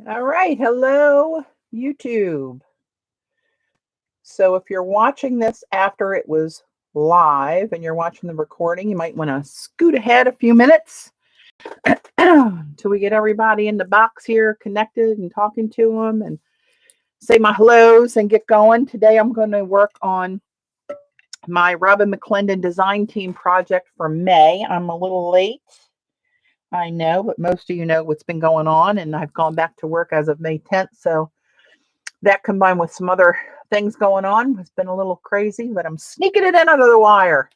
All right. Hello, YouTube. So if you're watching this after it was live and you're watching the recording, you might want to scoot ahead a few minutes till we get everybody in the box here connected and talking to them and say my hellos and get going. Today I'm going to work on my Robyn McClendon design team project for May. I'm a little late, I know, but most of you know what's been going on, and I've gone back to work as of May 10th. So that combined with some other things going on has been a little crazy, but I'm sneaking it in under the wire.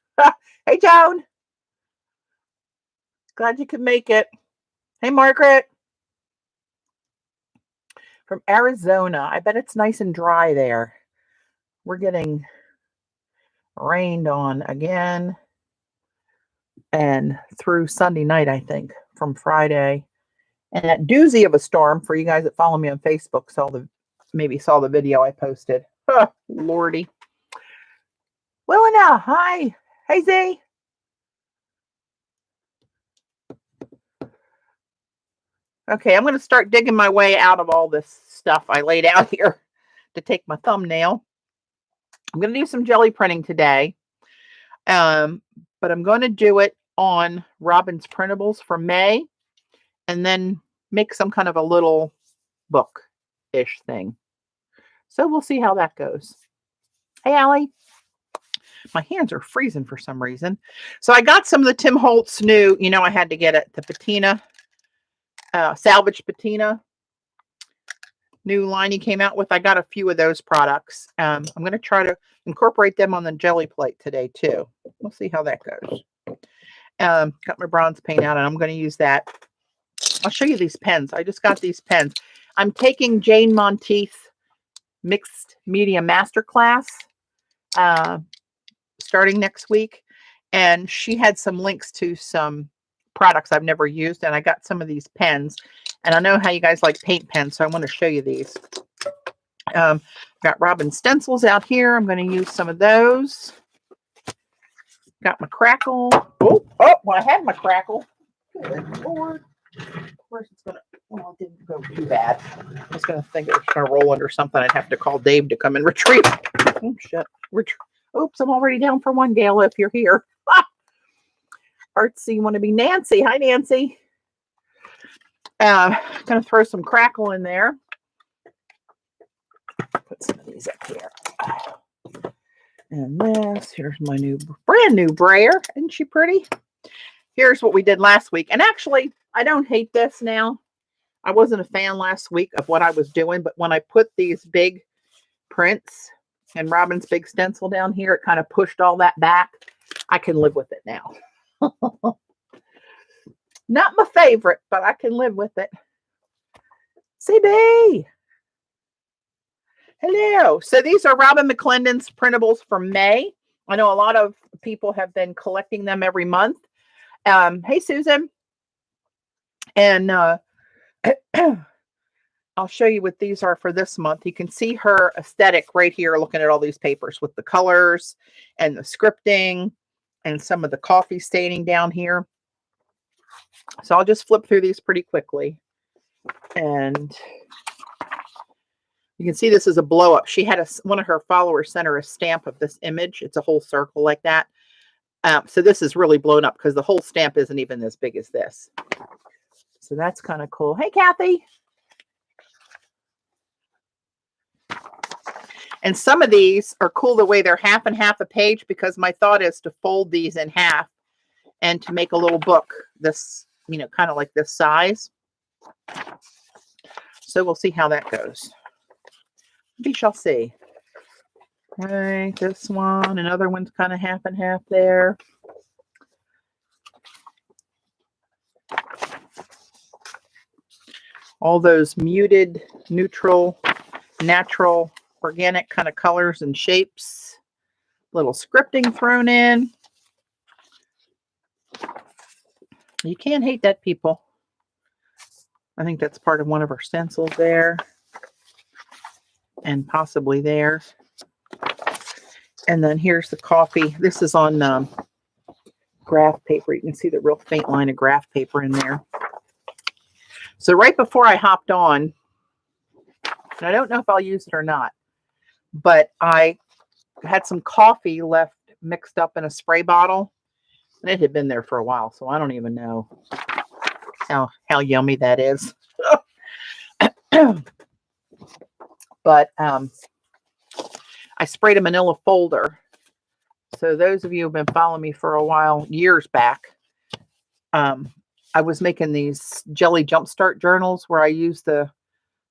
Hey, Joan. Glad you could make it. Hey, Margaret. From Arizona. I bet it's nice and dry there. We're getting rained on again and through Sunday night, I think, from Friday. And that doozy of a storm, for you guys that follow me on Facebook, maybe saw the video I posted. Oh, Lordy. Willina, hi. Hey, Z. Okay, I'm going to start digging my way out of all this stuff I laid out here to take my thumbnail. I'm going to do some jelly printing today, but I'm going to do it on Robyn's printables for May and then make some kind of a little book-ish thing. So we'll see how that goes. Hey, Allie. My hands are freezing for some reason. So I got some of the Tim Holtz new, I had to get it, the patina. Salvage patina new line he came out with. I got a few of those products. I'm going to try to incorporate them on the jelly plate today too. We'll see how that goes. Got my bronze paint out and I'm going to use that. I'll show you these pens. I just got these pens. I'm taking Jane Monteith Mixed Media Masterclass starting next week. And she had some links to some products I've never used, and I got some of these pens, and I know how you guys like paint pens, so I want to show you these. Got Robyn stencils out here. I'm going to use some of those. Got my crackle. Well, I had my crackle. Good Lord. Of course it's going to, well, it didn't go too bad. I was going to think it was going to roll under something. I'd have to call Dave to come and retrieve it. Oh, shit. Oops, I'm already down for one, Gayla, if you're here. Artsy, want to be Nancy. Hi, Nancy. Going to throw some crackle in there. Put some of these up here. And this, here's my brand new brayer. Isn't she pretty? Here's what we did last week. And actually, I don't hate this now. I wasn't a fan last week of what I was doing, but when I put these big prints and Robyn's big stencil down here, it kind of pushed all that back. I can live with it now. Not my favorite, but I can live with it. CB. Hello. So these are Robyn McClendon's printables for May. I know a lot of people have been collecting them every month. Hey, Susan. And I'll show you what these are for this month. You can see her aesthetic right here looking at all these papers with the colors and the scripting and some of the coffee staining down here. So I'll just flip through these pretty quickly. And you can see this is a blow up. She had one of her followers sent her a stamp of this image. It's a whole circle like that. So this is really blown up because the whole stamp isn't even as big as this. So that's kind of cool. Hey, Kathy. And some of these are cool the way they're half and half a page, because my thought is to fold these in half and to make a little book this, kind of like this size. So we'll see how that goes. We shall see. All right, this one, another one's kind of half and half there. All those muted, neutral, natural, organic kind of colors and shapes. Little scripting thrown in. You can't hate that, people. I think that's part of one of her stencils there. And possibly there. And then here's the coffee. This is on graph paper. You can see the real faint line of graph paper in there. So right before I hopped on, And I don't know if I'll use it or not, but I had some coffee left mixed up in a spray bottle, and it had been there for a while, so I don't even know how yummy that is. But I sprayed a manila folder. So those of you who have been following me for a while, years back, I was making these jelly jumpstart journals where I use the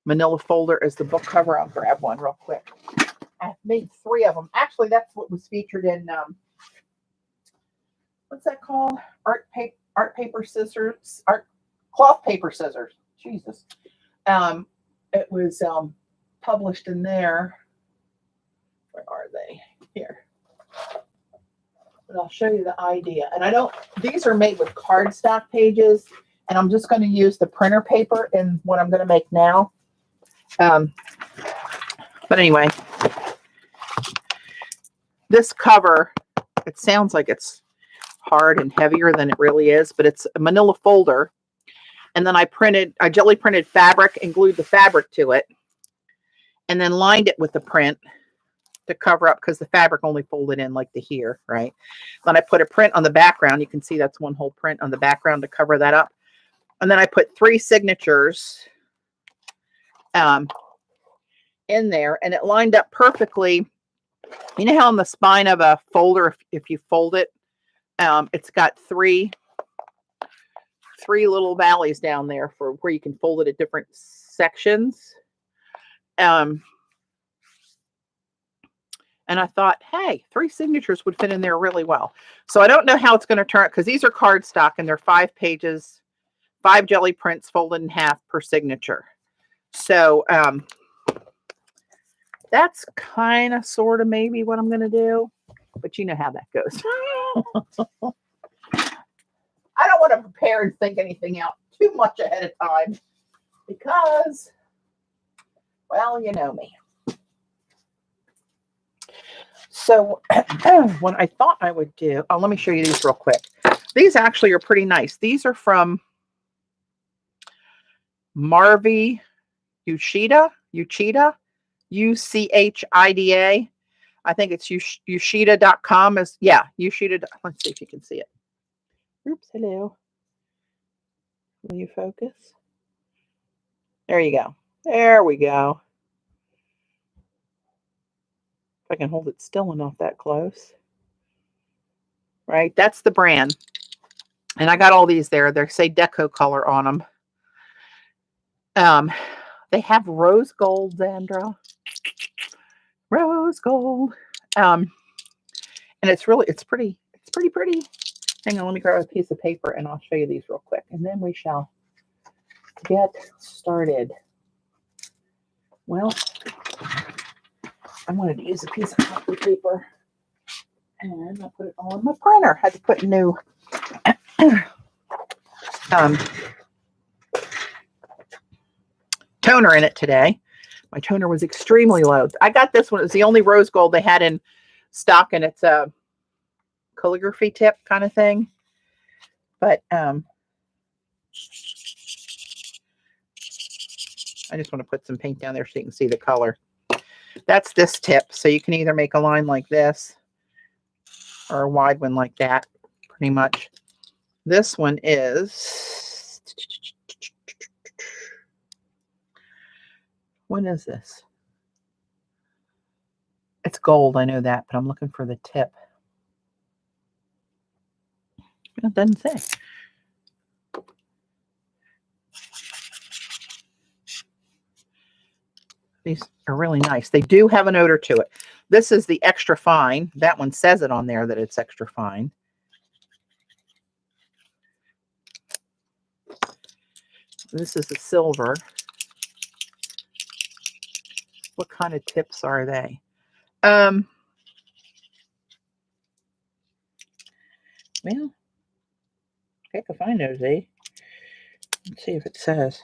manila folder as the book cover. I'll grab one real quick. I made 3 of them. Actually, that's what was featured in what's that called? Cloth paper scissors. Jesus. It was published in there. Where are they? Here. But I'll show you the idea. And these are made with cardstock pages, and I'm just going to use the printer paper in what I'm going to make now. But anyway, this cover, it sounds like it's hard and heavier than it really is, but it's a manila folder. And then I jelly printed fabric and glued the fabric to it, and then lined it with the print to cover up, because the fabric only folded in like the here, right? Then I put a print on the background. You can see that's one whole print on the background to cover that up. And then I put 3 signatures in there, and it lined up perfectly. You know how on the spine of a folder, if you fold it, it's got 3 little valleys down there for where you can fold it at different sections. And I thought, hey, 3 signatures would fit in there really well. So I don't know how it's going to turn out, because these are cardstock and they're 5 pages, 5 jelly prints folded in half per signature. So that's kind of sort of maybe what I'm going to do, but you know how that goes. I don't want to prepare and think anything out too much ahead of time because, well, you know me. So what I thought I would do, let me show you these real quick. These actually are pretty nice. These are from Marvi Uchida, Uchida, U-C-H-I-D-A. I think it's Uchida.com. Uchida. Let's see if you can see it. Oops, hello. Will you focus? There you go. There we go. If I can hold it still enough that close. Right, that's the brand. And I got all these there. They say deco color on them. They have rose gold, Zandra. Rose gold. And it's pretty pretty. Hang on, let me grab a piece of paper and I'll show you these real quick. And then we shall get started. Well, I wanted to use a piece of copy paper. And I put it on my printer. Had to put new toner in it today. My toner was extremely low. I got this one. It was the only rose gold they had in stock, and it's a calligraphy tip kind of thing. But I just want to put some paint down there so you can see the color. That's this tip. So you can either make a line like this or a wide one like that, pretty much. This one is, what is this? It's gold, I know that, but I'm looking for the tip. It doesn't say. These are really nice. They do have an odor to it. This is the extra fine. That one says it on there that it's extra fine. This is a silver. What kind of tips are they? Well, heck if I know, Z. Let's see if it says.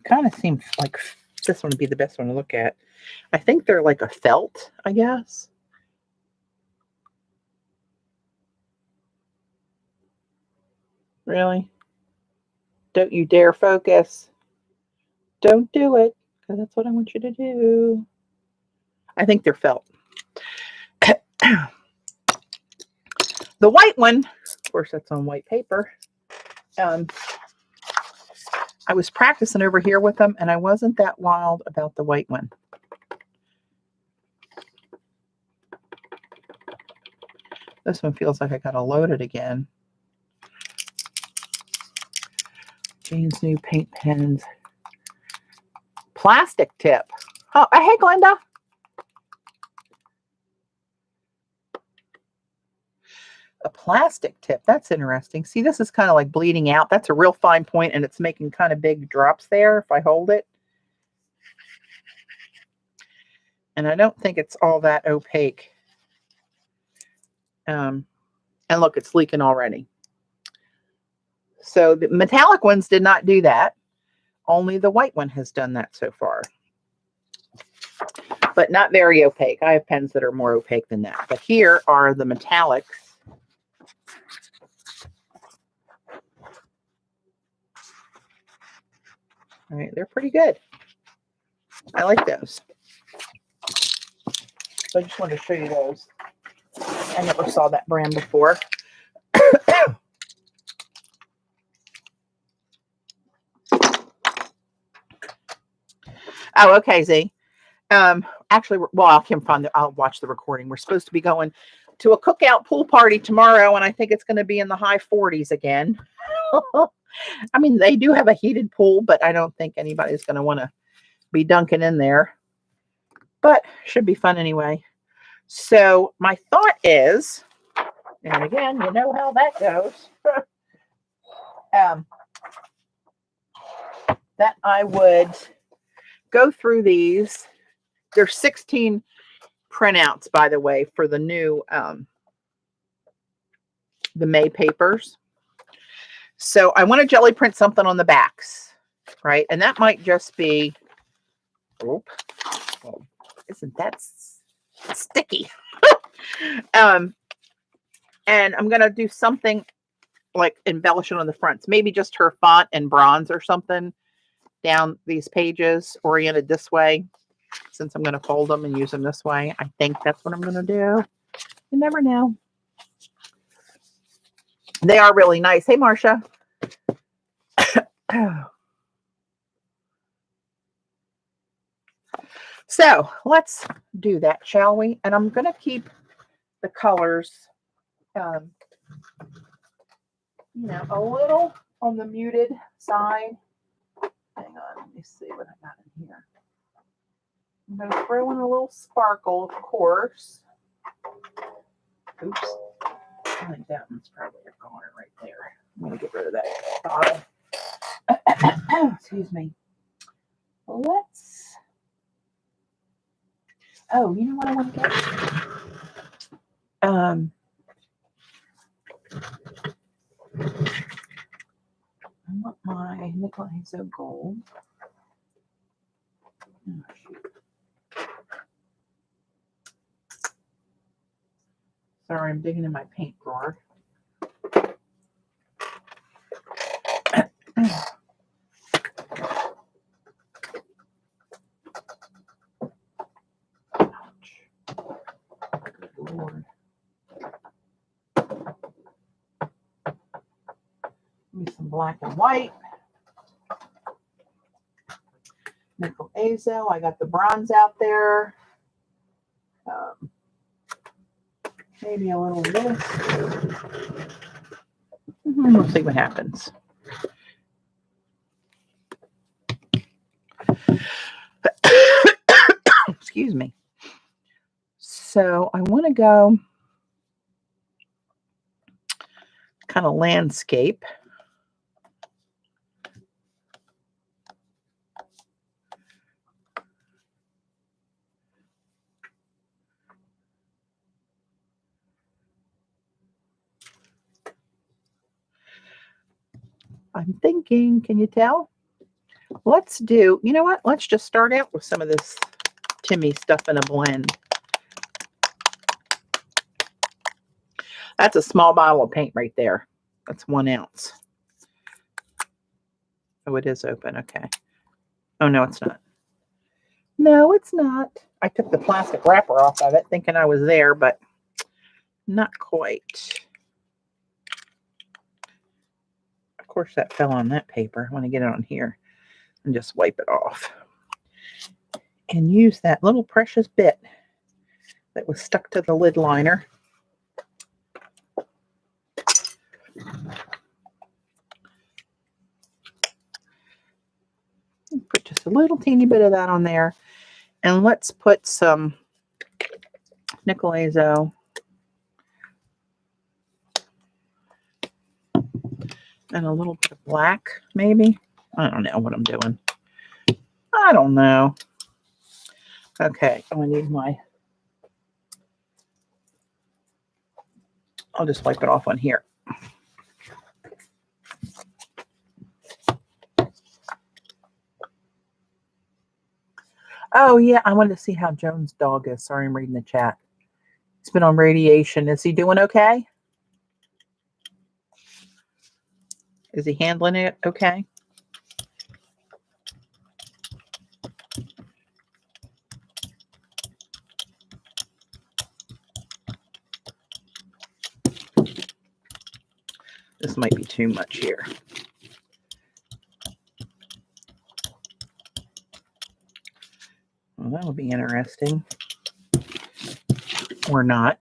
Kind of seems like this one would be the best one to look at. I think they're like a felt, I guess. Really? Don't you dare focus. Don't do it, because that's what I want you to do. I think they're felt. The white one, of course, that's on white paper. I was practicing over here with them, and I wasn't that wild about the white one. This one feels like I got to load it again. Jane's new paint pens. Plastic tip. Oh, hey, Glenda. A plastic tip. That's interesting. See, this is kind of like bleeding out. That's a real fine point, and it's making kind of big drops there if I hold it. And I don't think it's all that opaque. And look, it's leaking already. So the metallic ones did not do that. Only the white one has done that so far. But not very opaque. I have pens that are more opaque than that. But here are the metallics. All right, they're pretty good. I like those. So I just wanted to show you those. I never saw that brand before. Oh, okay, Z. Actually, well, I'll watch the recording. We're supposed to be going to a cookout pool party tomorrow, and I think it's going to be in the high 40s again. I mean, they do have a heated pool, but I don't think anybody's going to want to be dunking in there. But should be fun anyway. So my thought is, and again, you know how that goes, that I would go through these. There's 16 printouts, by the way, for the new the May papers. So I want to jelly print something on the backs, right? And that might just be, isn't that sticky? And I'm going to do something like embellishment on the fronts, maybe just her font and bronze or something down these pages oriented this way, since I'm going to fold them and use them this way. I think that's what I'm going to do. You never know. They are really nice. Hey, Marcia. So let's do that, shall we? And I'm going to keep the colors, a little on the muted side. Hang on, let me see what I got in here. I'm going to throw in a little sparkle, of course. Oops. I think that one's probably a goner right there. I'm going to get rid of that bottle. Excuse me. Let's. Oh, you know what I want to get? I want my nickel ISO gold. Oh, shoot. Sorry, I'm digging in my paint drawer. Good Lord. Give me some black and white. Nickel azo. I got the bronze out there. Maybe a little of this. We'll see what happens. Excuse me. So I want to go kind of landscape. I'm thinking, can you tell? Let's do, you know what? Let's just start out with some of this Timmy stuff in a blend. That's a small bottle of paint right there. That's 1 ounce. Oh, it is open. Okay. Oh, no, it's not. No, it's not. I took the plastic wrapper off of it thinking I was there, but not quite. Of course, that fell on that paper. I want to get it on here and just wipe it off. And use that little precious bit that was stuck to the lid liner. Put just a little teeny bit of that on there. And let's put some nickel azo and a little bit of black, maybe. I don't know what I'm doing. I don't know. Okay, I need my... I'll just wipe it off on here. Oh, yeah, I wanted to see how Joan's dog is. Sorry, I'm reading the chat. He's been on radiation. Is he doing okay? Is he handling it okay? This might be too much here. Well, that would be interesting. Or not.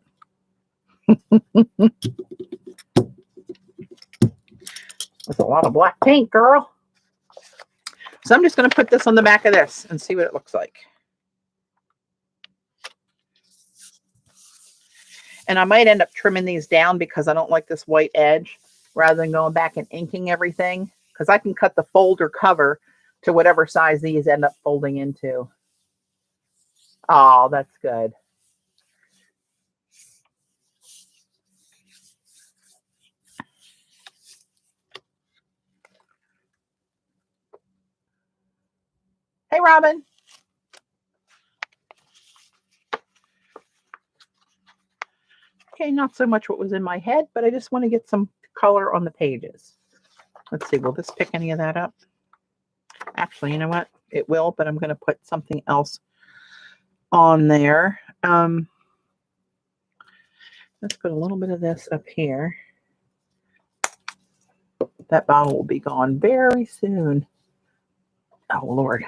That's a lot of black paint, girl. So I'm just going to put this on the back of this and see what it looks like. And I might end up trimming these down because I don't like this white edge, rather than going back and inking everything, because I can cut the folder cover to whatever size these end up folding into. Oh, that's good. Hey, Robin. Okay, not so much what was in my head, but I just want to get some color on the pages. Let's see, will this pick any of that up? Actually, you know what? It will, but I'm going to put something else on there. Let's put a little bit of this up here. That bottle will be gone very soon. Oh, Lord.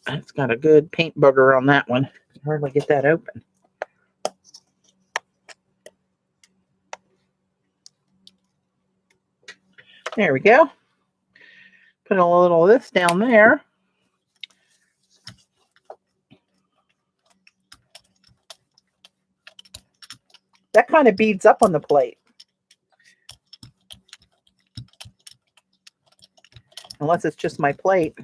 It's got a good paint booger on that one. I can hardly get that open. There we go. Put a little of this down there. That kind of beads up on the plate. Unless it's just my plate.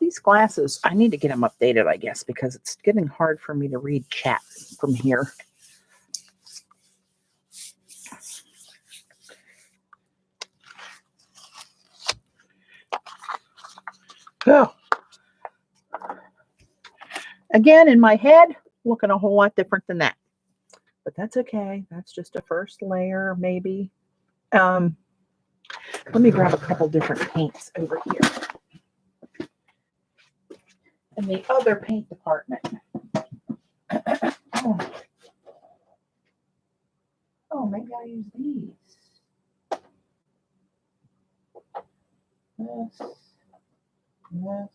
These glasses, I need to get them updated, I guess, because it's getting hard for me to read chat from here. Oh. Again, in my head, looking a whole lot different than that. But that's okay. That's just a first layer, maybe. Let me grab a couple different paints over here. In the other paint department. Oh, maybe I'll use these. This.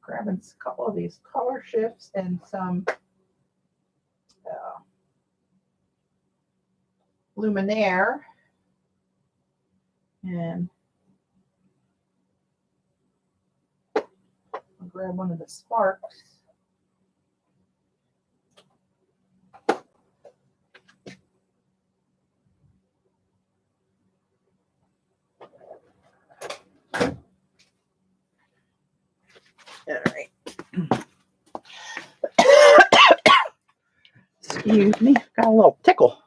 Grabbing a couple of these color shifts and some Luminaire. And I'll grab one of the sparks. All right. Excuse me, got a little tickle.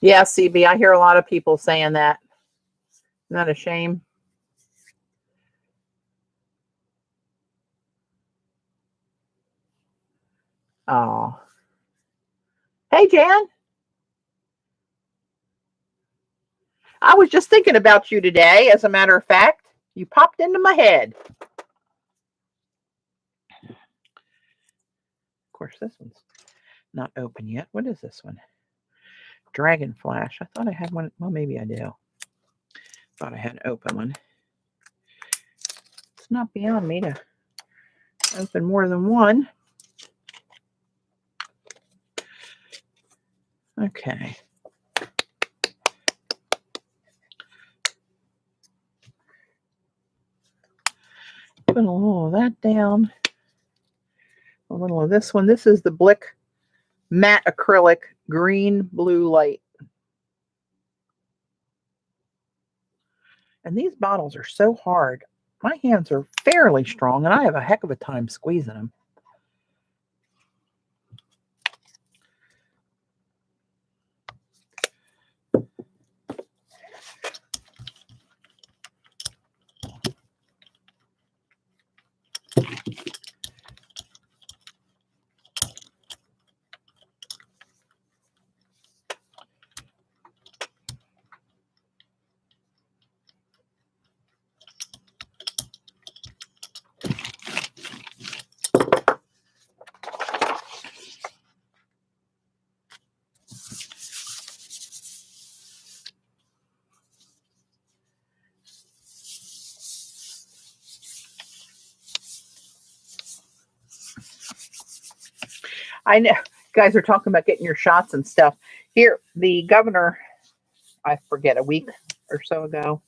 Yeah, CB, I hear a lot of people saying that. Isn't that a shame? Oh. Hey, Jan. I was just thinking about you today, as a matter of fact. You popped into my head. Of course, this one's not open yet. What is this one? Dragon Flash. I thought I had one. Well, maybe I do. Thought I had an open one. It's not beyond me to open more than one. Okay. Put a little of that down. A little of this one. This is the Blick Matte Acrylic Green Blue Light. And these bottles are so hard. My hands are fairly strong, and I have a heck of a time squeezing them. I know you guys are talking about getting your shots and stuff. Here, the governor, I forget, a week or so ago,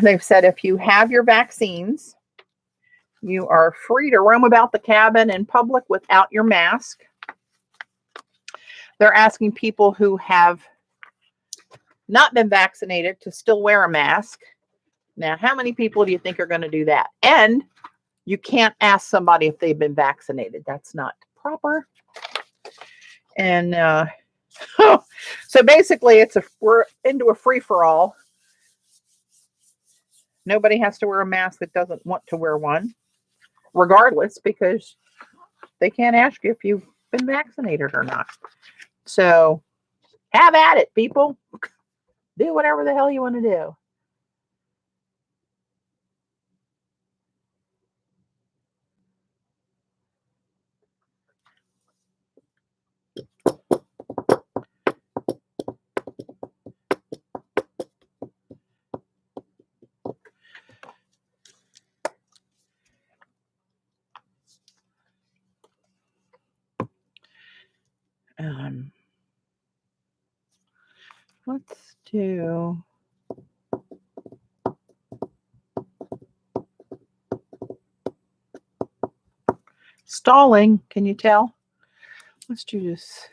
they've said if you have your vaccines, you are free to roam about the cabin in public without your mask. They're asking people who have not been vaccinated to still wear a mask. Now, how many people do you think are going to do that? And you can't ask somebody if they've been vaccinated. That's not proper. And so basically, we're into a free-for-all. Nobody has to wear a mask that doesn't want to wear one, regardless, because they can't ask you if you've been vaccinated or not. So have at it, people. Do whatever the hell you want to do. Let's do stalling. Can you tell? Let's do this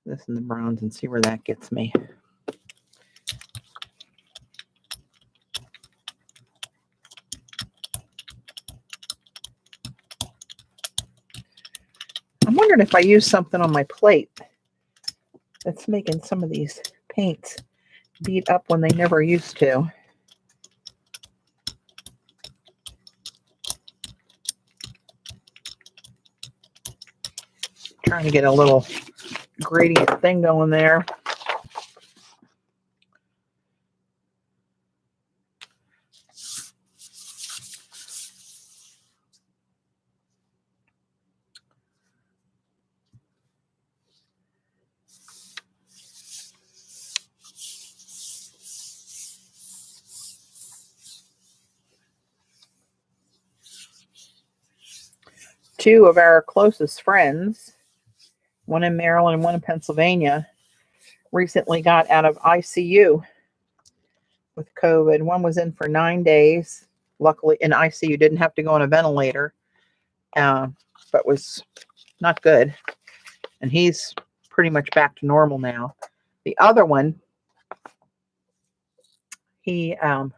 in the bronze and see where that gets me. I'm wondering if I use something on my plate that's making some of these paints beat up when they never used to. Trying to get a little gradient thing going there. two of our closest friends, one in Maryland and one in Pennsylvania, recently got out of ICU with COVID. One was in for 9 days. Luckily, in ICU, didn't have to go on a ventilator, but was not good. And he's pretty much back to normal now. The other one, he had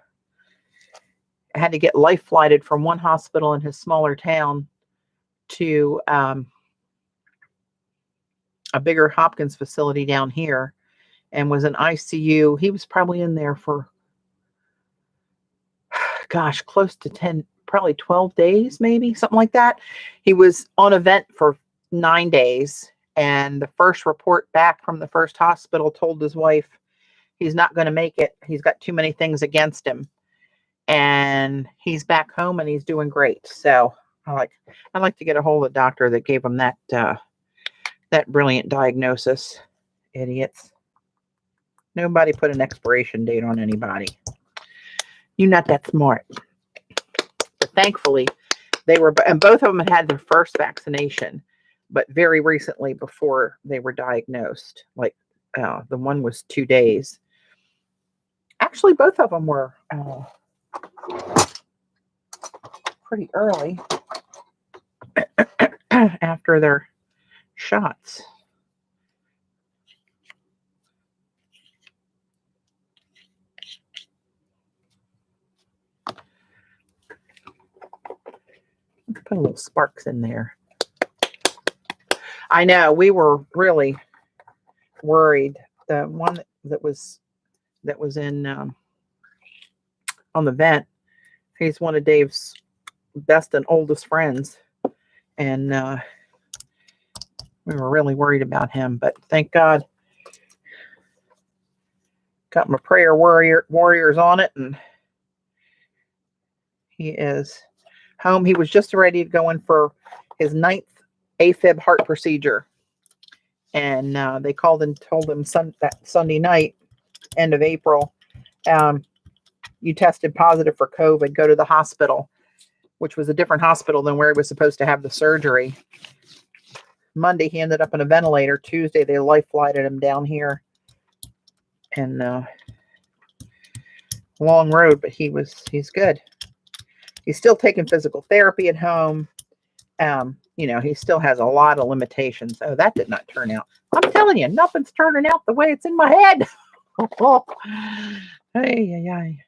to get life flighted from one hospital in his smaller town to a bigger Hopkins facility down here, and was in ICU. He was probably in there for, gosh, close to 10, probably 12 days, maybe something like that. He was on a vent for 9 days. And the first report back from the first hospital told his wife he's not going to make it. He's got too many things against him. And he's back home and he's doing great. So I'd like to get a hold of the doctor that gave him that brilliant diagnosis. Idiots. Nobody put an expiration date on anybody. You're not that smart. But thankfully, and both of them had their first vaccination, but very recently before they were diagnosed. Like the one was 2 days. Actually, both of them were pretty early after their shots. Put a little sparks in there. I know, we were really worried. The one that was in on the vent, he's one of Dave's best and oldest friends, and we were really worried about him. But thank God, got my prayer warriors on it, and he is home. He was just ready to go in for his 9th AFib heart procedure, and they called and told him that Sunday night, end of April, you tested positive for COVID, go to the hospital, which was a different hospital than where he was supposed to have the surgery. Monday, he ended up in a ventilator. Tuesday, they life flighted him down here. And long road, but he's good. He's still taking physical therapy at home. He still has a lot of limitations. Oh, that did not turn out. I'm telling you, nothing's turning out the way it's in my head. Hey.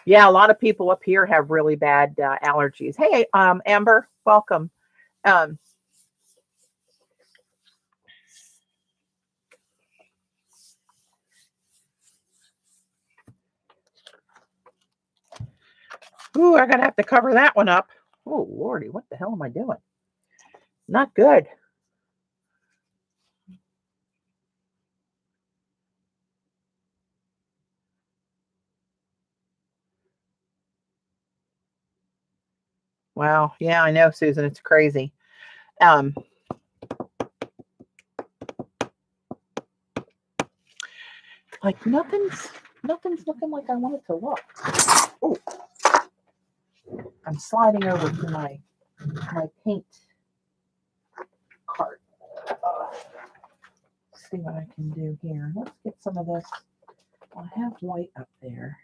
Yeah, a lot of people up here have really bad allergies. Hey, Amber, welcome. Ooh, I'm going to have to cover that one up. Oh, Lordy, what the hell am I doing? Not good. Wow. Yeah, I know, Susan. It's crazy. Like nothing's looking like I want it to look. Oh, I'm sliding over to my paint cart. See what I can do here. Let's get some of this. I have white up there.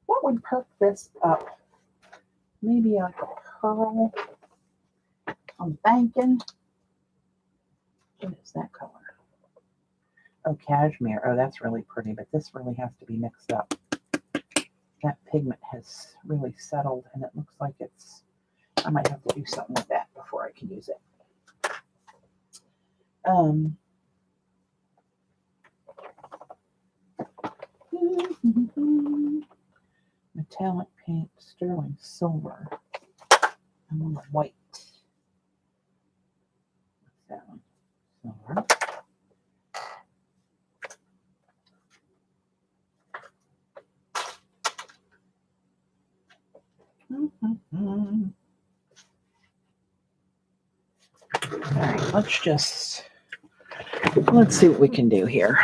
What would perk this up? Maybe like a pearl. I'm thinking. What is that color? Oh, cashmere. Oh, that's really pretty, but this really has to be mixed up. That pigment has really settled, and it looks like I might have to do something with that before I can use it. Metallic paint, sterling silver. I'm on the white. All right, let's see what we can do here.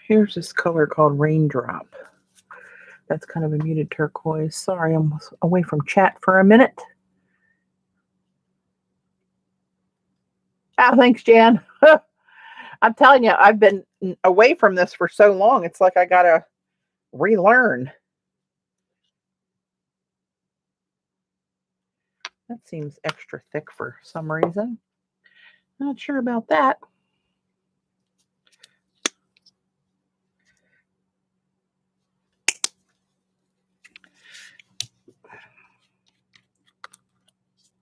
Here's this color called Raindrop. That's kind of a muted turquoise. Sorry, I'm away from chat for a minute. Oh, thanks, Jan. I'm telling you, I've been away from this for so long. It's like I got to relearn. That seems extra thick for some reason. Not sure about that.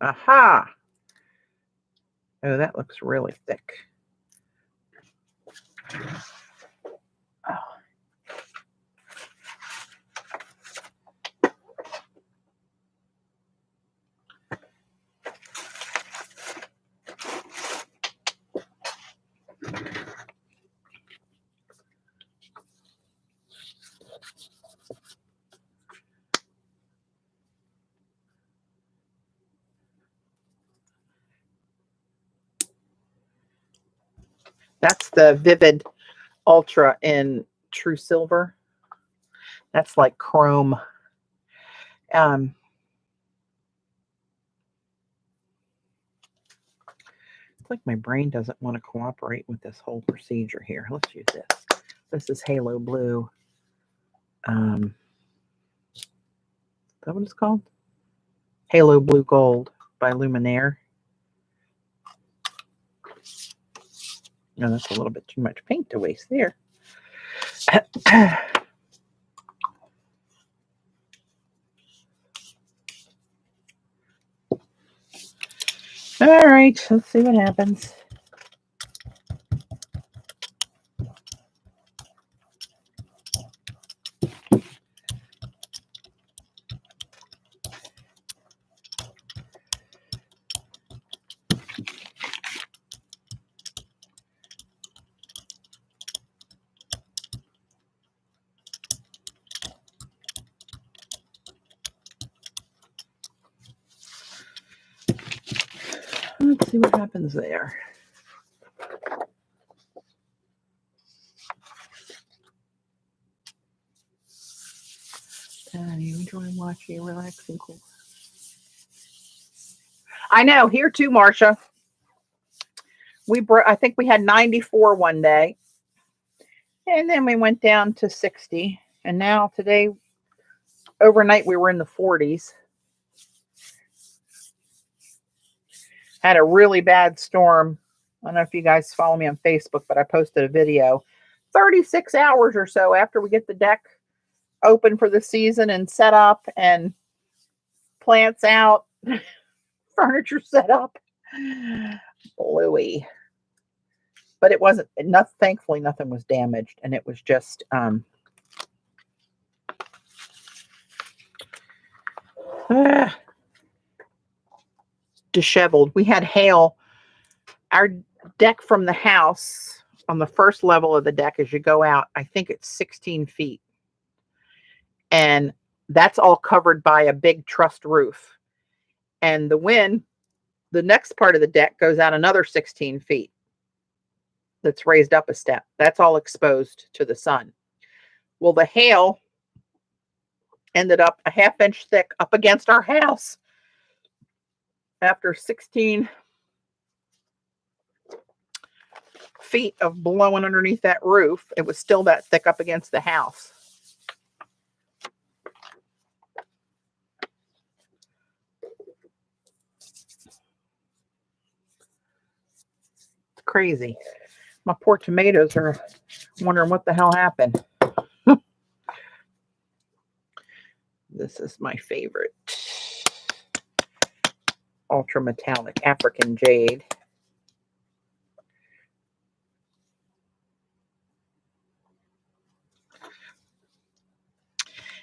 Aha! Oh, that looks really thick. Oh. That's the Vivid Ultra in True Silver. That's like chrome. It's like my brain doesn't want to cooperate with this whole procedure here. Let's use this. This is Halo Blue. Is that what it's called? Halo Blue Gold by Luminaire. No, that's a little bit too much paint to waste there. All right, let's see what happens. Let's see what happens there. You enjoy watching, relaxing, cool. I know, here too, Marcia. I think we had 94 one day. And then we went down to 60. And now today, overnight, we were in the 40s. Had a really bad storm. I don't know if you guys follow me on Facebook, but I posted a video 36 hours or so after we get the deck open for the season and set up and plants out, furniture set up. Bluey. But it wasn't, thankfully nothing was damaged, and it was just disheveled. We had hail. Our deck from the house, on the first level of the deck as you go out, I think it's 16 feet. And that's all covered by a big trussed roof. And the wind, the next part of the deck goes out another 16 feet. That's raised up a step. That's all exposed to the sun. Well, the hail ended up a half-inch thick up against our house. After 16 feet of blowing underneath that roof, it was still that thick up against the house. It's crazy. My poor tomatoes are wondering what the hell happened. This is my favorite. Ultra metallic African jade.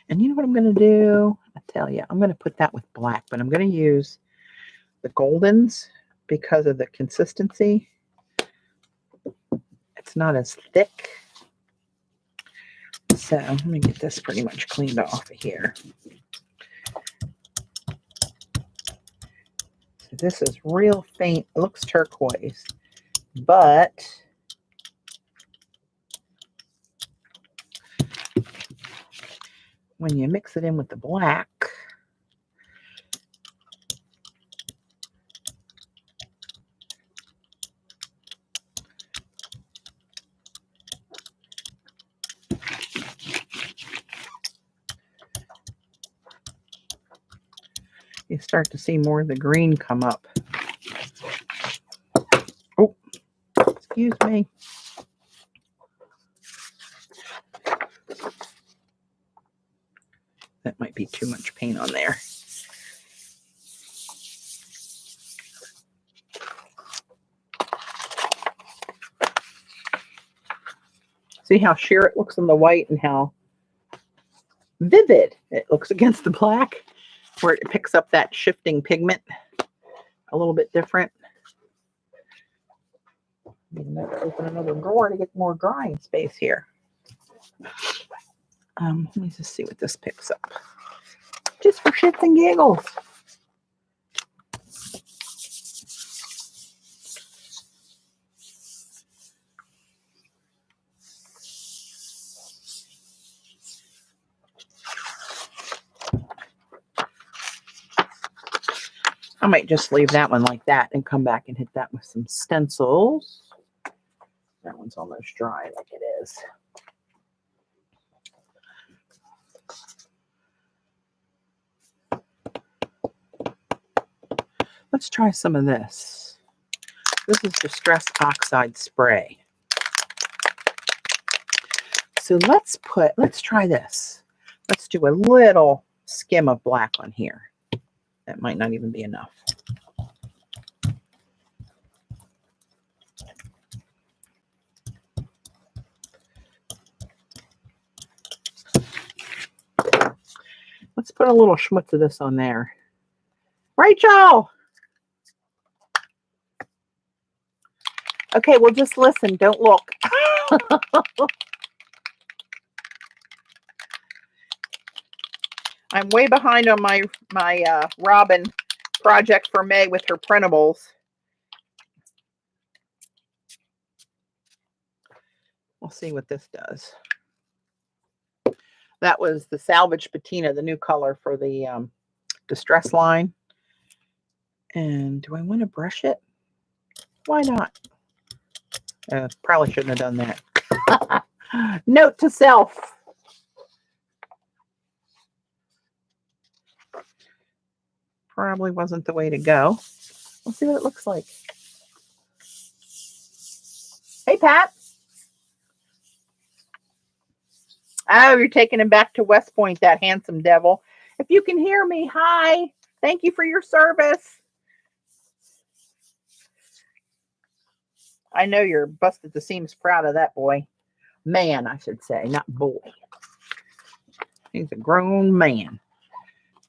And you know what I'm going to do? I tell you, I'm going to put that with black, but I'm going to use the goldens because of the consistency. It's not as thick. So let me get this pretty much cleaned off of here. So this is real faint. It looks turquoise, but when you mix it in with the black, you start to see more of the green come up. Oh, excuse me. That might be too much paint on there. See how sheer it looks on the white and how vivid it looks against the black, where it picks up that shifting pigment a little bit different. Open another drawer to get more drying space here. Let me just see what this picks up. Just for shits and giggles. I might just leave that one like that and come back and hit that with some stencils. That one's almost dry like it is. Let's try some of this. This is Distress Oxide Spray. So let's try this. Let's do a little skim of black on here. That might not even be enough. Let's put a little schmutz of this on there. Rachel! Okay, well, just listen. Don't look. I'm way behind on my Robyn project for May with her printables. We'll see what this does. That was the Salvage Patina, the new color for the Distress line. And do I want to brush it? Why not? Probably shouldn't have done that. Note to self. Probably wasn't the way to go. Let's see what it looks like. Hey, Pat. Oh, you're taking him back to West Point, that handsome devil. If you can hear me, hi. Thank you for your service. I know you're busted the seams proud of that boy. Man, I should say, not boy. He's a grown man.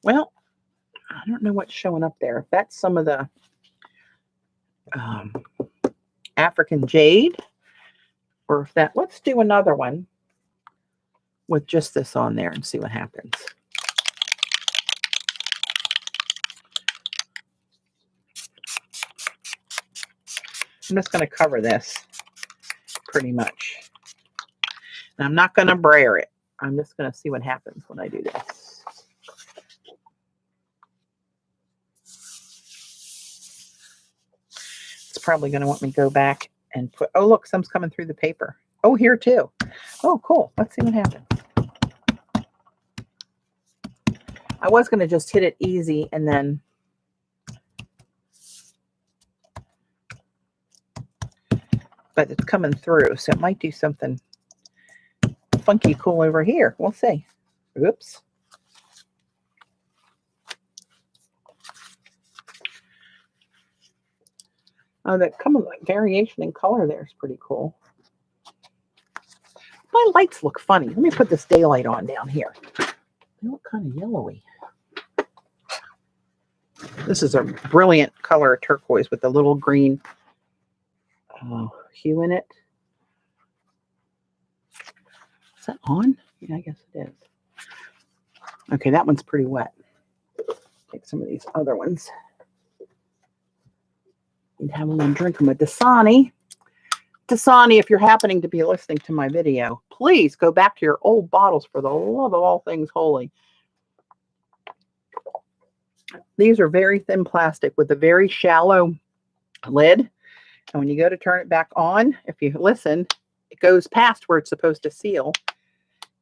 Well, I don't know what's showing up there. If that's some of the African jade, or if that, let's do another one with just this on there and see what happens. I'm just going to cover this pretty much. And I'm not going to brayer it. I'm just going to see what happens when I do this. It's probably going to want me to go back and put, oh, look, some's coming through the paper. Oh, here too. Oh, cool. Let's see what happens. I was going to just hit it easy and then but it's coming through, so it might do something funky cool over here. We'll see. Oops. Oh, that variation in color there is pretty cool. My lights look funny. Let me put this daylight on down here. They look kind of yellowy. This is a brilliant color, turquoise, with a little green hue in it. Is that on? Yeah, I guess it is. Okay, that one's pretty wet. Take some of these other ones. You'd have a little drink them with Dasani. Dasani, if you're happening to be listening to my video, please go back to your old bottles for the love of all things holy. These are very thin plastic with a very shallow lid. And when you go to turn it back on, if you listen, it goes past where it's supposed to seal.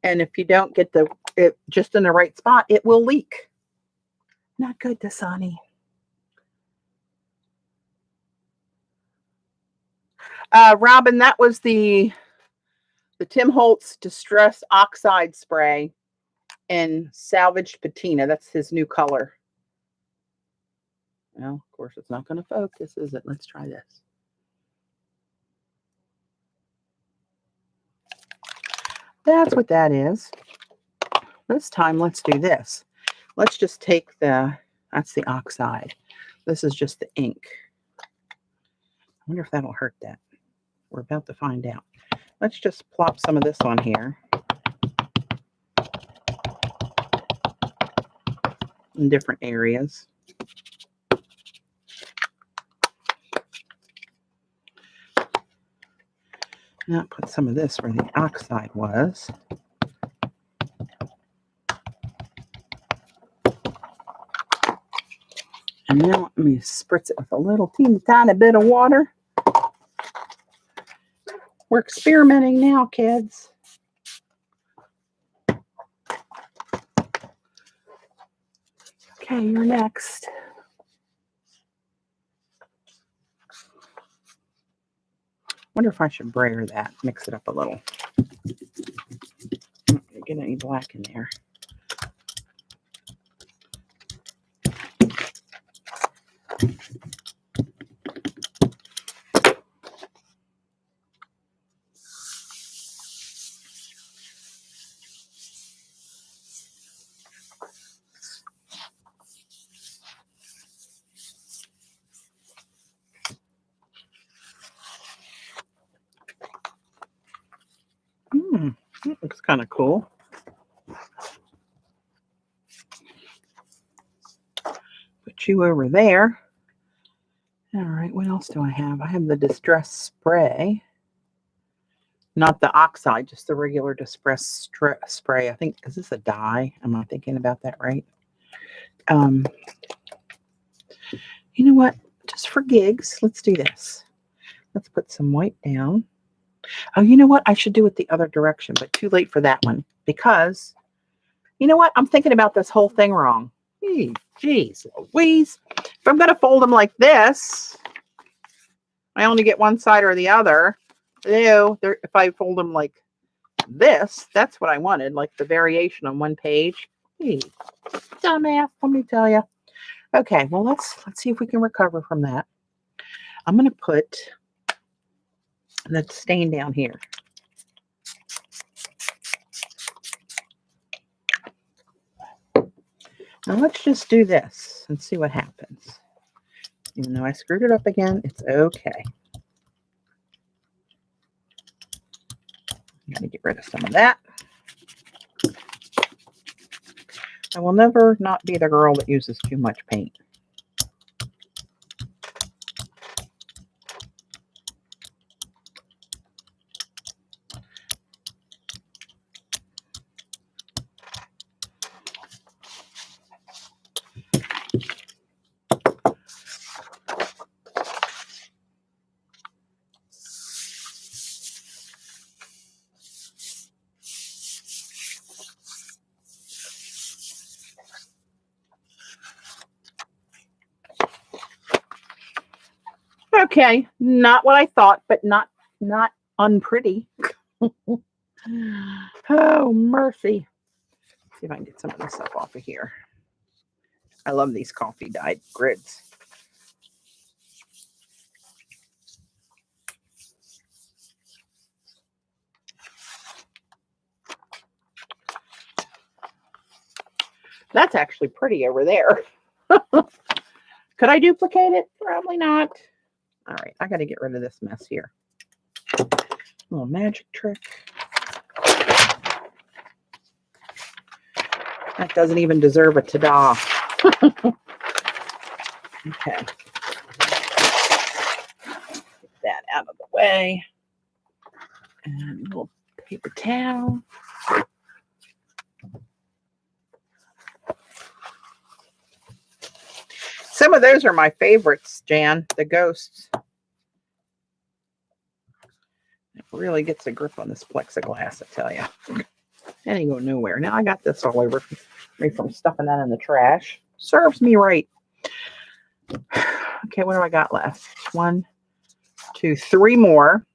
And if you don't get it just in the right spot, it will leak. Not good, Dasani. Robyn, that was the Tim Holtz Distress Oxide Spray in Salvaged Patina. That's his new color. Well, of course, it's not going to focus, is it? Let's try this. That's what that is. This time, let's do this. Let's just take that's the oxide. This is just the ink. I wonder if that'll hurt that. We're about to find out. Let's just plop some of this on here. In different areas. Now put some of this where the oxide was. And now let me spritz it with a little teeny tiny bit of water. We're experimenting now, kids. Okay, you're next. Wonder if I should brayer that, mix it up a little. Not gonna get any black in there. That looks kind of cool. Put you over there. All right, what else do I have? I have the Distress Spray. Not the oxide, just the regular Distress Spray. I think, is this a dye? Am I thinking about that right? You know what? Just for gigs, let's do this. Let's put some white down. Oh, you know what? I should do it the other direction, but too late for that one. Because, you know what? I'm thinking about this whole thing wrong. Jeez Louise. If I'm going to fold them like this, I only get one side or the other. Ew, if I fold them like this, that's what I wanted, like the variation on one page. Dumbass, let me tell you. Okay, well, let's see if we can recover from that. I'm going to put the stain down here. Now let's just do this and see what happens. Even though I screwed it up again, it's okay. I'm going to get rid of some of that. I will never not be the girl that uses too much paint. Okay, not what I thought, but not unpretty. Oh, mercy. Let's see if I can get some of this stuff off of here. I love these coffee dyed grids. That's actually pretty over there. Could I duplicate it? Probably not. All right, I got to get rid of this mess here. Little magic trick. That doesn't even deserve a ta-da. Okay. Get that out of the way. And a little paper towel. Some of those are my favorites, Jan, the ghosts. It really gets a grip on this plexiglass, I tell you. It ain't going nowhere. Now I got this all over me from stuffing that in the trash. Serves me right. Okay, what do I got left? 1, 2, 3 more.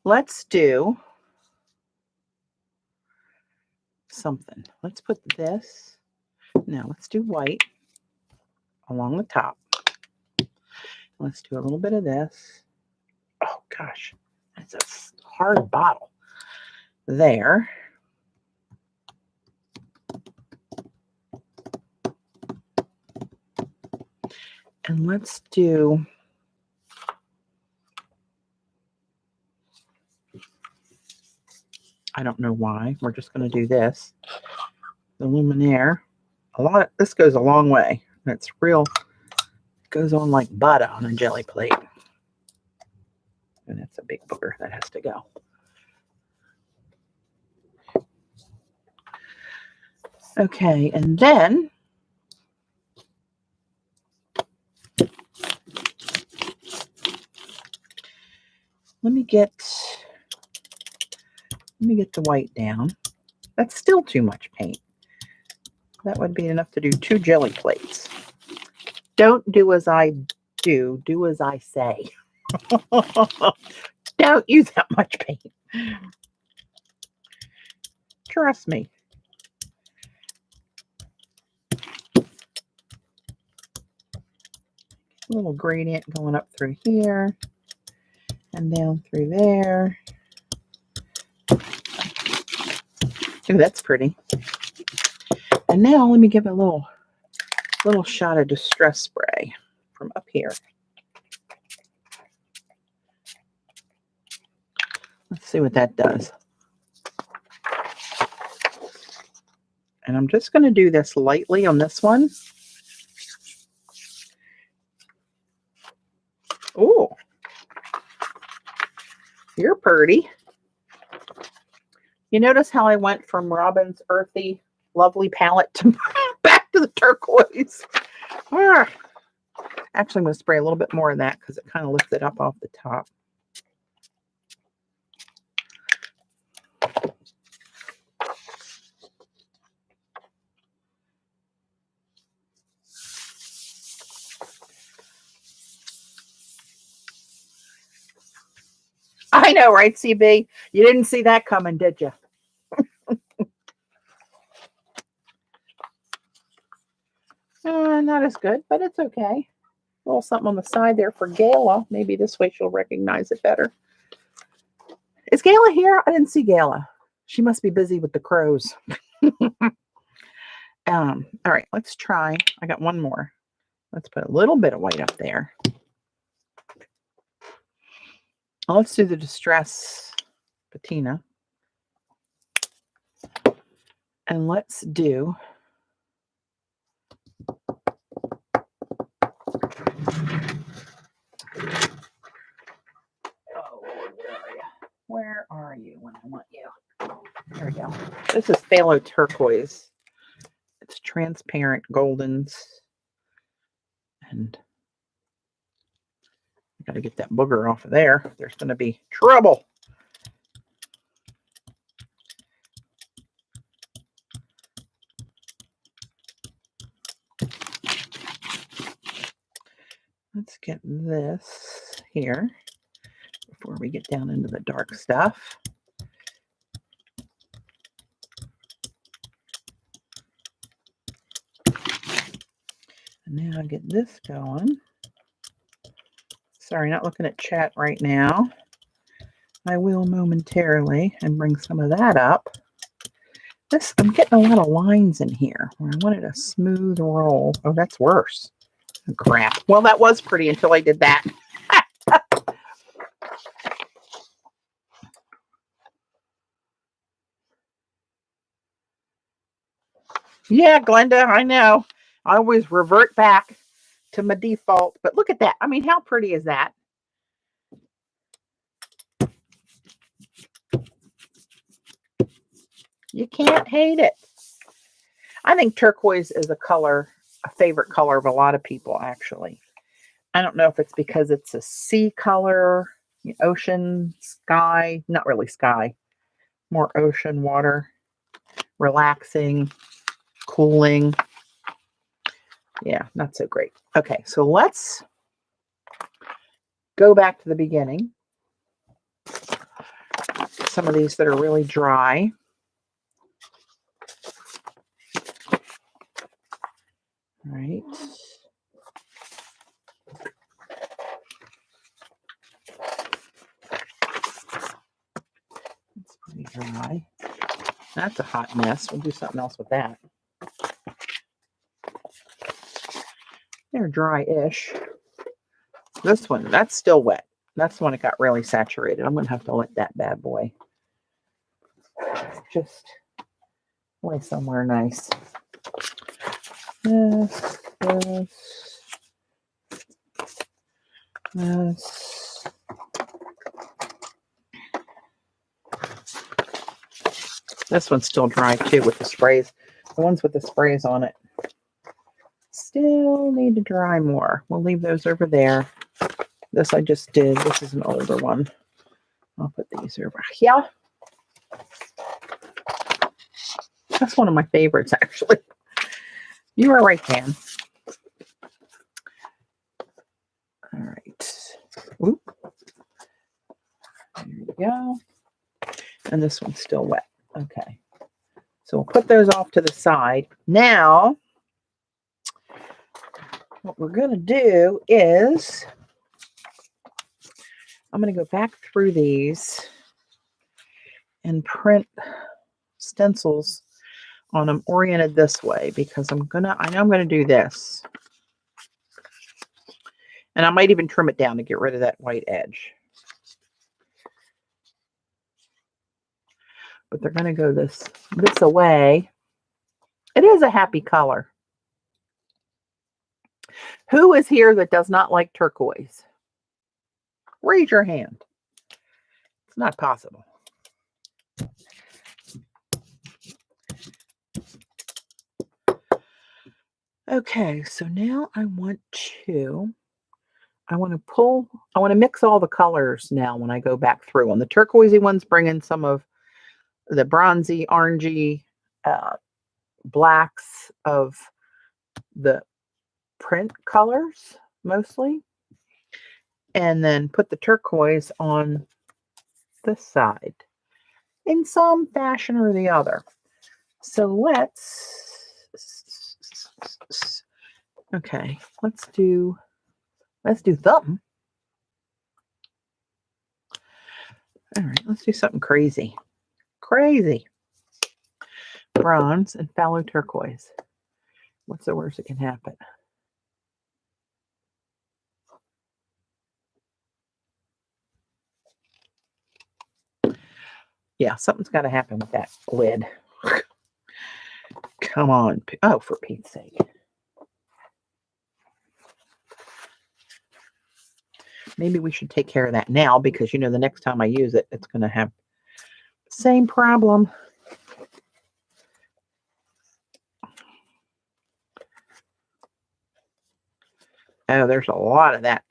Let's do something. Let's put this. Now let's do white along the top. Let's do a little bit of this. Oh gosh, that's a hard bottle. There. And let's do I don't know why. We're just going to do this. The luminaire. This goes a long way. It's real. It goes on like butter on a jelly plate. And that's a big booger that has to go. Okay, and then let me get the white down. That's still too much paint. That would be enough to do 2 jelly plates. Don't do as I do. Do as I say. Don't use that much paint. Trust me. A little gradient going up through here and down through there. Ooh, that's pretty. And now let me give it a little shot of distress spray from up here. Let's see what that does. And I'm just going to do this lightly on this one. Oh, you're pretty. You notice how I went from Robyn's earthy, lovely palette to back to the turquoise. Actually, I'm going to spray a little bit more of that because it kind of lifts it up off the top. I know, right, CB? You didn't see that coming, did you? Not as good, but it's okay. A little something on the side there for Gala. Maybe this way she'll recognize it better. Is Gala here? I didn't see Gala. She must be busy with the crows. All right, let's try. I got one more. Let's put a little bit of white up there. Let's do the Distress Patina. And let's do where are you when I want you? There we go. This is phthalo turquoise. It's transparent goldens. And I got to get that booger off of there. There's going to be trouble. Let's get this here before we get down into the dark stuff. And now I get this going. Sorry, not looking at chat right now. I will momentarily and bring some of that up. I'm getting a lot of lines in here where I wanted a smooth roll. Oh, that's worse. Oh, crap. Well, that was pretty until I did that. Yeah, Glenda, I know. I always revert back to my default, but look at that. I mean, how pretty is that? You can't hate it. I think turquoise is a favorite color of a lot of people, actually. I don't know if it's because it's a sea color, ocean, sky, not really sky, more ocean, water, relaxing, cooling. Yeah, not so great. Okay, so let's go back to the beginning. Some of these that are really dry. All right. It's pretty dry. That's a hot mess. We'll do something else with that. They're dry-ish. This one, that's still wet. That's the one that got really saturated. I'm going to have to let that bad boy just lay somewhere nice. This. This one's still dry too with the sprays. The ones with the sprays on it still need to dry more. We'll leave those over there. This I just did. This is an older one. I'll put these over here. That's one of my favorites, actually. You are right, Dan. All right. Oop. There you go. And this one's still wet. Okay. So we'll put those off to the side. Now, what we're going to do is I'm going to go back through these and print stencils on them oriented this way because I know I'm going to do this. And I might even trim it down to get rid of that white edge. But they're going to go this away. It is a happy color. Who is here that does not like turquoise? Raise your hand. It's not possible. Okay, so now I want to mix all the colors now when I go back through. And the turquoisey ones bring in some of the bronzy, orangey, blacks of the print colors mostly. And then put the turquoise on this side in some fashion or the other. So let's do something. All right, let's do something crazy. Bronze and phthalo turquoise. What's the worst that can happen? Yeah, something's got to happen with that lid. Come on. Oh, for Pete's sake. Maybe we should take care of that now because, the next time I use it, it's going to have the same problem. Oh, there's a lot of that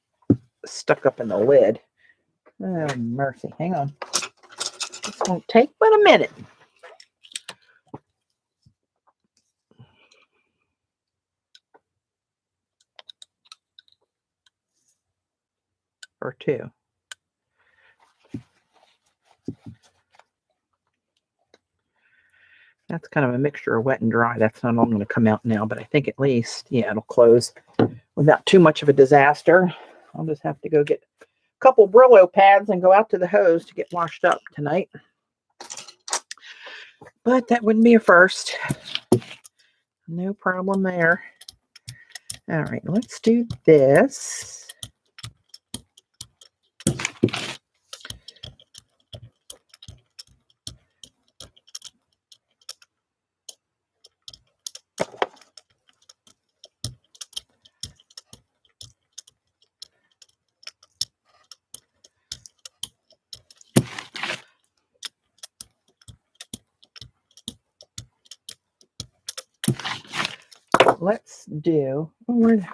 stuck up in the lid. Oh, mercy. Hang on. This won't take but a minute. Or two. That's kind of a mixture of wet and dry. That's not all going to come out now, but I think at least, yeah, it'll close without too much of a disaster. I'll just have to go get couple Brillo pads and go out to the hose to get washed up tonight. But that wouldn't be a first. No problem there. All right, let's do this. Let's do, we're going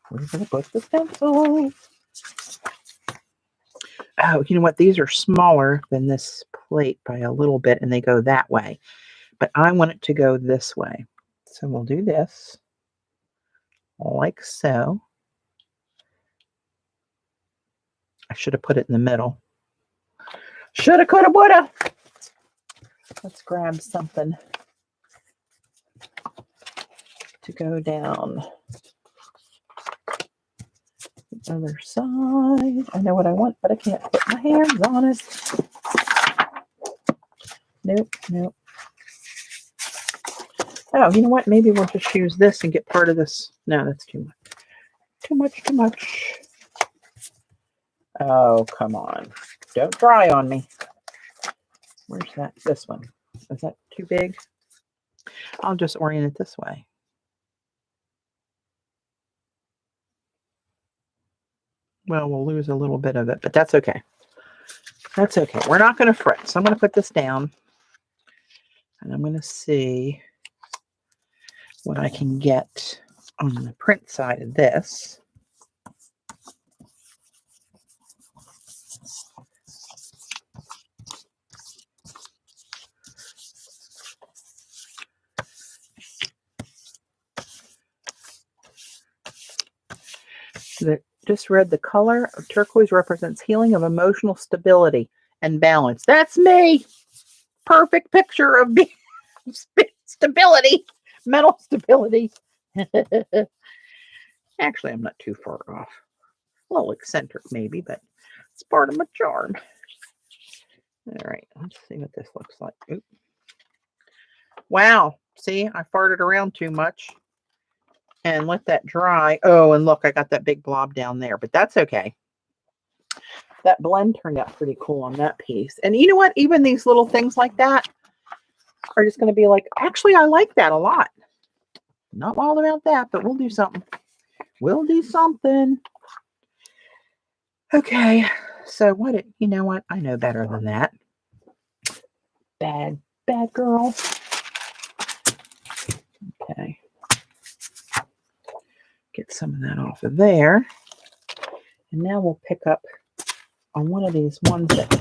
to put the stencil. Oh, you know what? These are smaller than this plate by a little bit, and they go that way. But I want it to go this way. So we'll do this, like so. I should have put it in the middle. Shoulda, coulda, woulda. Let's grab something to go down the other side. I know what I want, but I can't put my hands on it. Nope, nope. Oh, you know what? Maybe we'll just use this and get part of this. No, that's too much. Too much, too much. Oh, come on. Don't dry on me. Where's that? This one. Is that too big? I'll just orient it this way. Well, we'll lose a little bit of it, but that's okay. That's okay. We're not going to fret. So I'm going to put this down. And I'm going to see what I can get on the print side of this. Just read the color of turquoise represents healing of emotional stability and balance. That's me. Perfect picture of stability, mental stability. Actually, I'm not too far off. A little eccentric maybe, but it's part of my charm. All right, let's see what this looks like. Oop. Wow. See, I farted around too much. And let that dry. Oh, and look, I got that big blob down there, but that's okay. That blend turned out pretty cool on that piece. And you know what? Even these little things like that are just going to be like, actually, I like that a lot. Not wild about that, but we'll do something. We'll do something. Okay. So you know what? I know better than that. Bad girl. Okay. Get some of that off of there. And now we'll pick up on one of these ones that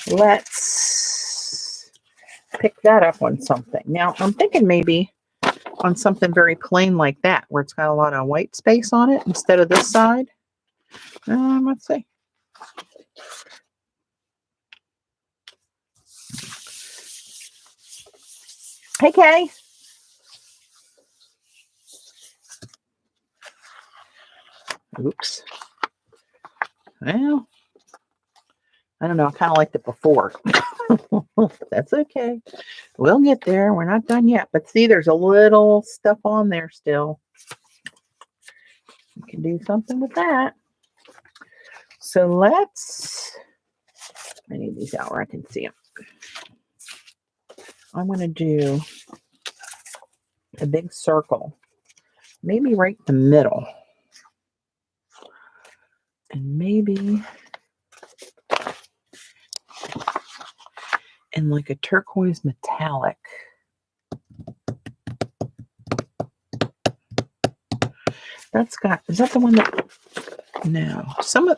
let's pick that up on something. Now I'm thinking maybe on something very plain like that, where it's got a lot of white space on it instead of this side. Let's see. Hey, Kay. Oops. Well, I don't know. I kind of liked it before. That's okay. We'll get there. We're not done yet. But see, there's a little stuff on there still. We can do something with that. So I need these out where I can see them. I'm going to do a big circle, maybe right in the middle. And maybe in like a turquoise metallic. Is that the one that, no.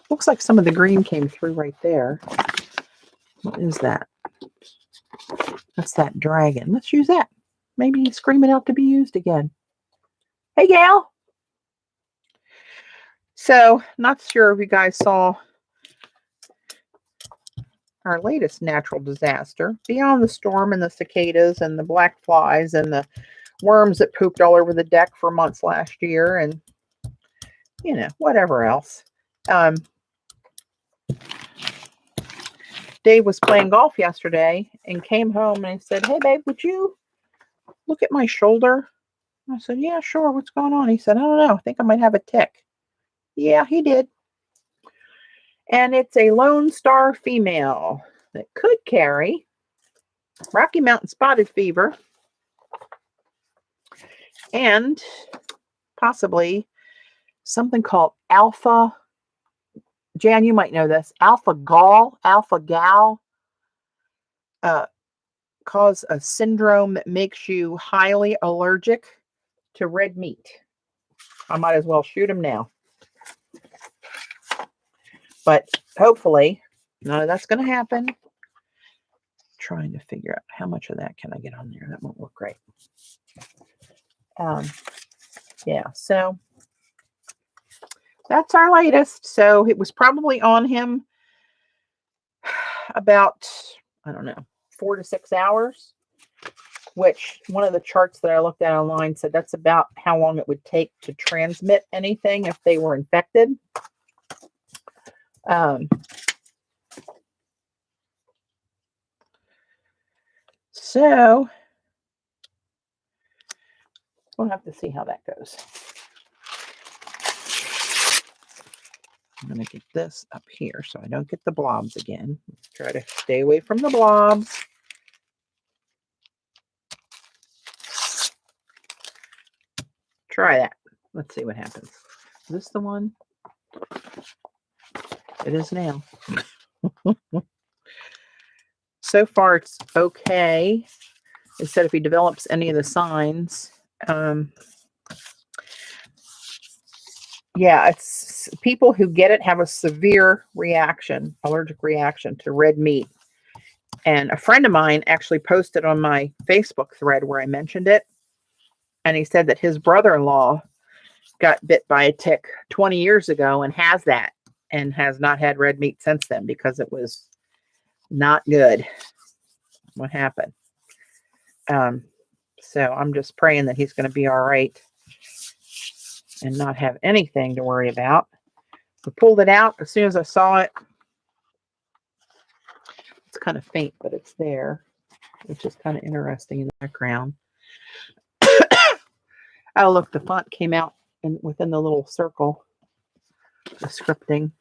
Looks like some of the green came through right there. What is that? That's that dragon. Let's use that. Maybe scream it out to be used again. Hey, Gail. So, not sure if you guys saw our latest natural disaster. Beyond the storm and the cicadas and the black flies and the worms that pooped all over the deck for months last year, and you know, whatever else. Dave was playing golf yesterday and came home and he said, "Hey babe, would you look at my shoulder?" I said, "Yeah, sure. What's going on?" He said, "I don't know. I think I might have a tick." Yeah, he did. And it's a Lone Star female that could carry Rocky Mountain spotted fever and possibly something called alpha. Jan, you might know this. Alpha gal, cause a syndrome that makes you highly allergic to red meat. I might as well shoot him now. But hopefully none of that's going to happen. Trying to figure out how much of that can I get on there. That won't look great. Yeah, so that's our latest. So it was probably on him about, I don't know, 4 to 6 hours, which one of the charts that I looked at online said that's about how long it would take to transmit anything if they were infected. So we'll have to see how that goes. I'm going to get this up here so I don't get the blobs again. Let's try to stay away from the blobs. Try that. Let's see what happens. Is this the one? It is now. So far, it's okay. It said if he develops any of the signs, yeah, it's people who get it have a severe reaction, allergic reaction to red meat. And a friend of mine actually posted on my Facebook thread where I mentioned it. And he said that his brother-in-law got bit by a tick 20 years ago and has that and has not had red meat since then because it was not good what happened. So I'm just praying that he's going to be all right and not have anything to worry about. We pulled it out as soon as I saw it. It's kind of faint, but it's there, which is kind of interesting in the background. Oh, look, the font came out within the little circle, the scripting.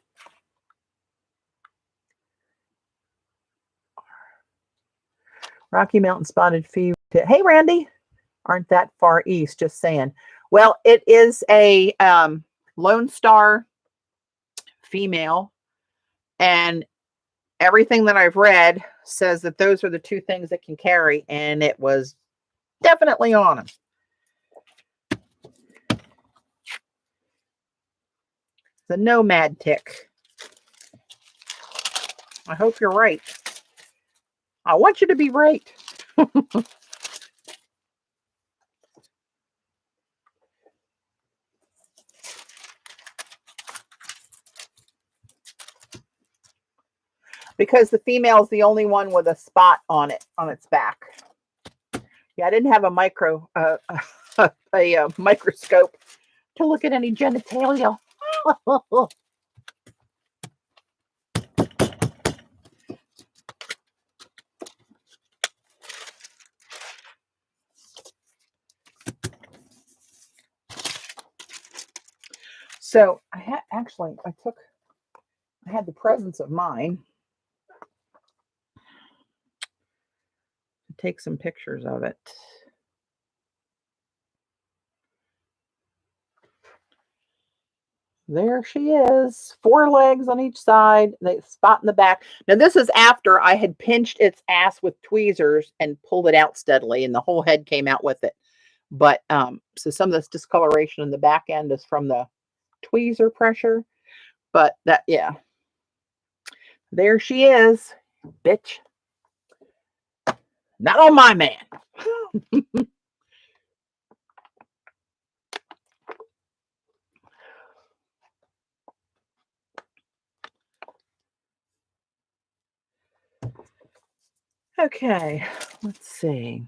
Rocky Mountain spotted fever. Hey, Randy. Aren't that far east, just saying. Well, it is a Lone Star female, and everything that I've read says that those are the two things that can carry, and it was definitely on him. The nomad tick. I hope you're right. I want you to be right. Because the female is the only one with a spot on it, on its back. Yeah, I didn't have a microscope to look at any genitalia. So I had the presence of mind to take some pictures of it. There she is, 4 legs on each side, the spot in the back. Now this is after I had pinched its ass with tweezers and pulled it out steadily, and the whole head came out with it. But so some of this discoloration in the back end is from the tweezer pressure. But that, yeah, there she is, bitch. Not on my man. Okay, let's see.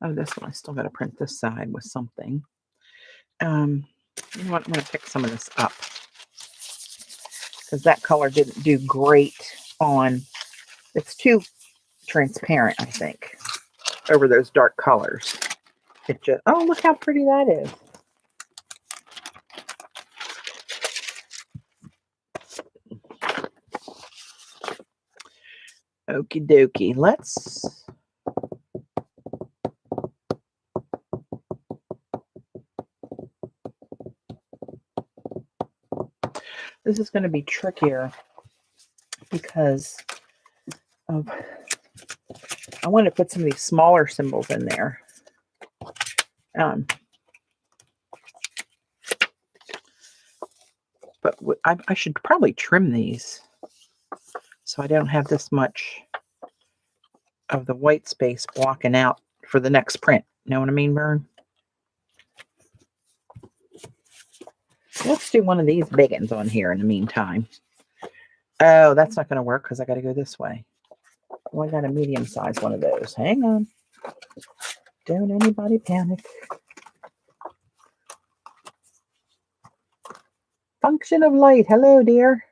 Oh, this one, I still got to print this side with something. You know what? I'm going to pick some of this up because that color didn't do great on, it's too transparent, I think, over those dark colors. It just, oh, look how pretty that is. Okie dokie. Let's, this is going to be trickier because of, I want to put some of these smaller symbols in there. But I should probably trim these so I don't have this much of the white space blocking out for the next print. You know what I mean, Vern? Let's do one of these big ones on here in the meantime. Oh, that's not going to work because I got to go this way. Oh, I got a medium-sized one of those. Hang on. Don't anybody panic. Function of light. Hello, dear.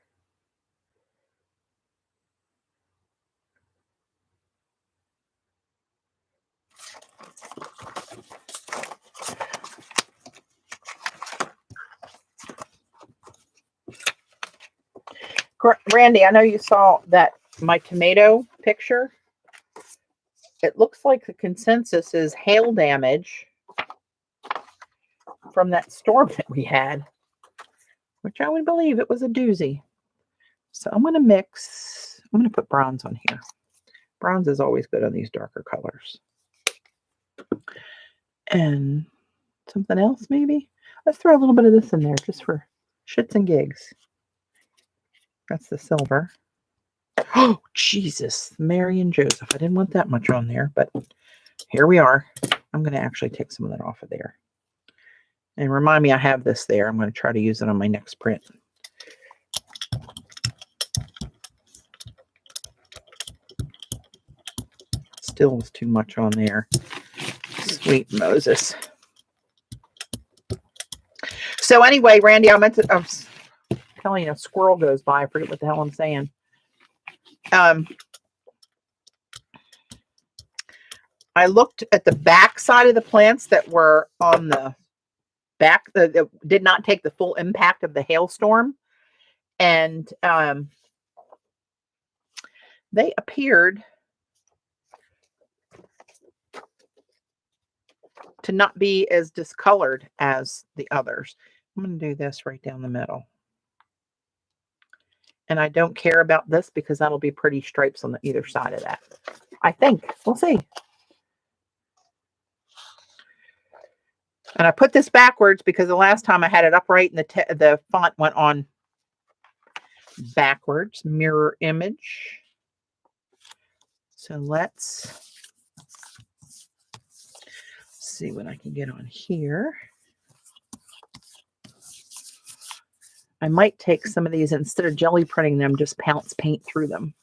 Randy, I know you saw that my tomato picture. It looks like the consensus is hail damage from that storm that we had, which I would believe it was a doozy. So I'm going to mix, I'm going to put bronze on here. Bronze is always good on these darker colors. And something else maybe? Let's throw a little bit of this in there just for shits and gigs. That's the silver. Oh, Jesus. Mary and Joseph. I didn't want that much on there, but here we are. I'm going to actually take some of that off of there. And remind me I have this there. I'm going to try to use it on my next print. Still was too much on there. Sweet Moses. So anyway, Randy, I meant to, I was telling you, a squirrel goes by. I forget what the hell I'm saying. I looked at the back side of the plants that were on the back that did not take the full impact of the hailstorm. And they appeared to not be as discolored as the others. I'm going to do this right down the middle. And I don't care about this because that'll be pretty stripes on either side of that. I think. We'll see. And I put this backwards because the last time I had it upright and the font went on backwards. Mirror image. So let's see what I can get on here. I might take some of these, instead of jelly printing them, just pounce paint through them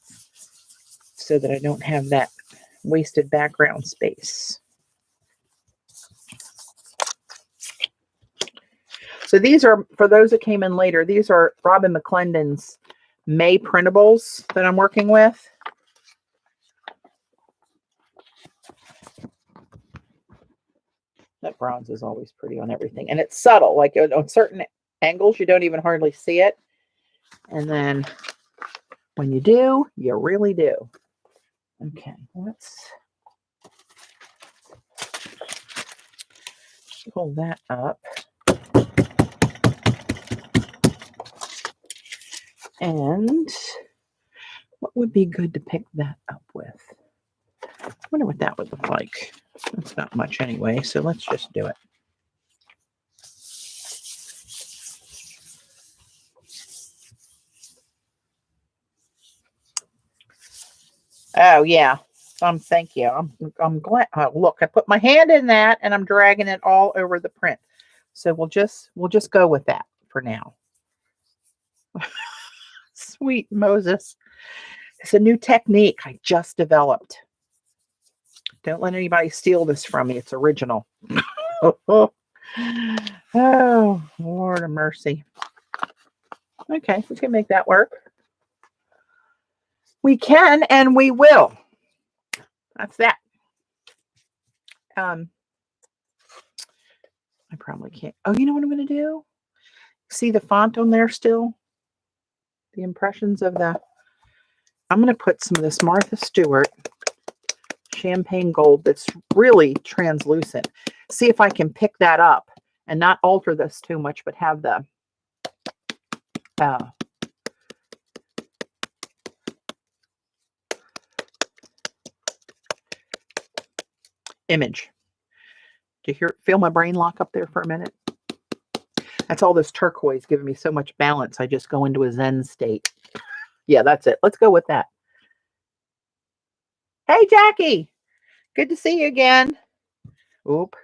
so that I don't have that wasted background space. So these are, for those that came in later, these are Robyn McClendon's May printables that I'm working with. That bronze is always pretty on everything. And it's subtle, like on certain angles, you don't even hardly see it. And then when you do, you really do. Okay, let's pull that up. And what would be good to pick that up with? I wonder what that would look like. That's not much anyway, so let's just do it. Oh yeah. Thank you. I'm glad. Look, I put my hand in that and I'm dragging it all over the print. So we'll just go with that for now. Sweet Moses. It's a new technique I just developed. Don't let anybody steal this from me. It's original. Oh, Lord of mercy. Okay, we can make that work. We can and we will. That's that. I probably can't. Oh, you know what I'm going to do? See the font on there still? The impressions of the... I'm going to put some of this Martha Stewart champagne gold that's really translucent. See if I can pick that up and not alter this too much, but have the image. Do you feel my brain lock up there for a minute? That's all this turquoise giving me so much balance. I just go into a Zen state. Yeah, that's it. Let's go with that. Hey, Jackie. Good to see you again. Oop.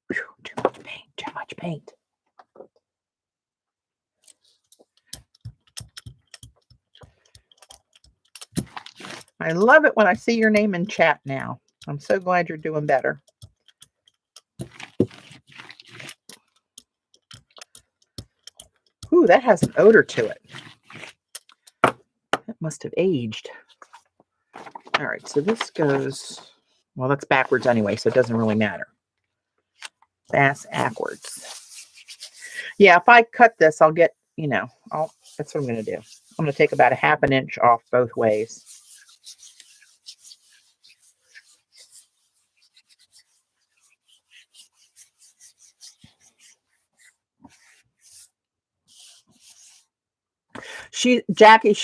Whew, too much paint. Too much paint. I love it when I see your name in chat now. I'm so glad you're doing better. Ooh, that has an odor to it. That must have aged. All right, so this goes, well, that's backwards anyway, so it doesn't really matter. That's backwards. Yeah, if I cut this, I'll get, that's what I'm going to do. I'm going to take about a ½ inch off both ways.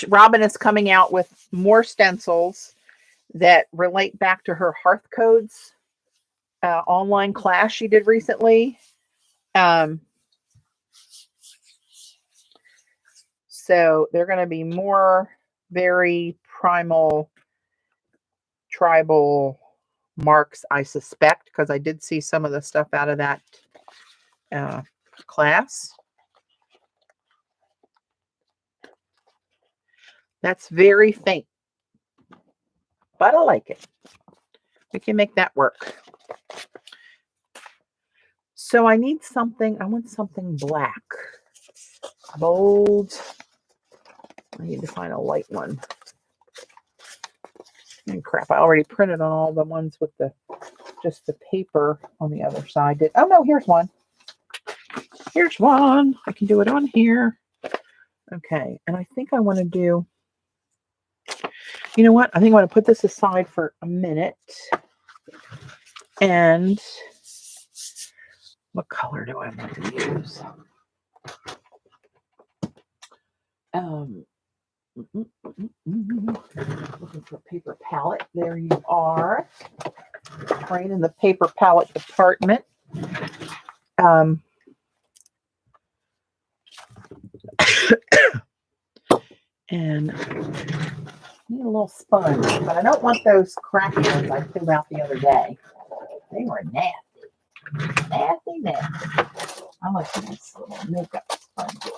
Robyn is coming out with more stencils that relate back to her Hearth Codes online class she did recently. So they're going to be more very primal, tribal marks, I suspect, because I did see some of the stuff out of that class. That's very faint, but I like it. We can make that work. So I need something, I want something black, bold. I need to find a light one. And crap, I already printed on all the ones with just the paper on the other side. Oh no, here's one. Here's one. I can do it on here. Okay, and I think I want to do, you know what? I think I want to put this aside for a minute. And what color do I want to use? Looking for a paper palette. There you are. Train in the paper palette department. And I need a little sponge, but I don't want those cracky ones I threw out the other day. They were nasty. Nasty. I like these little makeup sponges.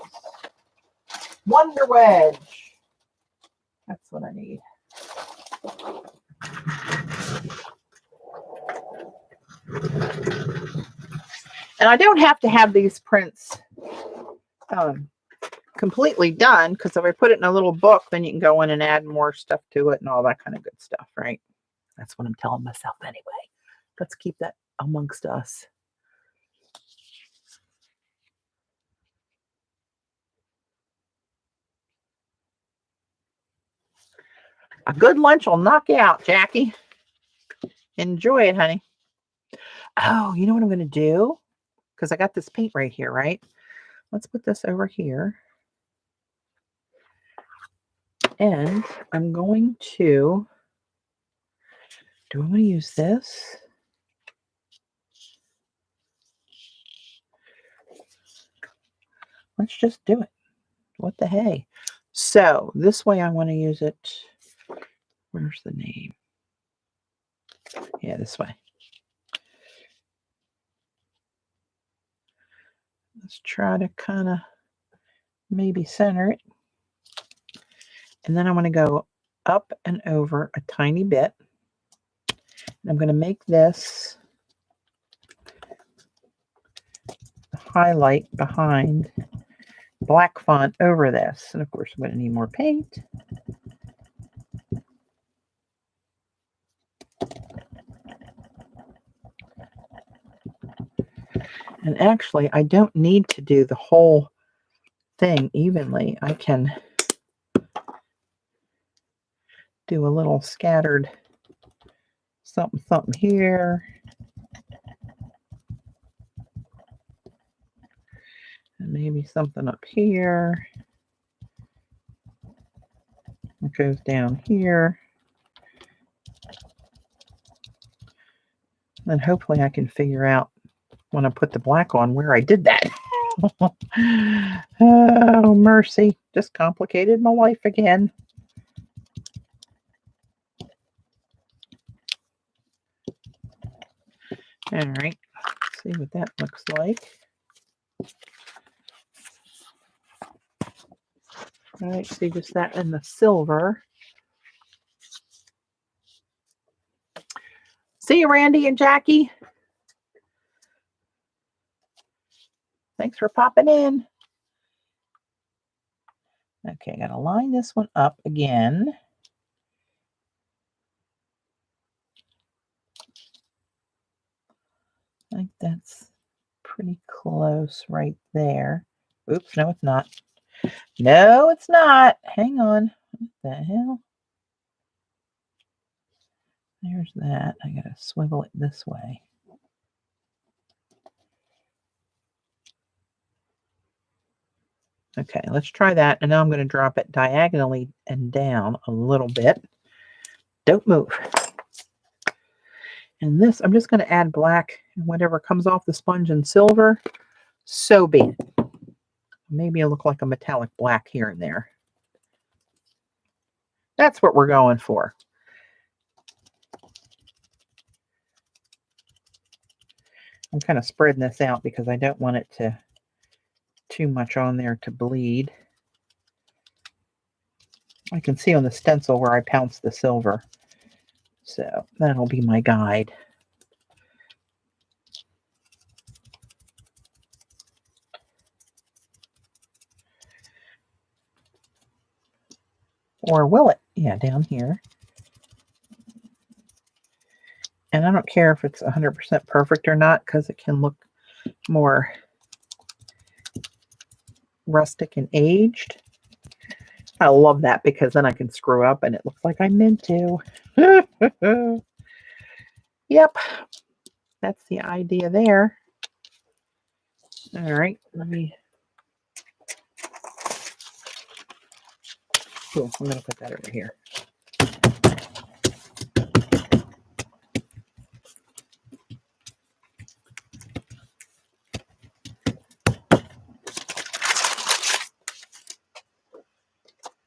Wonder Wedge. That's what I need. And I don't have to have these prints completely done, because if I put it in a little book, then you can go in and add more stuff to it and all that kind of good stuff, right? That's what I'm telling myself anyway. Let's keep that amongst us. A good lunch will knock you out, Jackie. Enjoy it, honey. Oh, you know what I'm going to do? Because I got this paint right here, right? Let's put this over here. And I'm going to, do I want to use this? Let's just do it. What the hey? So this way I want to use it. Where's the name? Yeah, this way. Let's try to kind of maybe center it. And then I want to go up and over a tiny bit. And I'm going to make this the highlight behind black font over this. And of course, I'm going to need more paint. And actually, I don't need to do the whole thing evenly. I can do a little scattered something here. And maybe something up here. It goes down here. And hopefully I can figure out when I put the black on where I did that. Oh, mercy. Just complicated my life again. All right. Let's see what that looks like. All right. See just that in the silver. See you, Randy and Jackie. Thanks for popping in. Okay, I gotta line this one up again. I think that's pretty close right there. Oops, no, it's not. No, it's not. Hang on. What the hell? There's that. I gotta swivel it this way. Okay, let's try that. And now I'm going to drop it diagonally and down a little bit. Don't move. And this, I'm just going to add black and whatever comes off the sponge and silver. So be it. Maybe it'll look like a metallic black here and there. That's what we're going for. I'm kind of spreading this out because I don't want it to too much on there to bleed. I can see on the stencil where I pounced the silver. So that'll be my guide. Or will it? Yeah, down here. And I don't care if it's 100% perfect or not because it can look more rustic and aged. I love that because then I can screw up and it looks like I meant to. Yep, that's the idea there. All right, let me. Cool, I'm going to put that over here.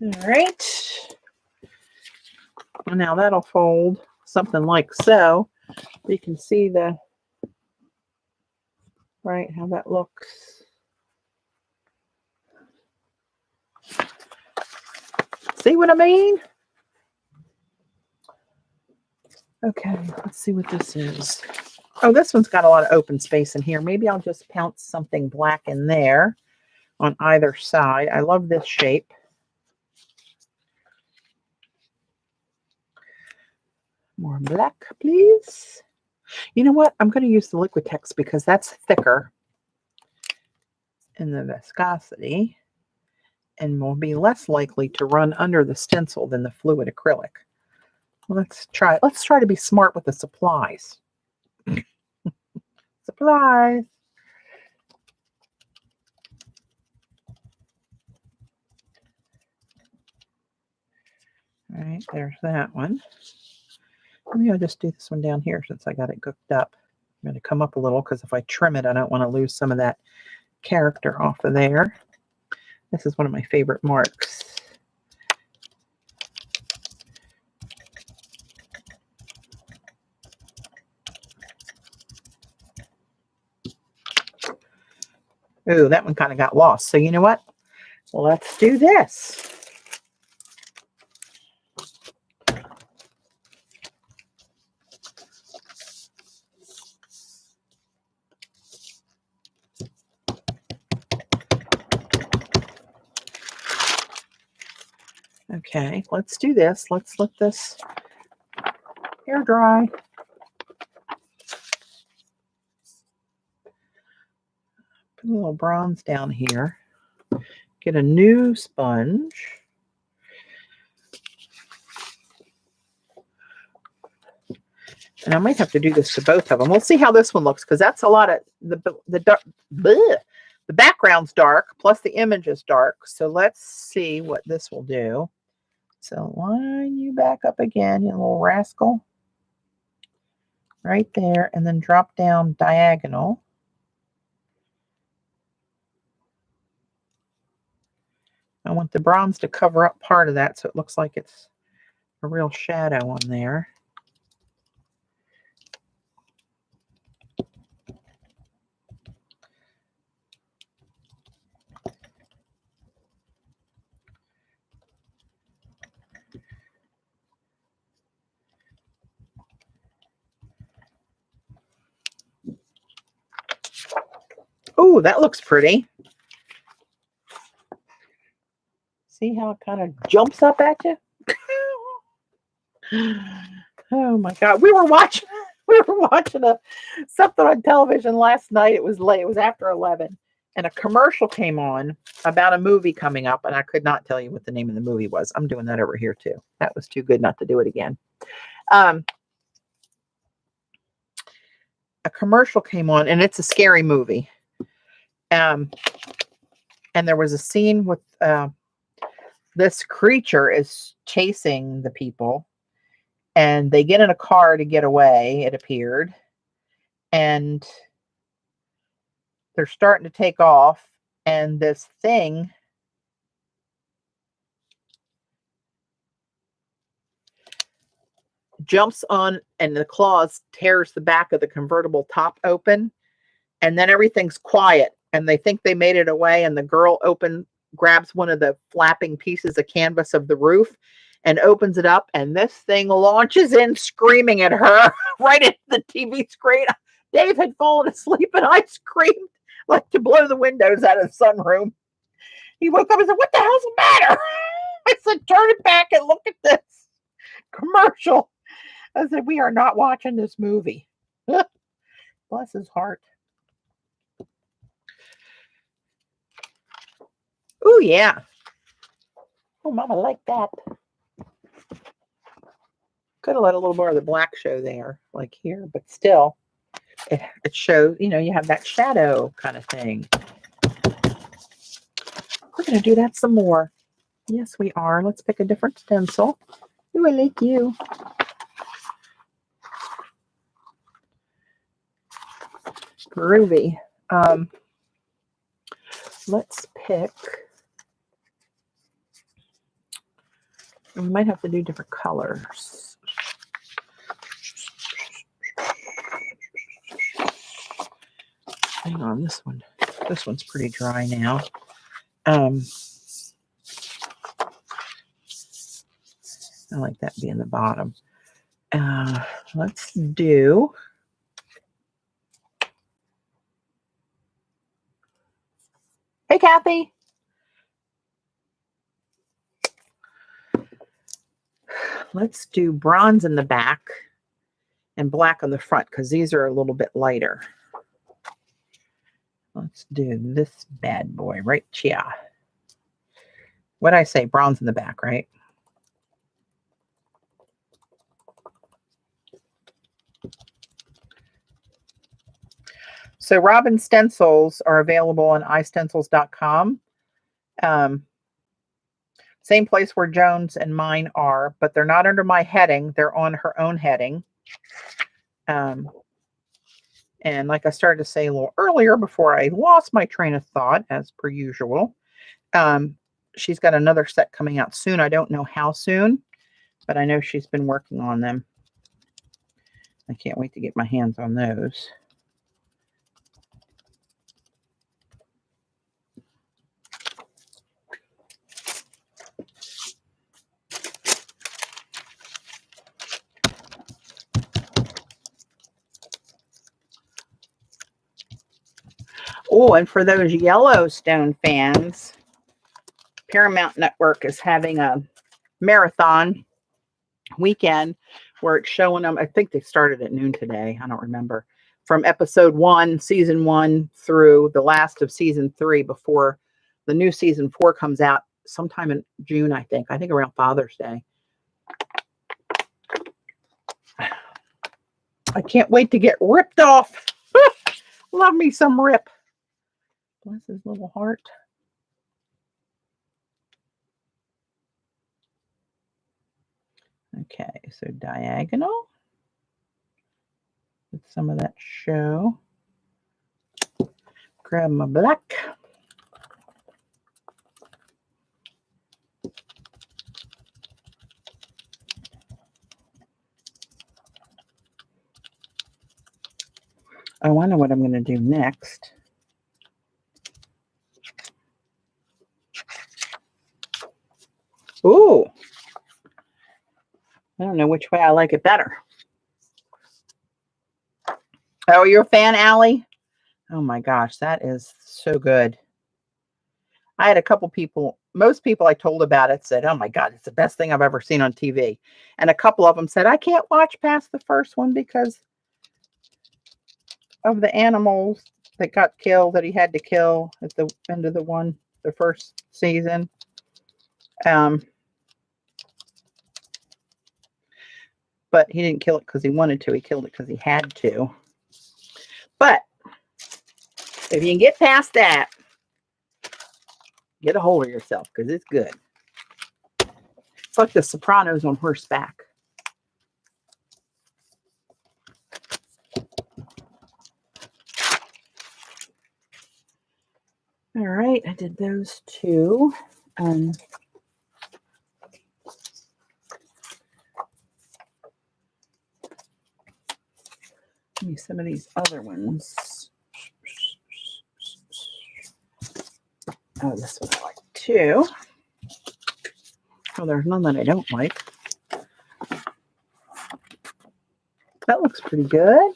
All right. And now that'll fold something like so. You can see the, right, how that looks. See what I mean? Okay, let's see what this is. Oh, this one's got a lot of open space in here. Maybe I'll just pounce something black in there on either side. I love this shape. More black, please. You know what? I'm going to use the Liquitex because that's thicker in the viscosity and will be less likely to run under the stencil than the fluid acrylic. Let's try to be smart with the supplies. Supplies. All right, there's that one. Maybe I'll just do this one down here since I got it cooked up. I'm going to come up a little because if I trim it, I don't want to lose some of that character off of there. This is one of my favorite marks. Ooh, that one kind of got lost. So you know what? Let's do this. Okay, let's do this. Let's let this air dry. Put a little bronze down here. Get a new sponge. And I might have to do this to both of them. We'll see how this one looks, because that's a lot of the dark. Bleh, the background's dark, plus the image is dark. So let's see what this will do. So line you back up again, you little rascal. Right there, and then drop down diagonal. I want the bronze to cover up part of that so it looks like it's a real shadow on there. Oh, that looks pretty. See how it kind of jumps up at you? Oh my God. We were watching something on television last night. It was late. It was after 11. And a commercial came on about a movie coming up. And I could not tell you what the name of the movie was. I'm doing that over here too. That was too good not to do it again. A commercial came on, and it's a scary movie. And there was a scene with this creature is chasing the people, and they get in a car to get away, it appeared, and they're starting to take off, and this thing jumps on, and the claws tears the back of the convertible top open, and then everything's quiet, and they think they made it away, and the girl grabs one of the flapping pieces of canvas of the roof and opens it up, and this thing launches in screaming at her right at the TV screen. Dave had fallen asleep, and I screamed like to blow the windows out of the sunroom. He woke up and said, "What the hell's the matter?" I said, "Turn it back and look at this commercial." I said, "We are not watching this movie." Bless his heart. Oh, yeah. Oh, Mama liked that. Could have let a little more of the black show there, like here, but still, it shows, you have that shadow kind of thing. We're going to do that some more. Yes, we are. Let's pick a different stencil. Ooh, I like you. Groovy. Let's pick. We might have to do different colors. Hang on, this one's pretty dry now. I like that being the bottom. Let's do. Hey, Kathy. Let's do bronze in the back and black on the front, because these are a little bit lighter. Let's do this bad boy right here. What'd I say? Bronze in the back, right? So Robyn stencils are available on istencils.com. Same place where Jones and mine are, but they're not under my heading. They're on her own heading. And like I started to say a little earlier before I lost my train of thought, as per usual, she's got another set coming out soon. I don't know how soon, but I know she's been working on them. I can't wait to get my hands on those. Oh, and for those Yellowstone fans, Paramount Network is having a marathon weekend where it's showing them. I think they started at noon today. I don't remember. From episode 1, season 1 through the last of season 3 before the new season 4 comes out sometime in June, I think. I think around Father's Day. I can't wait to get ripped off. Love me some rip. Bless his little heart. Okay, so diagonal. With some of that show. Grab my black. Oh, I know what I'm going to do next. Ooh. I don't know which way I like it better. Oh, you're a fan, Allie? Oh my gosh, that is so good. I had a couple people, most people I told about it said, oh my God, it's the best thing I've ever seen on TV. And a couple of them said, I can't watch past the first one because of the animals that got killed that he had to kill at the end of the first season. But he didn't kill it because he wanted to. He killed it because he had to. But if you can get past that, get a hold of yourself because it's good. It's like The Sopranos on horseback. All right, I did those two. Give me some of these other ones. Oh, this one I like too. Oh, there's none that I don't like. That looks pretty good,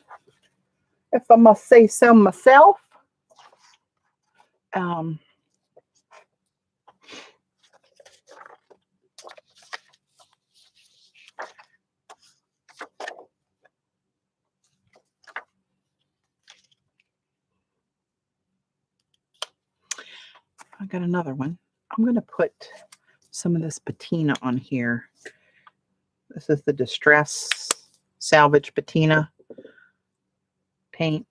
if I must say so myself. I got another one. I'm going to put some of this patina on here. This is the Distress Salvage Patina paint.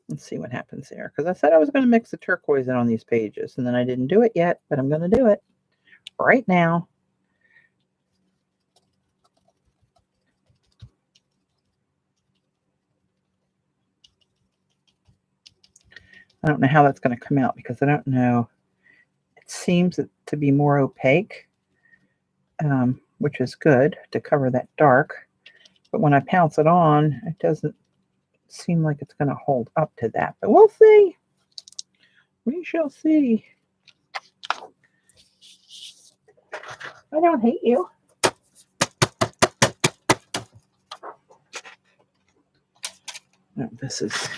Let's see what happens there. Because I said I was going to mix the turquoise in on these pages, and then I didn't do it yet, but I'm going to do it right now. I don't know how that's going to come out because I don't know. It seems to be more opaque, which is good to cover that dark. But when I pounce it on, it doesn't seem like it's going to hold up to that. But we'll see. We shall see. I don't hate you. Oh, this is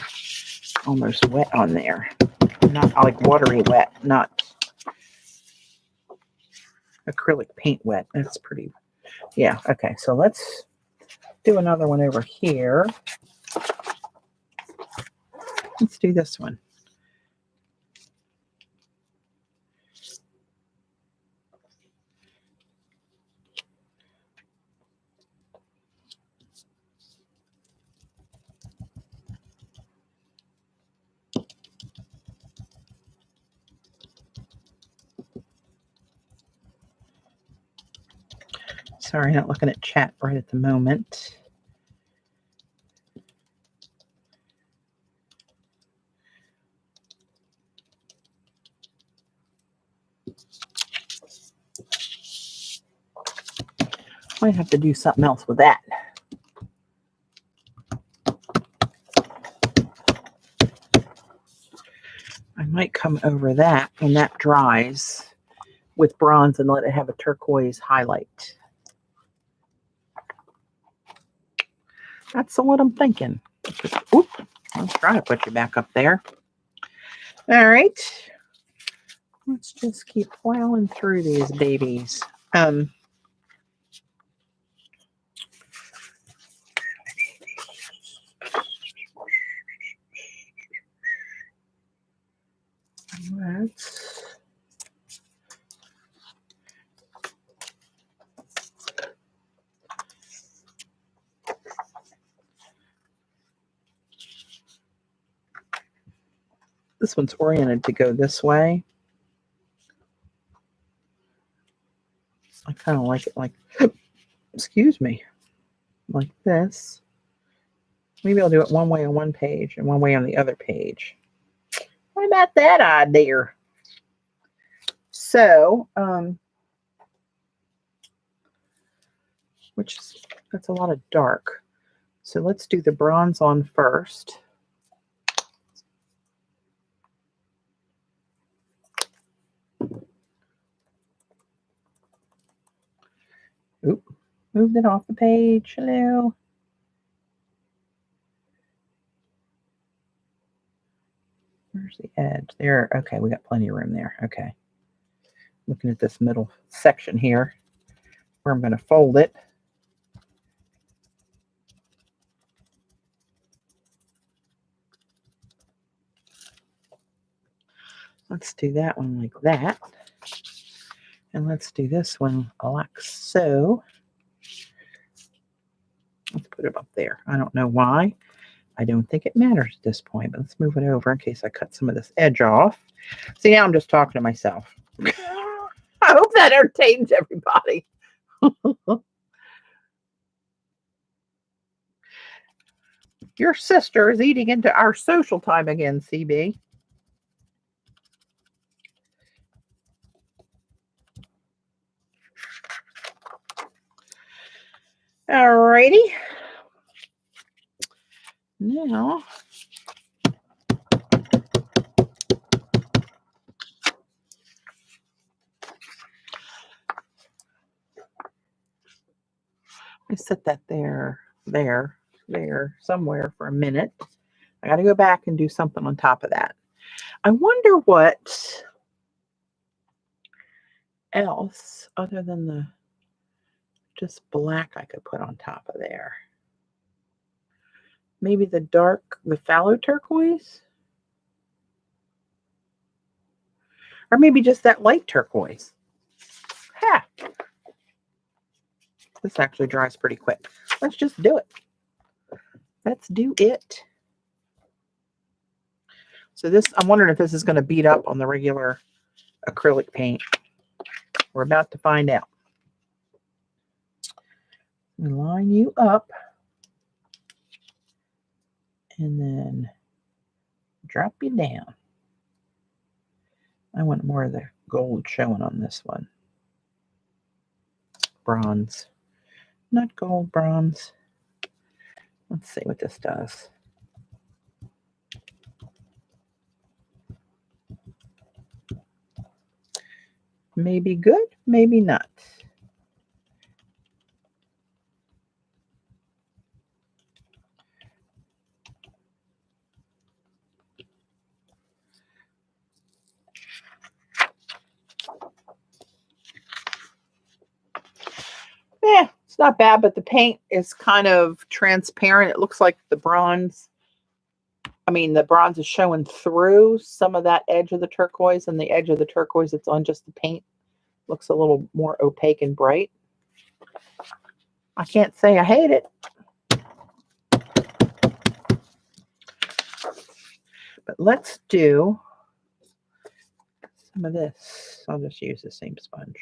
almost wet on there. Not like watery wet, not acrylic paint wet. That's pretty. Yeah, okay. So let's do another one over here. Let's do this one. Sorry, not looking at chat right at the moment. Might have to do something else with that. I might come over that when that dries with bronze and let it have a turquoise highlight. That's what I'm thinking. Oop, I'll try to put you back up there. All right. Let's just keep plowing through these babies. let's this one's oriented to go this way. I kind of like it like, excuse me, like this. Maybe I'll do it one way on one page and one way on the other page. What about that idea? So, that's a lot of dark. So let's do the bronze on first. Oop, moved it off the page. Hello. Where's the edge? There. Okay, we got plenty of room there. Okay. Looking at this middle section here where I'm going to fold it. Let's do that one like that. And let's do this one like so. Let's put it up there. I don't know why. I don't think it matters at this point, but let's move it over in case I cut some of this edge off. See, now I'm just talking to myself. I hope that entertains everybody. Your sister is eating into our social time again, CB. Alrighty. Now, I set that there, somewhere for a minute. I got to go back and do something on top of that. I wonder what else other than the just black I could put on top of there. Maybe the phthalo turquoise? Or maybe just that light turquoise. Ha! This actually dries pretty quick. Let's just do it. Let's do it. So this, I'm wondering if this is going to beat up on the regular acrylic paint. We're about to find out. Line you up. And then drop you down. I want more of the gold showing on this one. Bronze. Not gold, bronze. Let's see what this does. Maybe good, maybe not. Yeah, it's not bad, but the paint is kind of transparent. It looks like the bronze. I mean, the bronze is showing through some of that edge of the turquoise, and the edge of the turquoise that's on just the paint looks a little more opaque and bright. I can't say I hate it. But let's do some of this. I'll just use the same sponge.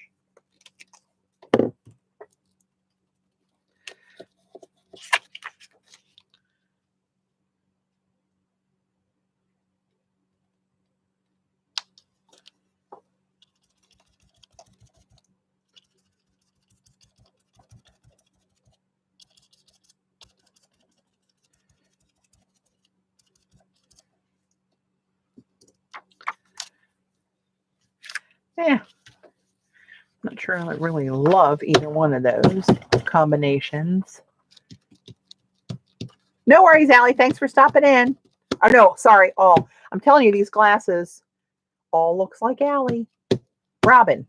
Yeah, not sure I really love either one of those combinations. No worries, Allie. Thanks for stopping in. Oh, no, sorry, all. I'm telling you, these glasses all looks like Allie. Robyn.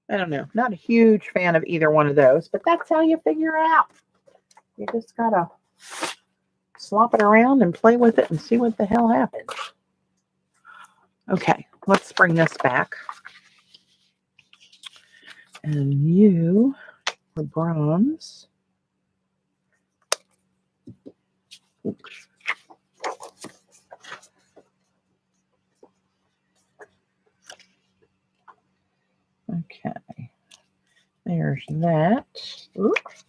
I don't know. Not a huge fan of either one of those, but that's how you figure it out. You just gotta slop it around and play with it and see what the hell happens. Okay, let's bring this back. And you are bronze. Oops. Okay, there's that. Oops.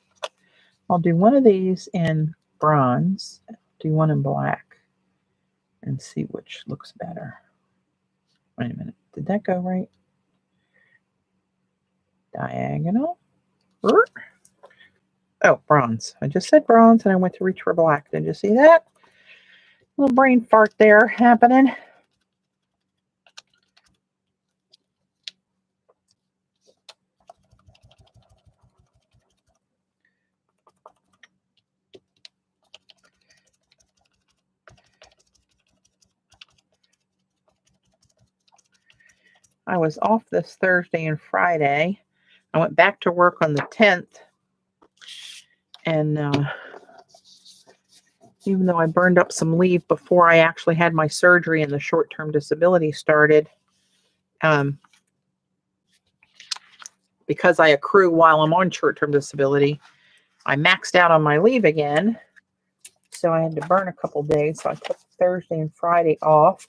I'll do one of these in bronze, do one in black, and see which looks better. Wait a minute, did that go right? Diagonal. Oh, bronze. I just said bronze and I went to reach for black. Did you see that? Little brain fart there happening. I was off this Thursday and Friday. I went back to work on the 10th. And even though I burned up some leave before I actually had my surgery and the short-term disability started, because I accrue while I'm on short-term disability, I maxed out on my leave again. So I had to burn a couple days. So I took Thursday and Friday off.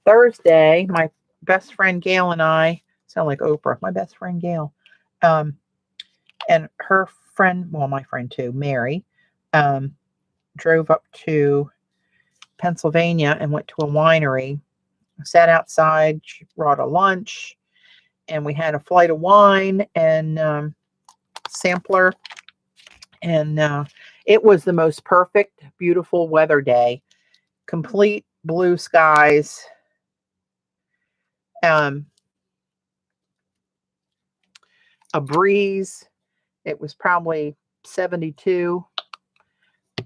Thursday, my best friend Gail and I, sound like Oprah, my best friend Gail, and her friend, well, my friend too, Mary, drove up to Pennsylvania and went to a winery. Sat outside, she brought a lunch, and we had a flight of wine and sampler. And it was the most perfect, beautiful weather day. Complete blue skies. A breeze. It was probably 72.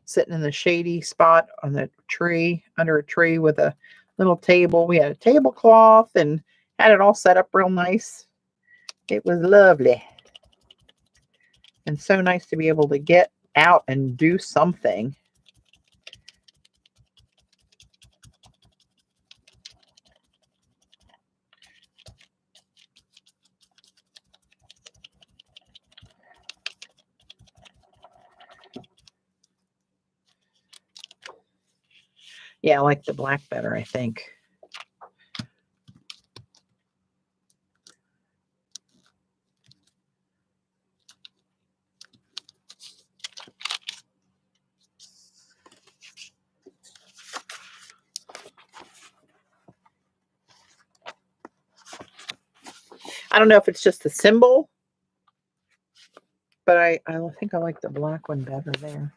Sitting in the shady spot on the tree, under a tree with a little table. We had a tablecloth and had it all set up real nice. It was lovely. And so nice to be able to get out and do something. Yeah, I like the black better, I think. I don't know if it's just the symbol, but I think I like the black one better there.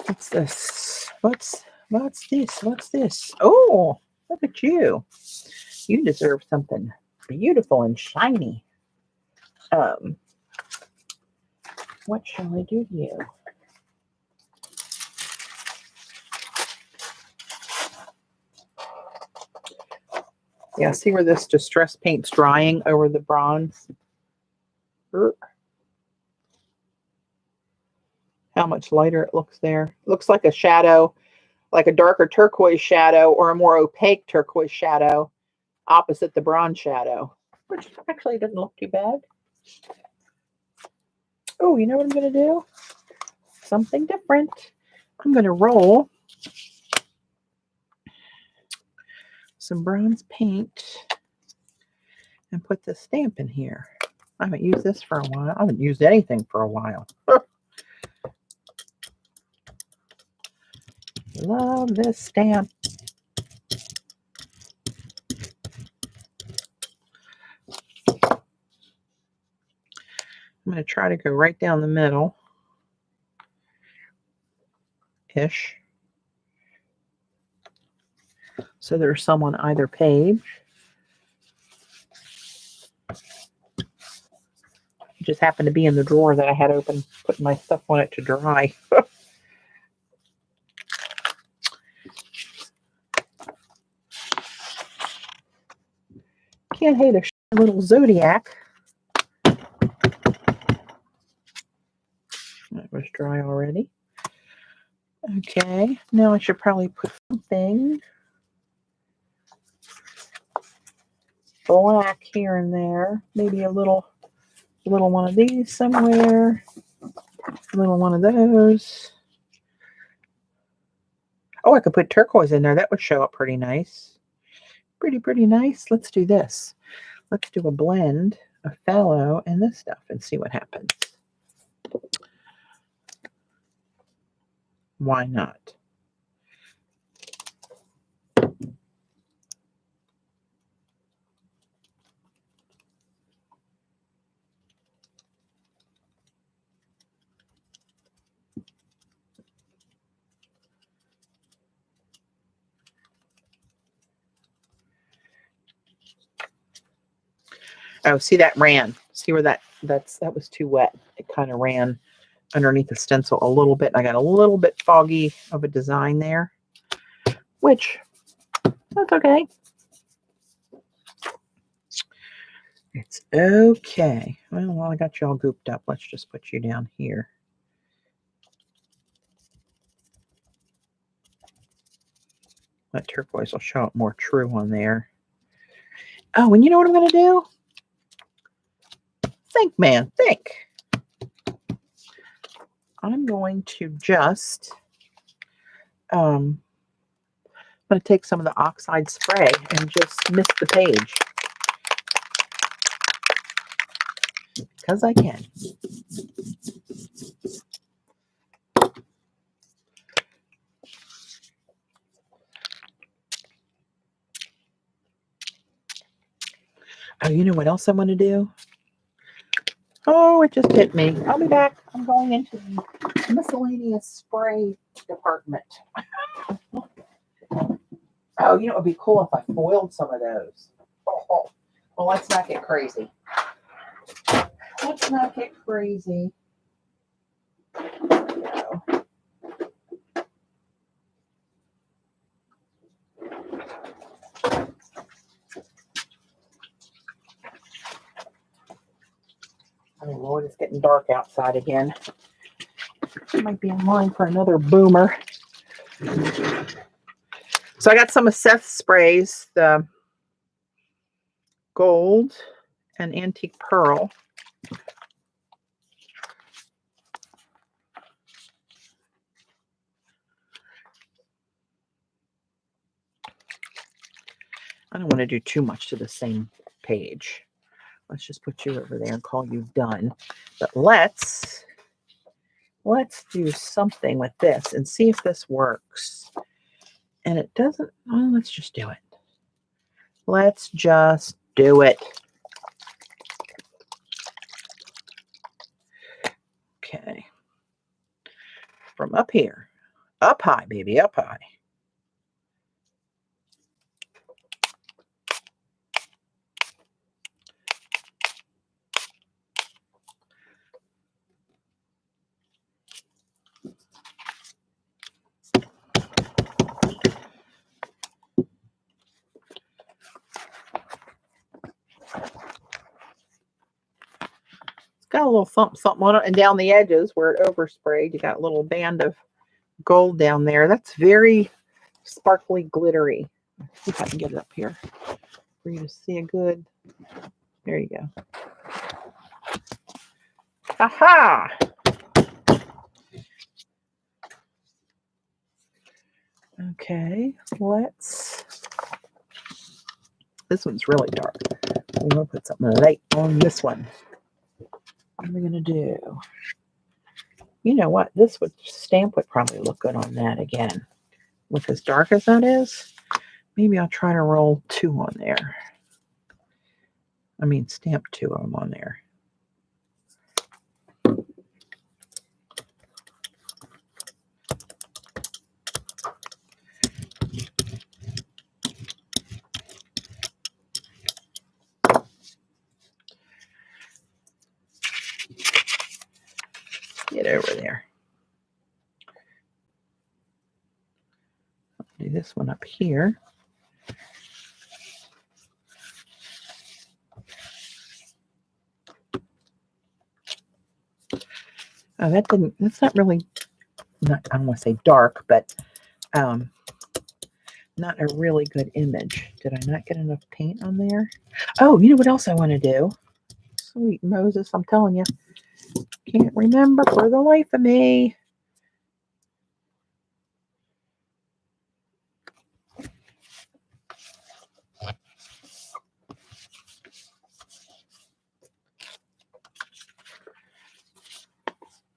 What's this? What's this? What's this? Oh, look at you. You deserve something beautiful and shiny. What shall I do to you? Yeah, see where this distress paint's drying over the bronze? How much lighter it looks there. It looks like a shadow, like a darker turquoise shadow or a more opaque turquoise shadow opposite the bronze shadow, which actually doesn't look too bad. Oh, you know what I'm going to do? Something different. I'm going to roll some bronze paint and put this stamp in here. I haven't used this for a while. I haven't used anything for a while. Love this stamp. I'm going to try to go right down the middle. Ish. So there's some on either page. It just happened to be in the drawer that I had open, putting my stuff on it to dry. Can't hate a a little zodiac. That was dry already. Okay, now I should probably put something black here and there. Maybe a little one of these somewhere. A little one of those. Oh, I could put turquoise in there. That would show up pretty nice. Pretty nice. Let's do this. Let's do a blend of phthalo and this stuff and see what happens. Why not? Oh, see, that ran. See where that was too wet. It kind of ran underneath the stencil a little bit. I got a little bit foggy of a design there, which that's okay. It's okay. Well, while I got you all gooped up, let's just put you down here. That turquoise will show up more true on there. Oh, and you know what I'm going to do? Think, man, think. I'm going to just, I'm going to take some of the oxide spray and just mist the page. Because I can. Oh, you know what else I want to do? Oh, it just hit me. I'll be back. I'm going into the miscellaneous spray department. Oh, you know, it would be cool if I foiled some of those. Oh, well, let's not get crazy. Let's not get crazy. No. Oh, Lord, it's getting dark outside again. I might be in line for another boomer. So I got some of Seth's sprays, the gold and antique pearl. I don't want to do too much to the same page. Let's just put you over there and call you done. But let's do something with this and see if this works. And it doesn't, well, let's just do it. Let's just do it. Okay. From up here. Up high, baby, up high. Got a little something on it, and down the edges where it oversprayed, you got a little band of gold down there. That's very sparkly, glittery. Let's see if I can get it up here for you to see a good. There you go. Aha! Okay, let's. This one's really dark. I'm gonna put something light on this one. What are we gonna do? You know what? This stamp would probably look good on that again. With as dark as that is, maybe I'll try to roll 2 on there. I mean, stamp 2 of them on there. Get over there. I'll do this one up here. Oh, that's not really, I don't want to say dark, but not a really good image. Did I not get enough paint on there? Oh, you know what else I want to do? Sweet Moses, I'm telling you. Can't remember for the life of me.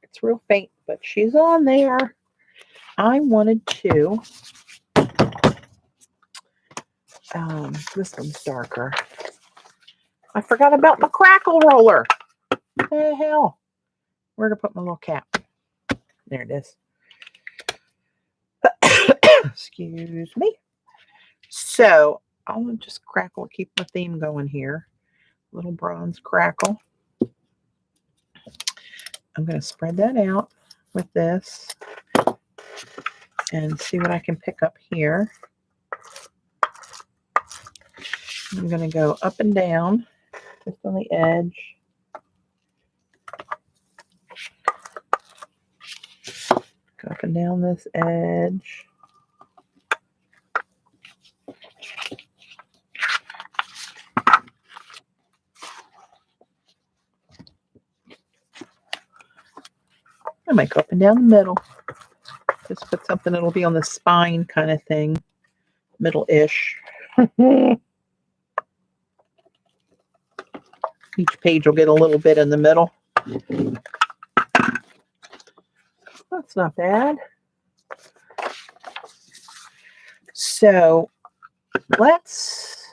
It's real faint, but she's on there. I wanted to, this one's darker. I forgot about my crackle roller. What the hell? Where to put my little cap? There it is. Excuse me. So I'll just crackle, keep my theme going here. Little bronze crackle. I'm going to spread that out with this and see what I can pick up here. I'm going to go up and down just on the edge. Go up and down this edge. I might go up and down the middle. Just put something that'll be on the spine kind of thing. Middle-ish. Each page will get a little bit in the middle. That's not bad. So let's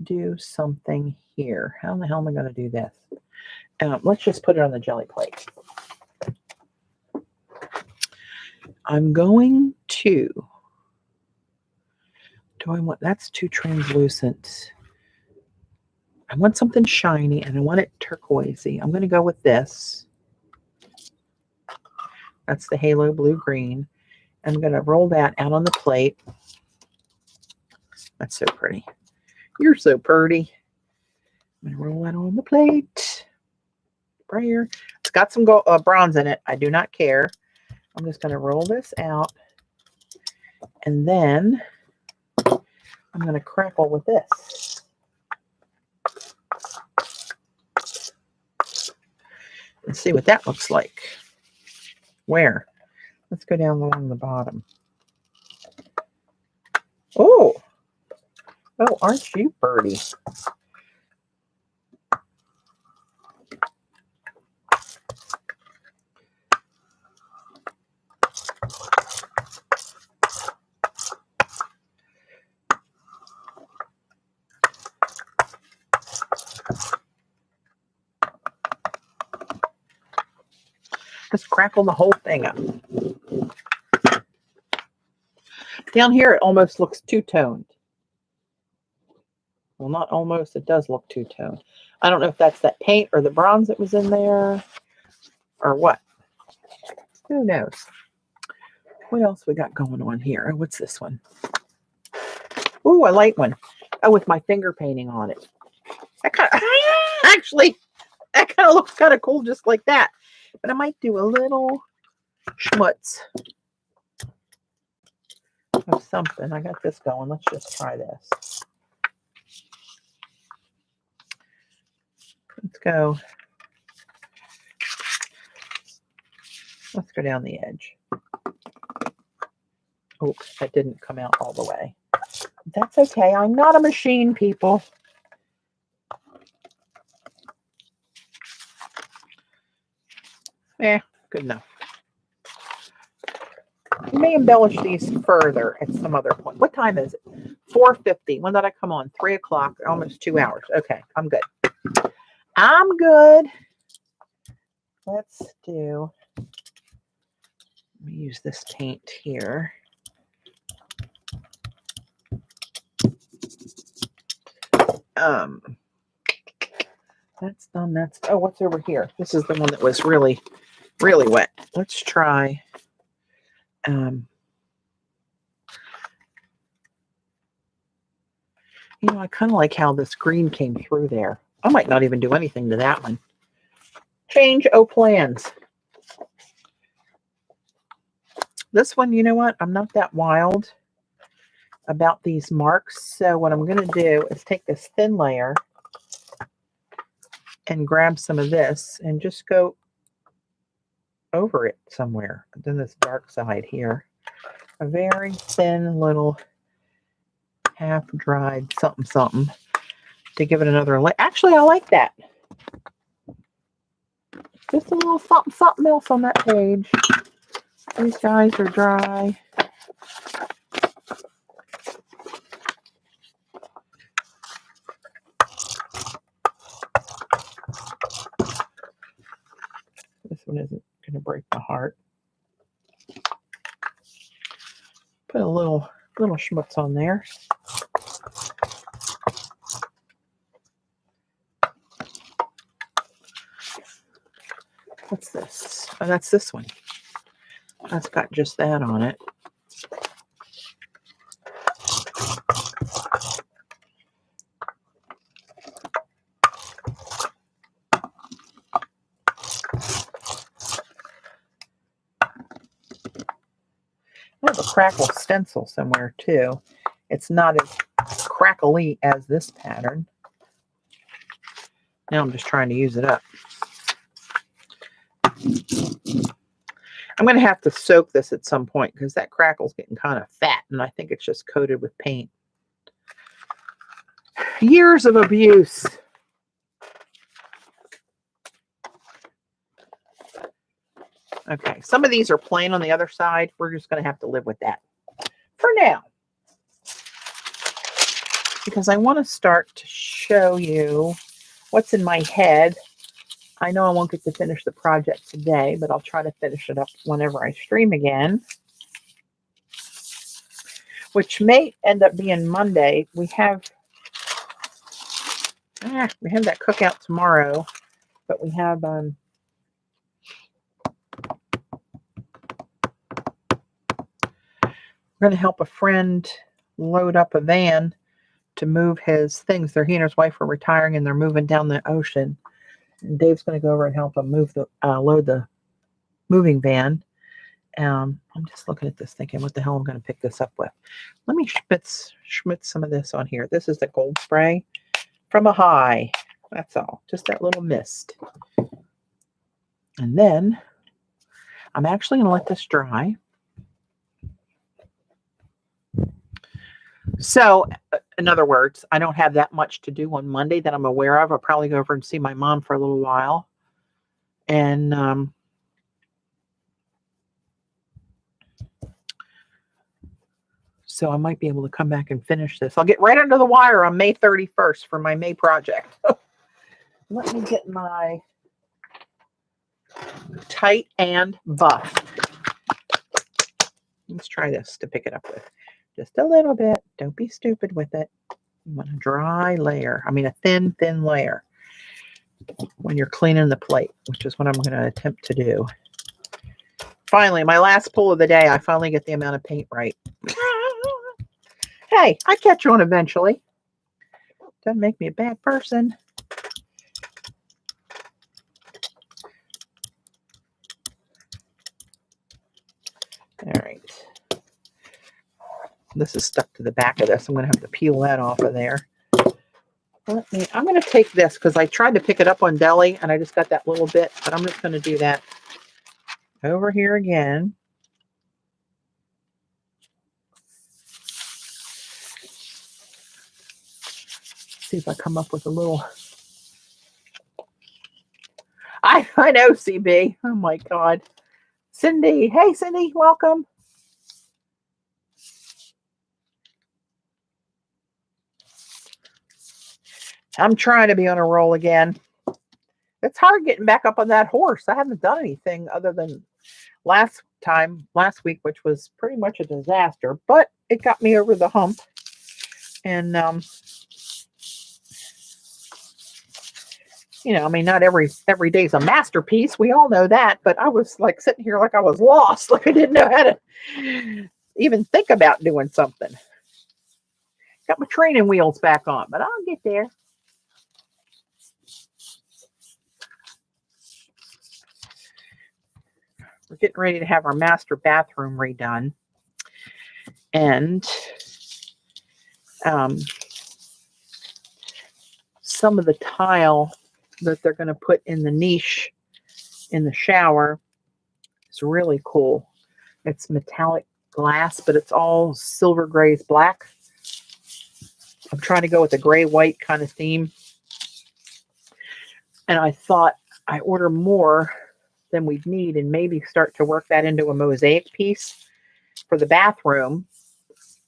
do something here. How in the hell am I going to do this? Let's just put it on the jelly plate. I'm going to, that's too translucent. I want something shiny and I want it turquoisey. I'm going to go with this. That's the halo blue green. I'm going to roll that out on the plate. That's so pretty. You're so pretty. I'm going to roll that on the plate. Sprayer. It's got some bronze in it. I do not care. I'm just going to roll this out. And then I'm going to crackle with this. And see what that looks like. Where? Let's go down along the bottom. Oh, aren't you pretty? Just crackle the whole thing up. Down here, it almost looks two-toned. Well, not almost. It does look two-toned. I don't know if that's that paint or the bronze that was in there or what. Who knows? What else we got going on here? Oh, what's this one? Ooh, a light one. Oh, with my finger painting on it. That kind of, actually, that kind of looks kind of cool just like that. But I might do a little schmutz of something. I got this going. Let's just try this. Let's go down the edge. Oops, that didn't come out all the way. That's okay. I'm not a machine, people. Good enough. You may embellish these further at some other point. What time is it? 4:50. When did I come on? 3 o'clock. Almost 2 hours. Okay, I'm good. I'm good. Let's do. Let me use this paint here. That's done. That's, oh, what's over here? This is the one that was really, really wet. Let's try. You know, I kind of like how this green came through there. I might not even do anything to that one. Change o' plans. This one, you know what? I'm not that wild about these marks. So what I'm going to do is take this thin layer and grab some of this and just go over it somewhere. Then this dark side here. A very thin little half-dried something to give it another layer. Actually, I like that. Just a little something else on that page. These guys are dry. This one isn't going to break my heart. Put a little schmutz on there. What's this? Oh, that's this one. That's got just that on it. I have a crackle stencil somewhere too. It's not as crackly as this pattern. Now I'm just trying to use it up. I'm going to have to soak this at some point because that crackle's getting kind of fat and I think it's just coated with paint. Years of abuse. Okay, some of these are plain on the other side. We're just going to have to live with that for now. Because I want to start to show you what's in my head. I know I won't get to finish the project today, but I'll try to finish it up whenever I stream again, which may end up being Monday. We have that cookout tomorrow, but we have we're going to help a friend load up a van to move his things. He and his wife are retiring and they're moving down the ocean. And Dave's going to go over and help him move load the moving van. I'm just looking at this thinking, what the hell I'm going to pick this up with. Let me schmitz some of this on here. This is the gold spray from a high. That's all. Just that little mist. And then I'm actually going to let this dry. So, in other words, I don't have that much to do on Monday that I'm aware of. I'll probably go over and see my mom for a little while. And so I might be able to come back and finish this. I'll get right under the wire on May 31st for my May project. Let me get my tight and buff. Let's try this to pick it up with. Just a little bit. Don't be stupid with it. You want a dry layer. I mean, a thin layer when you're cleaning the plate, which is what I'm going to attempt to do. Finally, my last pull of the day, I finally get the amount of paint right. Hey, I catch on eventually. Doesn't make me a bad person. All right. This is stuck to the back of this. I'm going to have to peel that off of there. I'm going to take this because I tried to pick it up on Deli and I just got that little bit, but I'm just going to do that over here again. See if I come up with a little. I know, CB. Oh my God. Cindy. Hey, Cindy. Welcome. I'm trying to be on a roll again. It's hard getting back up on that horse. I haven't done anything other than last week, which was pretty much a disaster, but it got me over the hump. And, you know, I mean, not every day is a masterpiece. We all know that, but I was like sitting here like I was lost. Like I didn't know how to even think about doing something. Got my training wheels back on, but I'll get there. we're getting ready to have our master bathroom redone. And some of the tile that they're going to put in the niche in the shower is really cool. It's metallic glass, but it's all silver grays black. I'm trying to go with a gray white kind of theme. And I thought I order more than we'd need and maybe start to work that into a mosaic piece for the bathroom.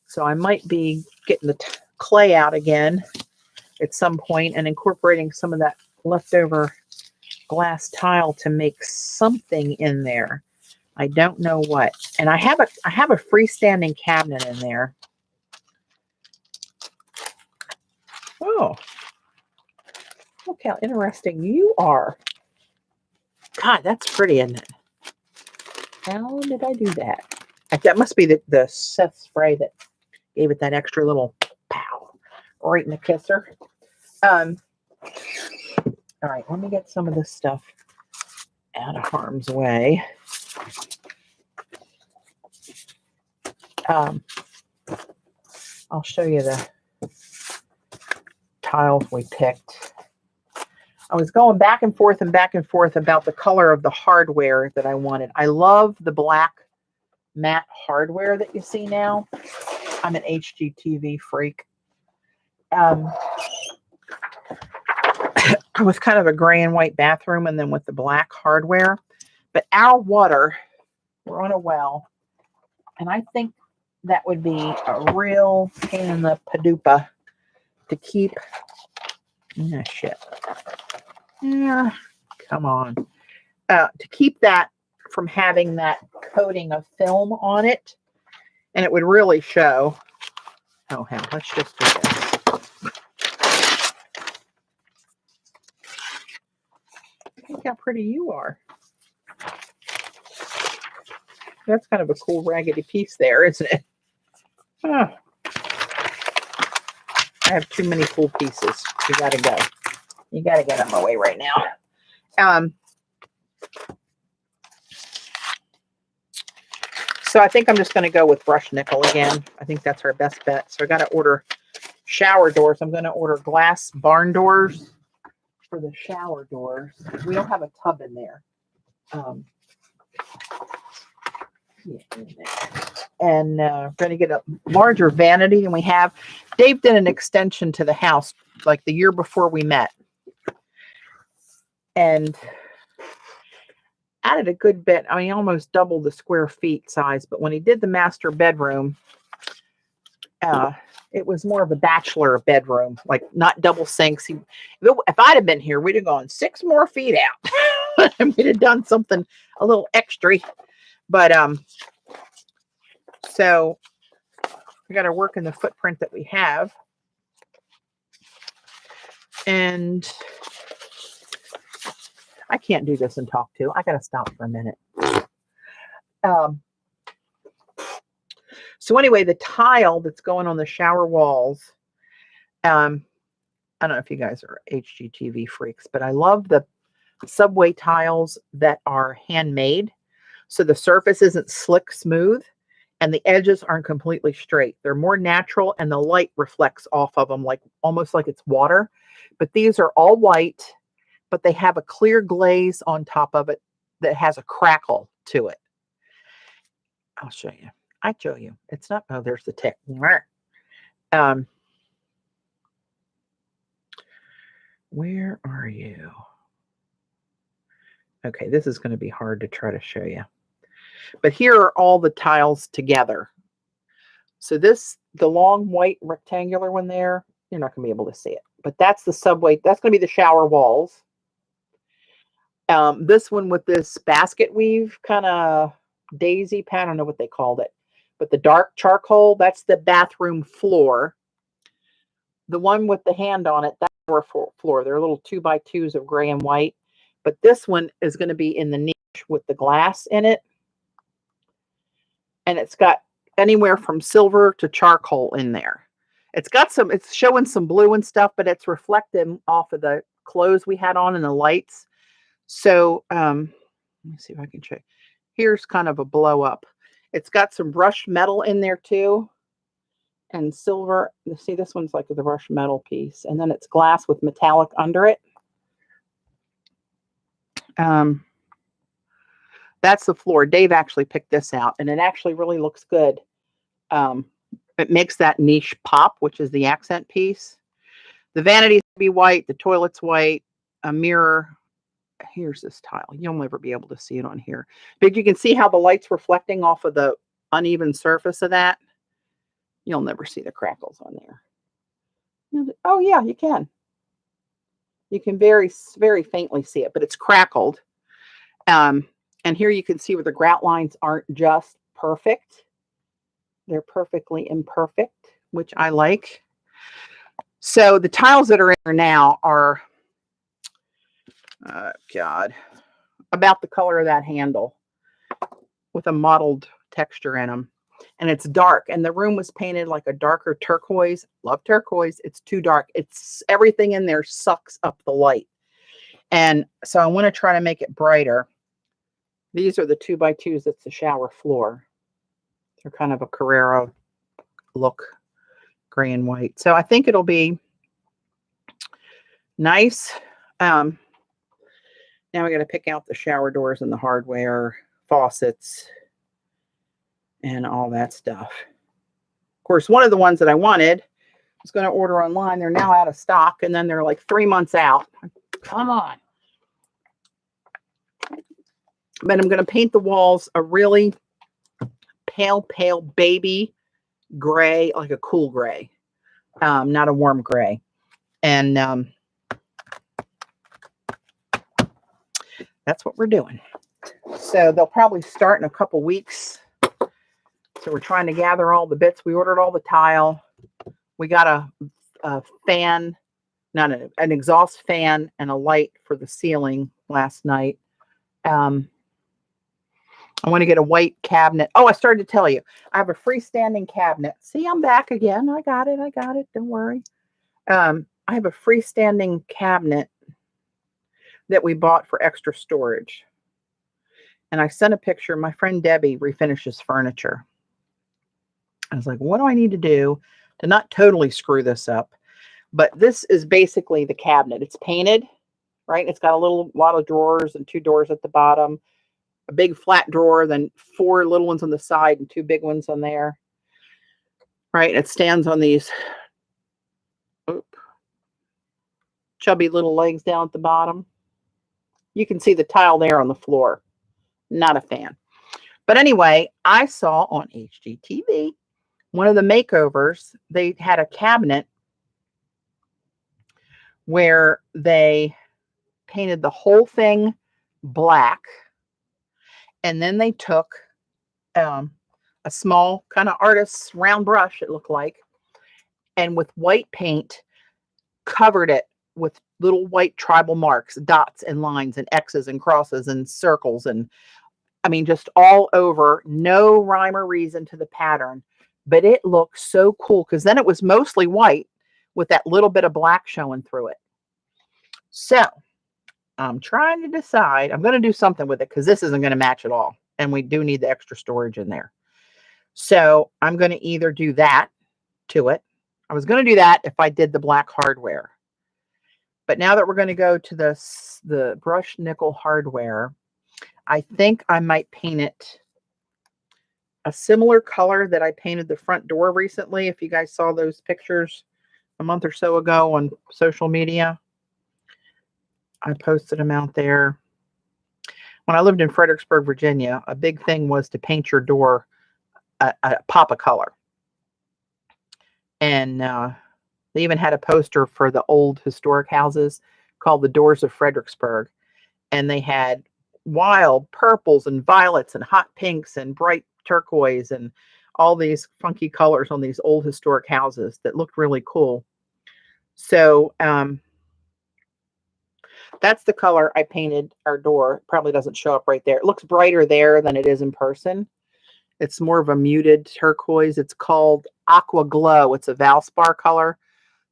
So I might be getting the clay out again at some point and incorporating some of that leftover glass tile to make something in there. I don't know what. And I have a freestanding cabinet in there. Oh, look how interesting you are. God, that's pretty, isn't it? How did I do that? That must be the Seth spray that gave it that extra little pow right in the kisser. All right, let me get some of this stuff out of harm's way. I'll show you the tiles we picked. I was going back and forth about the color of the hardware that I wanted. I love the black matte hardware that you see now. I'm an HGTV freak. With kind of a gray and white bathroom and then with the black hardware. But our water, we're on a well, and I think that would be a real pain in the padoopa to keep. Oh, shit. Yeah, come on. To keep that from having that coating of film on it, and it would really show. Oh, hell, let's just do this. Look how pretty you are. That's kind of a cool raggedy piece there, isn't it? Oh. I have too many cool pieces. You gotta go. You gotta get them away right now. So I think I'm just gonna go with brushed nickel again. I think that's our best bet. So I gotta order shower doors. I'm gonna order glass barn doors for the shower doors. We don't have a tub in there. And we're going to get a larger vanity than we have. Dave did an extension to the house like the year before we met. And added a good bit. I mean, almost doubled the square feet size. But when he did the master bedroom, it was more of a bachelor bedroom, like not double sinks. If I'd have been here, we'd have gone 6 more feet out. And we'd have done something a little extra. But so we got to work in the footprint that we have. And I can't do this and talk to. I got to stop for a minute. So anyway, the tile that's going on the shower walls, I don't know if you guys are HGTV freaks, but I love the subway tiles that are handmade. So the surface isn't slick smooth and the edges aren't completely straight. They're more natural and the light reflects off of them like almost like it's water. But these are all white, but they have a clear glaze on top of it that has a crackle to it. I'll show you. I show you. It's not, oh, there's the tick. Where are you? Okay, this is going to be hard to try to show you. But here are all the tiles together. So this, the long white rectangular one there, you're not going to be able to see it. But that's the subway. That's going to be the shower walls. This one with this basket weave kind of daisy pattern, I don't know what they called it. But the dark charcoal, that's the bathroom floor. The one with the hand on it, that's our floor. They're little 2x2s of gray and white. But this one is going to be in the niche with the glass in it. And it's got anywhere from silver to charcoal in there. It's got some, it's showing some blue and stuff, but it's reflecting off of the clothes we had on and the lights. So let me see if I can check. Here's kind of a blow up. It's got some brushed metal in there too, and silver. See, this one's like the brushed metal piece, and then it's glass with metallic under it. That's the floor. Dave actually picked this out, and it actually really looks good. It makes that niche pop, which is the accent piece. The vanities be white, the toilet's white, a mirror. Here's this tile. You'll never be able to see it on here. But you can see how the light's reflecting off of the uneven surface of that. You'll never see the crackles on there. Oh, yeah, you can. You can very, very faintly see it, but it's crackled. And here you can see where the grout lines aren't just perfect. They're perfectly imperfect, which I like. So the tiles that are in there now are, God, about the color of that handle with a mottled texture in them. And it's dark. And the room was painted like a darker turquoise. Love turquoise. It's too dark. It's everything in there sucks up the light. And so I want to try to make it brighter. These are the 2x2s. That's the shower floor. They're kind of a Carrera look, gray and white. So I think it'll be nice. Now we got to pick out the shower doors and the hardware, faucets, and all that stuff. Of course, one of the ones that I wanted, I was going to order online. They're now out of stock, and then they're like 3 months out. Come on. But I'm going to paint the walls a really pale baby gray, like a cool gray, not a warm gray. And that's what we're doing. So they'll probably start in a couple weeks. So we're trying to gather all the bits. We ordered all the tile. We got a fan, not an exhaust fan, and a light for the ceiling last night. I want to get a white cabinet. Oh, I started to tell you. I have a freestanding cabinet. See, I'm back again. I got it. Don't worry. I have a freestanding cabinet that we bought for extra storage. And I sent a picture. My friend Debbie refinishes furniture. I was like, what do I need to do to not totally screw this up? But this is basically the cabinet. It's painted, right? It's got a lot of drawers and 2 doors at the bottom. A big flat drawer, then 4 little ones on the side and 2 big ones on there. Right? It stands on these chubby little legs down at the bottom. You can see the tile there on the floor. Not a fan. But anyway, I saw on HGTV, one of the makeovers, they had a cabinet where they painted the whole thing black. And then they took a small kind of artist's round brush, it looked like, and with white paint covered it with little white tribal marks, dots and lines and X's and crosses and circles. And I mean, just all over, no rhyme or reason to the pattern. But it looked so cool because then it was mostly white with that little bit of black showing through it. So I'm trying to decide. I'm going to do something with it because this isn't going to match at all. And we do need the extra storage in there. So I'm going to either do that to it. I was going to do that if I did the black hardware. But now that we're going to go to the brushed nickel hardware, I think I might paint it a similar color that I painted the front door recently. If you guys saw those pictures a month or so ago on social media, I posted them out there. When I lived in Fredericksburg, Virginia, a big thing was to paint your door a pop of color. And they even had a poster for the old historic houses called the Doors of Fredericksburg. And they had wild purples and violets and hot pinks and bright turquoise and all these funky colors on these old historic houses that looked really cool. So that's the color I painted our door. Probably doesn't show up right there. It looks brighter there than it is in person. It's more of a muted turquoise. It's called Aqua Glow. It's a Valspar color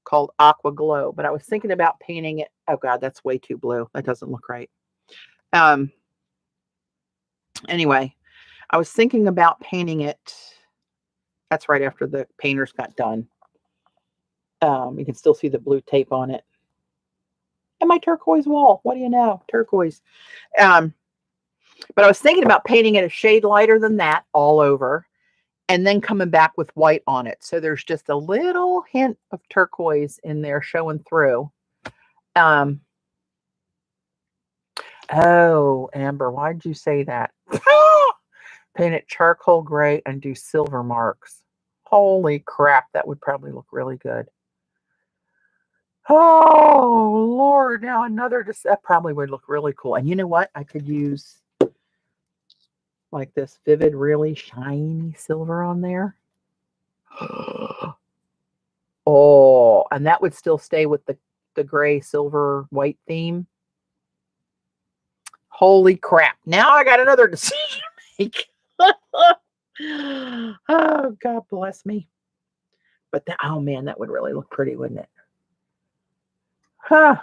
called Aqua Glow. But I was thinking about painting it. Oh God, that's way too blue. That doesn't look right. Anyway, I was thinking about painting it. That's right after the painters got done. You can still see the blue tape on it. And my turquoise wall. What do you know? Turquoise. But I was thinking about painting it a shade lighter than that all over, and then coming back with white on it. So there's just a little hint of turquoise in there showing through. Oh, Amber, why'd you say that? Paint it charcoal gray and do silver marks. Holy crap, that would probably look really good. Oh, Lord, now another, that probably would look really cool. And you know what? I could use like this vivid, really shiny silver on there. Oh, and that would still stay with the gray, silver, white theme. Holy crap. Now I got another decision to make. Oh, God bless me. But that, oh man, that would really look pretty, wouldn't it? Huh.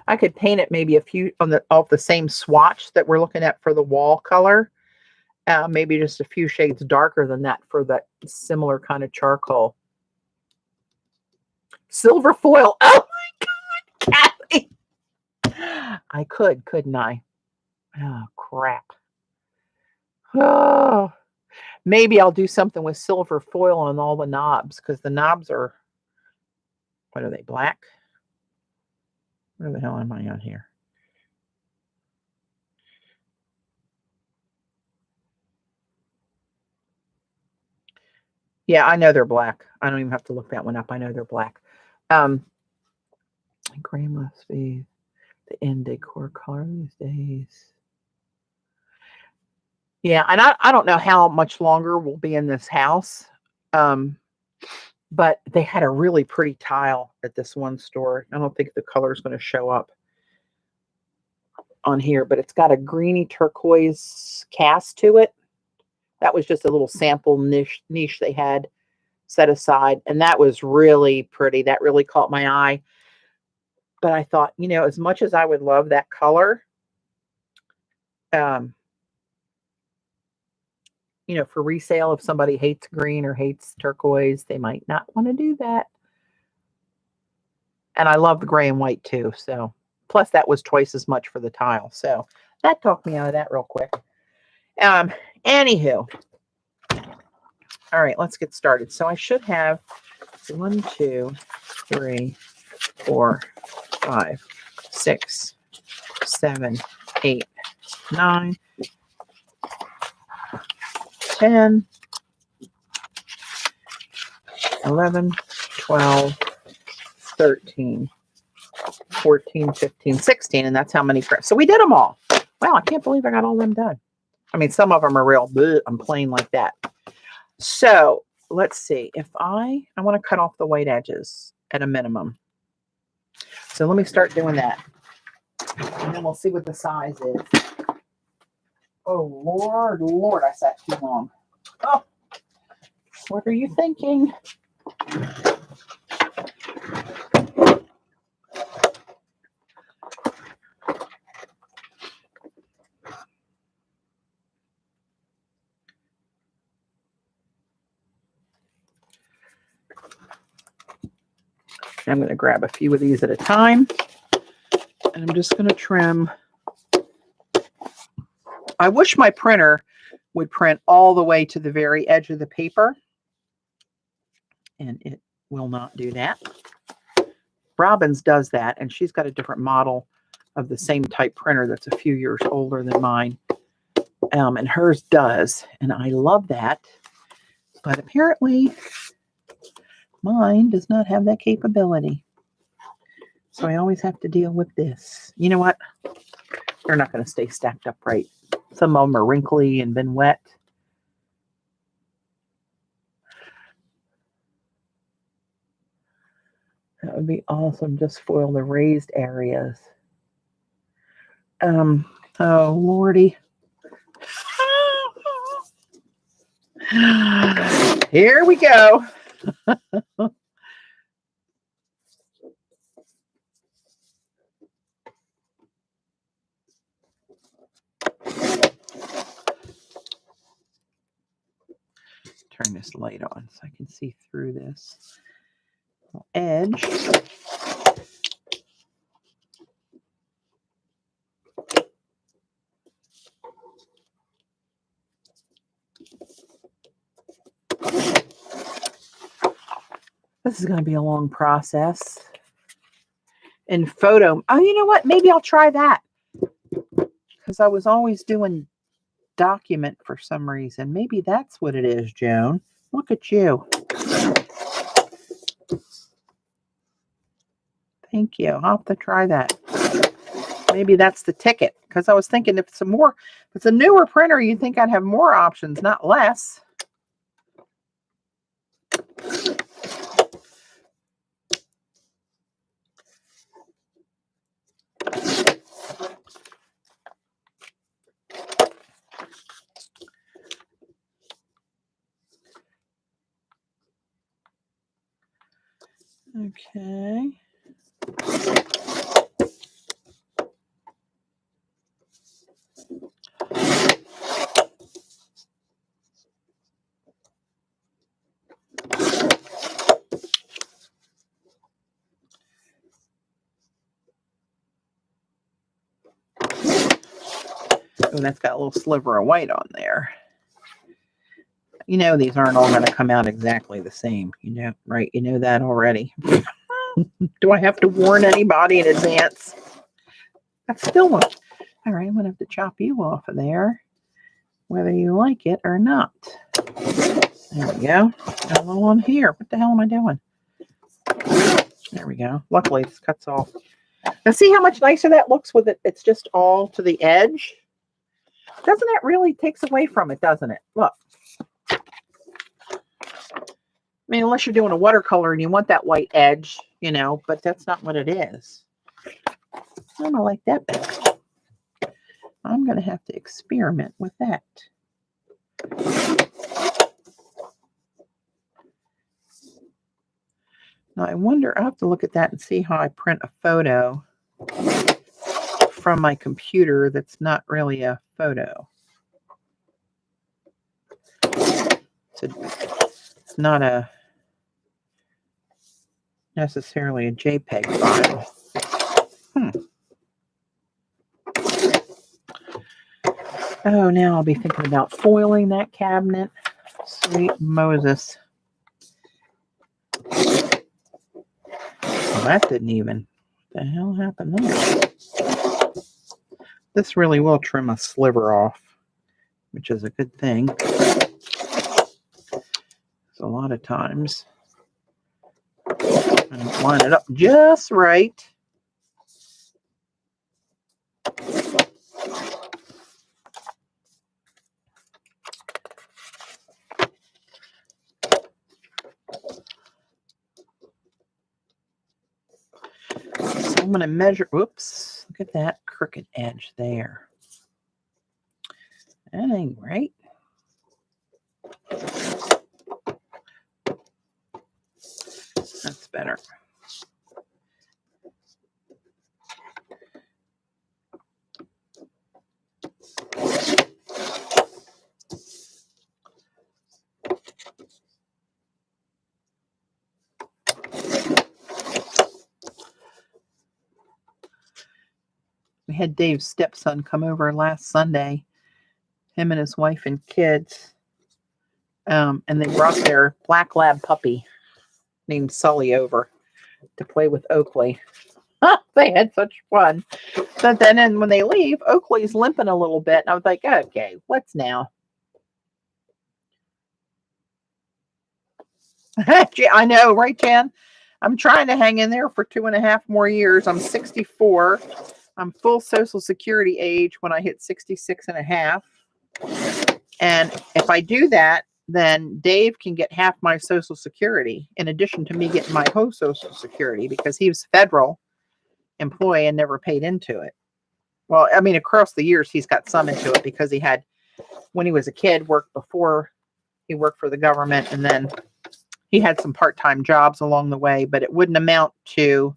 I could paint it maybe a few off the same swatch that we're looking at for the wall color. Maybe just a few shades darker than that for that similar kind of charcoal. Silver foil. Oh my God, Kathy. I could, couldn't I? Oh, crap. Oh, maybe I'll do something with silver foil on all the knobs, because the knobs are, what are they, black? Where the hell am I on here? Yeah, I know they're black. I don't even have to look that one up. I know they're black. Gray must be the end decor color these days. Yeah, and I don't know how much longer we'll be in this house. But they had a really pretty tile at this one store. I don't think the color is going to show up on here, but it's got a greeny turquoise cast to it. That was just a little sample niche they had set aside, and that was really pretty. That really caught my eye. But I thought, you know, as much as I would love that color, you know, for resale, if somebody hates green or hates turquoise, they might not want to do that. And I love the gray and white too. So, plus that was twice as much for the tile. So that talked me out of that real quick. Anywho, all right, let's get started. So I should have 1, 2, 3, 4, 5, 6, 7, 8, 9, 10, 11, 12, 13, 14, 15, 16, and that's how many prints. So we did them all. Wow, I can't believe I got all them done. I mean, some of them are real bleh, I'm plain like that. So let's see. If I want to cut off the white edges at a minimum. So let me start doing that. And then we'll see what the size is. Oh, Lord, Lord, I sat too long. Oh, what are you thinking? I'm going to grab a few of these at a time. And I'm just going to trim. I wish my printer would print all the way to the very edge of the paper. And it will not do that. Robyn's does that, and she's got a different model of the same type printer that's a few years older than mine. And hers does, and I love that. But apparently, mine does not have that capability. So I always have to deal with this. You know what? They're not going to stay stacked up right. Some of them are wrinkly and been wet. That would be awesome. Just foil the raised areas. Oh, Lordy. Here we go. turn this light on so I can see through this edge. This is going to be a long process. In photo, oh, you know what? Maybe I'll try that. Because I was always doing document for some reason. Maybe that's what it is, Joan. Look at you. Thank you. I'll have to try that. Maybe that's the ticket. Because I was thinking if it's a newer printer, you'd think I'd have more options, not less. Okay. Oh, that's got a little sliver of white on there. You know these aren't all going to come out exactly the same. You know, right? You know that already. Do I have to warn anybody in advance? That's still one. All right, I'm going to have to chop you off of there, whether you like it or not. There we go. Got a little on here. What the hell am I doing? There we go. Luckily, this cuts off. Now, see how much nicer that looks with it? It's just all to the edge. Doesn't it really takes away from it, doesn't it? Look. I mean, unless you're doing a watercolor and you want that white edge, you know, but that's not what it is. I don't like that better. I'm going to have to experiment with that. Now, I wonder, I'll have to look at that and see how I print a photo from my computer that's not really a photo. It's not necessarily a JPEG file. Oh, now I'll be thinking about foiling that cabinet. Sweet Moses. Well, that didn't even. What the hell happened there? This really will trim a sliver off, which is a good thing. So a lot of times I don't line it up just right. So I'm going to measure, whoops, look at that crooked edge there. That ain't right. That's better. We had Dave's stepson come over last Sunday, him and his wife and kids, and they brought their black lab puppy named Sully over to play with Oakley. They had such fun. But then when they leave, Oakley's limping a little bit, and I was like, okay, what's now? I know, right, Jan? I'm trying to hang in there for 2.5 more years. I'm 64. I'm full Social Security age when I hit 66.5. And if I do that, then Dave can get half my Social Security in addition to me getting my whole Social Security because he was federal employee and never paid into it. Well, I mean, across the years, he's got some into it because he had, when he was a kid, worked before he worked for the government, and then he had some part-time jobs along the way, but it wouldn't amount to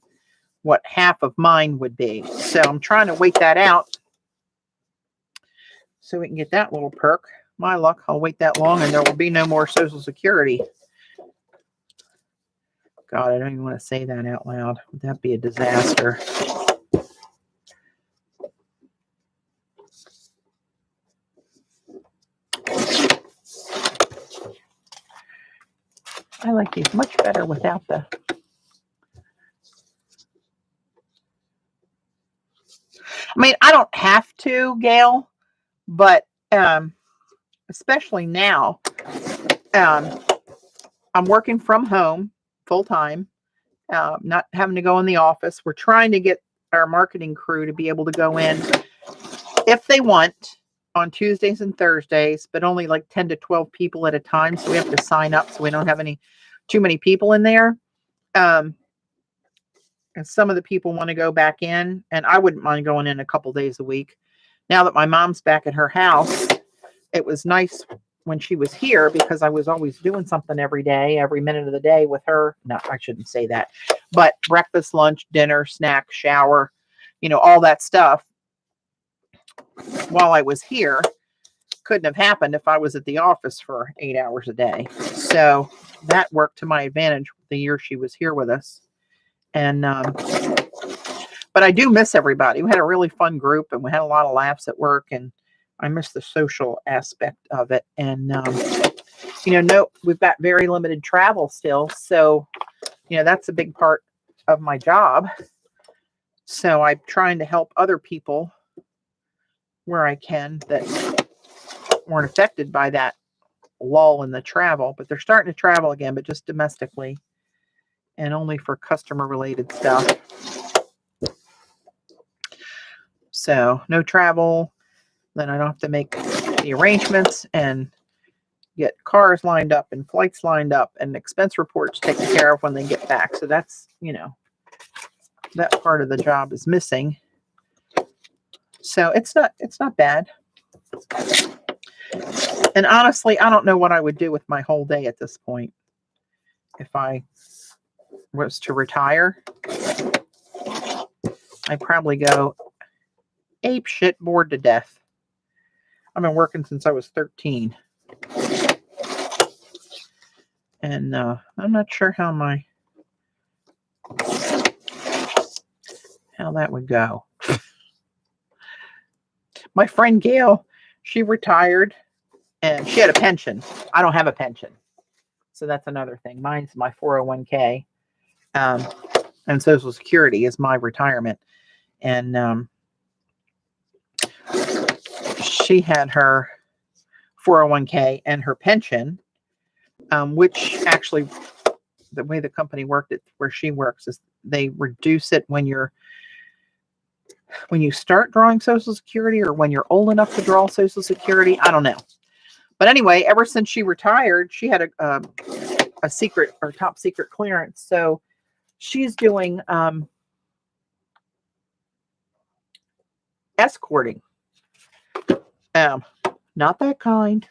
what half of mine would be. So I'm trying to wait that out so we can get that little perk. My luck, I'll wait that long and there will be no more Social Security. God, I don't even want to say that out loud. Would that be a disaster? I like these much better without the... I mean, I don't have to, Gail, but especially now, I'm working from home full time, not having to go in the office. We're trying to get our marketing crew to be able to go in if they want on Tuesdays and Thursdays, but only like 10 to 12 people at a time. So we have to sign up so we don't have too many people in there. And some of the people want to go back in, and I wouldn't mind going in a couple days a week. Now that my mom's back at her house, it was nice when she was here because I was always doing something every day, every minute of the day with her. No, I shouldn't say that, but breakfast, lunch, dinner, snack, shower, all that stuff while I was here couldn't have happened if I was at the office for 8 hours a day. So that worked to my advantage the year she was here with us. And, but I do miss everybody. We had a really fun group and we had a lot of laughs at work, and I miss the social aspect of it. And, no, we've got very limited travel still. So, that's a big part of my job. So I'm trying to help other people where I can that weren't affected by that lull in the travel, but they're starting to travel again, but just domestically and only for customer related stuff. So no travel, then I don't have to make the arrangements and get cars lined up and flights lined up and expense reports taken care of when they get back. So that's, that part of the job is missing. So it's not bad. And honestly, I don't know what I would do with my whole day at this point. If I was to retire, I'd probably go ape shit bored to death. I've been working since I was 13. And I'm not sure how that would go. My friend Gail, she retired and she had a pension. I don't have a pension. So that's another thing. Mine's my 401k. And Social Security is my retirement. And she had her 401k and her pension, which actually, the way the company worked it, where she works, is they reduce it when you start drawing Social Security or when you're old enough to draw Social Security. I don't know. But anyway, ever since she retired, she had a secret or top secret clearance. So she's doing escorting. Not that kind.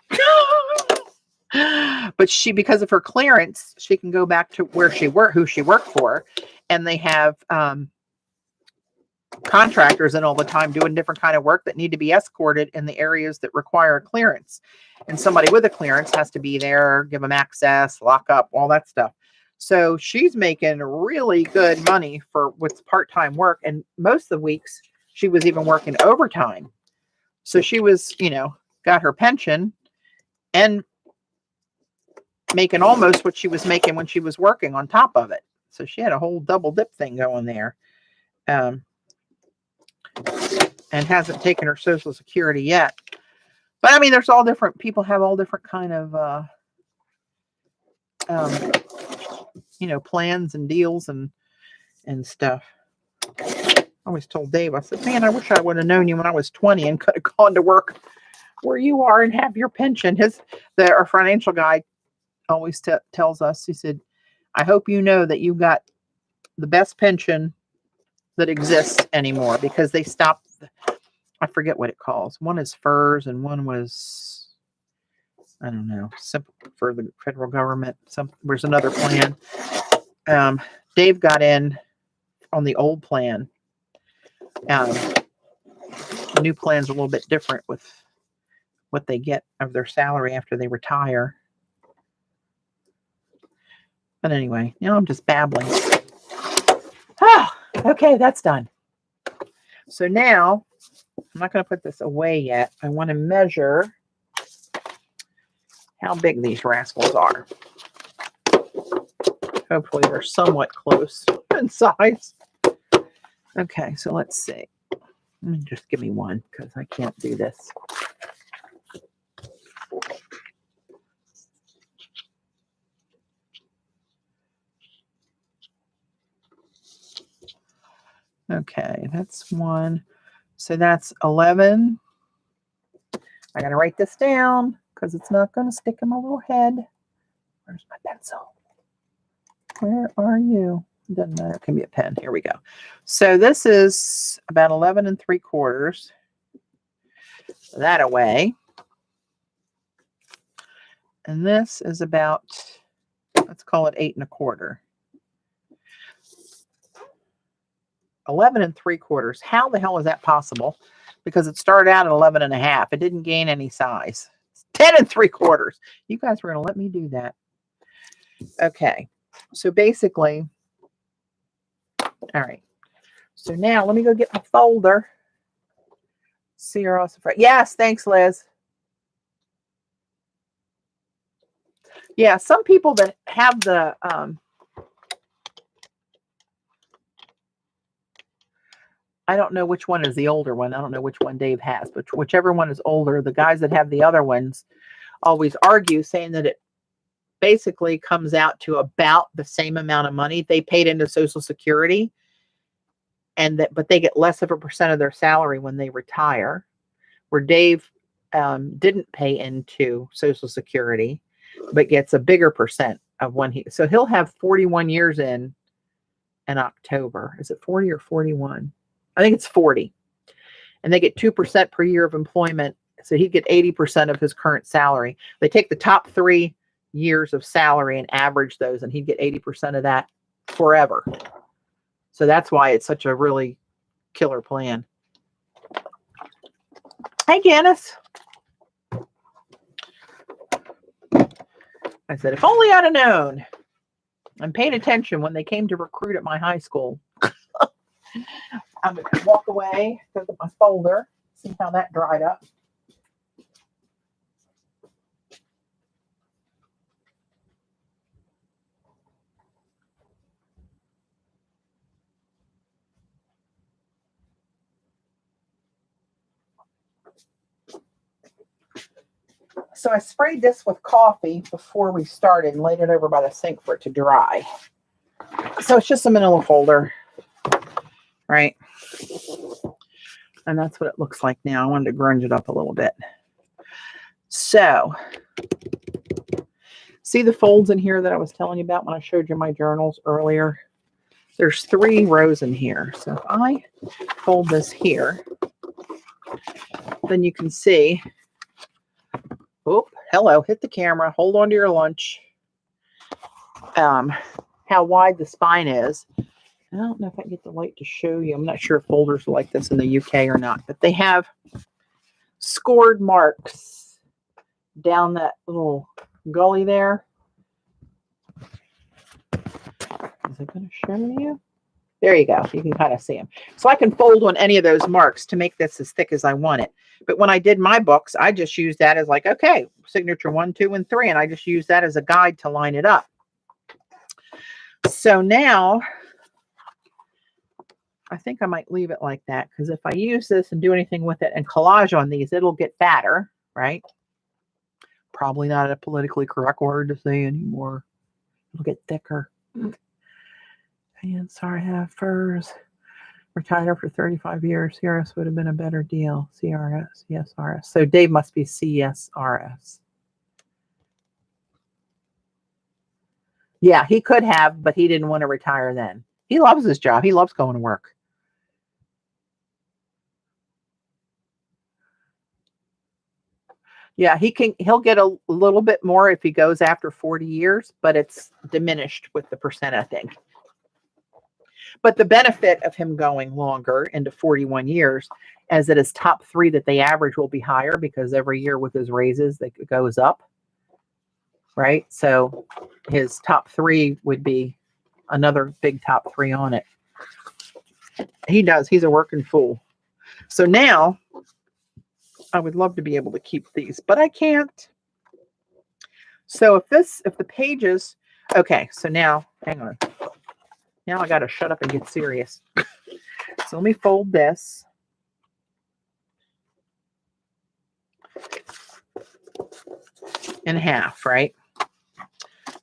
But because of her clearance, she can go back to who she worked for, and they have contractors in all the time doing different kind of work that need to be escorted in the areas that require a clearance. And somebody with a clearance has to be there, give them access, lock up, all that stuff. So she's making really good money for what's part-time work. And most of the weeks she was even working overtime. So she was, got her pension and making almost what she was making when she was working on top of it. So she had a whole double dip thing going there. And hasn't taken her Social Security yet. But I mean, there's all different people have all different kind of plans and deals and stuff. I always told Dave, I said, man, I wish I would have known you when I was 20 and could have gone to work where you are and have your pension. Our financial guy always tells us, he said, I hope you know that you got the best pension that exists anymore, because they stopped, I forget what it calls. One is FERS and one was, I don't know, simple for the federal government. There's another plan. Dave got in on the old plan. The new plan's a little bit different with what they get of their salary after they retire. But anyway, I'm just babbling. Okay, that's done. So now, I'm not going to put this away yet. I want to measure how big these rascals are. Hopefully they're somewhat close in size. Okay, so let's see. Just give me one because I can't do this. Okay, that's one. So that's 11. I got to write this down because it's not going to stick in my little head. Where's my pencil? Where are you? It doesn't matter. It can be a pen. Here we go. So this is about 11 3/4. That away. And this is about, let's call it 8 1/4. 11 3/4. How the hell is that possible? Because it started out at 11 1/2. It didn't gain any size. It's 10 3/4. You guys were going to let me do that. Okay. So basically, all right. So now let me go get my folder. See you're also afraid. Yes, thanks, Liz. Yeah, some people that have the I don't know which one is the older one. I don't know which one Dave has, but whichever one is older, the guys that have the other ones always argue, saying that it basically comes out to about the same amount of money they paid into Social Security, and but they get less of a percent of their salary when they retire. Where Dave didn't pay into Social Security, but gets a bigger percent of when so he'll have 41 years in October. Is it 40 or 41? I think it's 40. And they get 2% per year of employment. So he'd get 80% of his current salary. They take the top 3 years of salary and average those, and he'd get 80% of that forever. So that's why it's such a really killer plan. Hey, Janice. I said, if only I'd have known and paid attention when they came to recruit at my high school. I'm going to walk away, go get my folder, see how that dried up. So I sprayed this with coffee before we started and laid it over by the sink for it to dry. So it's just a manila folder, right? And that's what it looks like now. I wanted to grunge it up a little bit. So, see the folds in here that I was telling you about when I showed you my journals earlier? There's 3 rows in here. So if I fold this here, then you can see, oh, hello, hit the camera, hold on to your lunch, how wide the spine is. I don't know if I can get the light to show you. I'm not sure if folders are like this in the UK or not, but they have scored marks down that little gully there. Is it going to show you? There you go. You can kind of see them. So I can fold on any of those marks to make this as thick as I want it. But when I did my books, I just used that as like, okay, signature 1, 2, and 3. And I just used that as a guide to line it up. So now I think I might leave it like that, because if I use this and do anything with it and collage on these, it'll get fatter, right? Probably not a politically correct word to say anymore. It'll get thicker. And sorry, I have furs. Retired after 35 years. CRS would have been a better deal. CRS, yes, RS. So Dave must be CSRS. Yeah, he could have, but he didn't want to retire then. He loves his job. He loves going to work. Yeah, he'll get a little bit more if he goes after 40 years, but it's diminished with the percent, I think. But the benefit of him going longer into 41 years as that his top 3 that they average will be higher because every year with his raises, it goes up, right? So his top 3 would be another big top 3 on it. He does. He's a working fool. So now I would love to be able to keep these, but I can't. So if the pages, okay, so now, hang on. Now I got to shut up and get serious. So let me fold this. In half, right?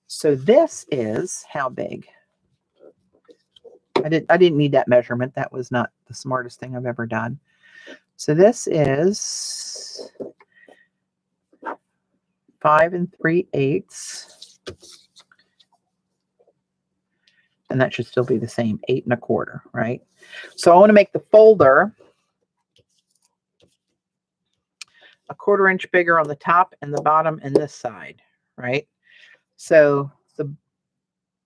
So this is how big? I didn't need that measurement. That was not the smartest thing I've ever done. So this is 5 3/8. And that should still be the same, 8 1/4, right? So I want to make the folder a 1/4 inch bigger on the top and the bottom and this side, right? So the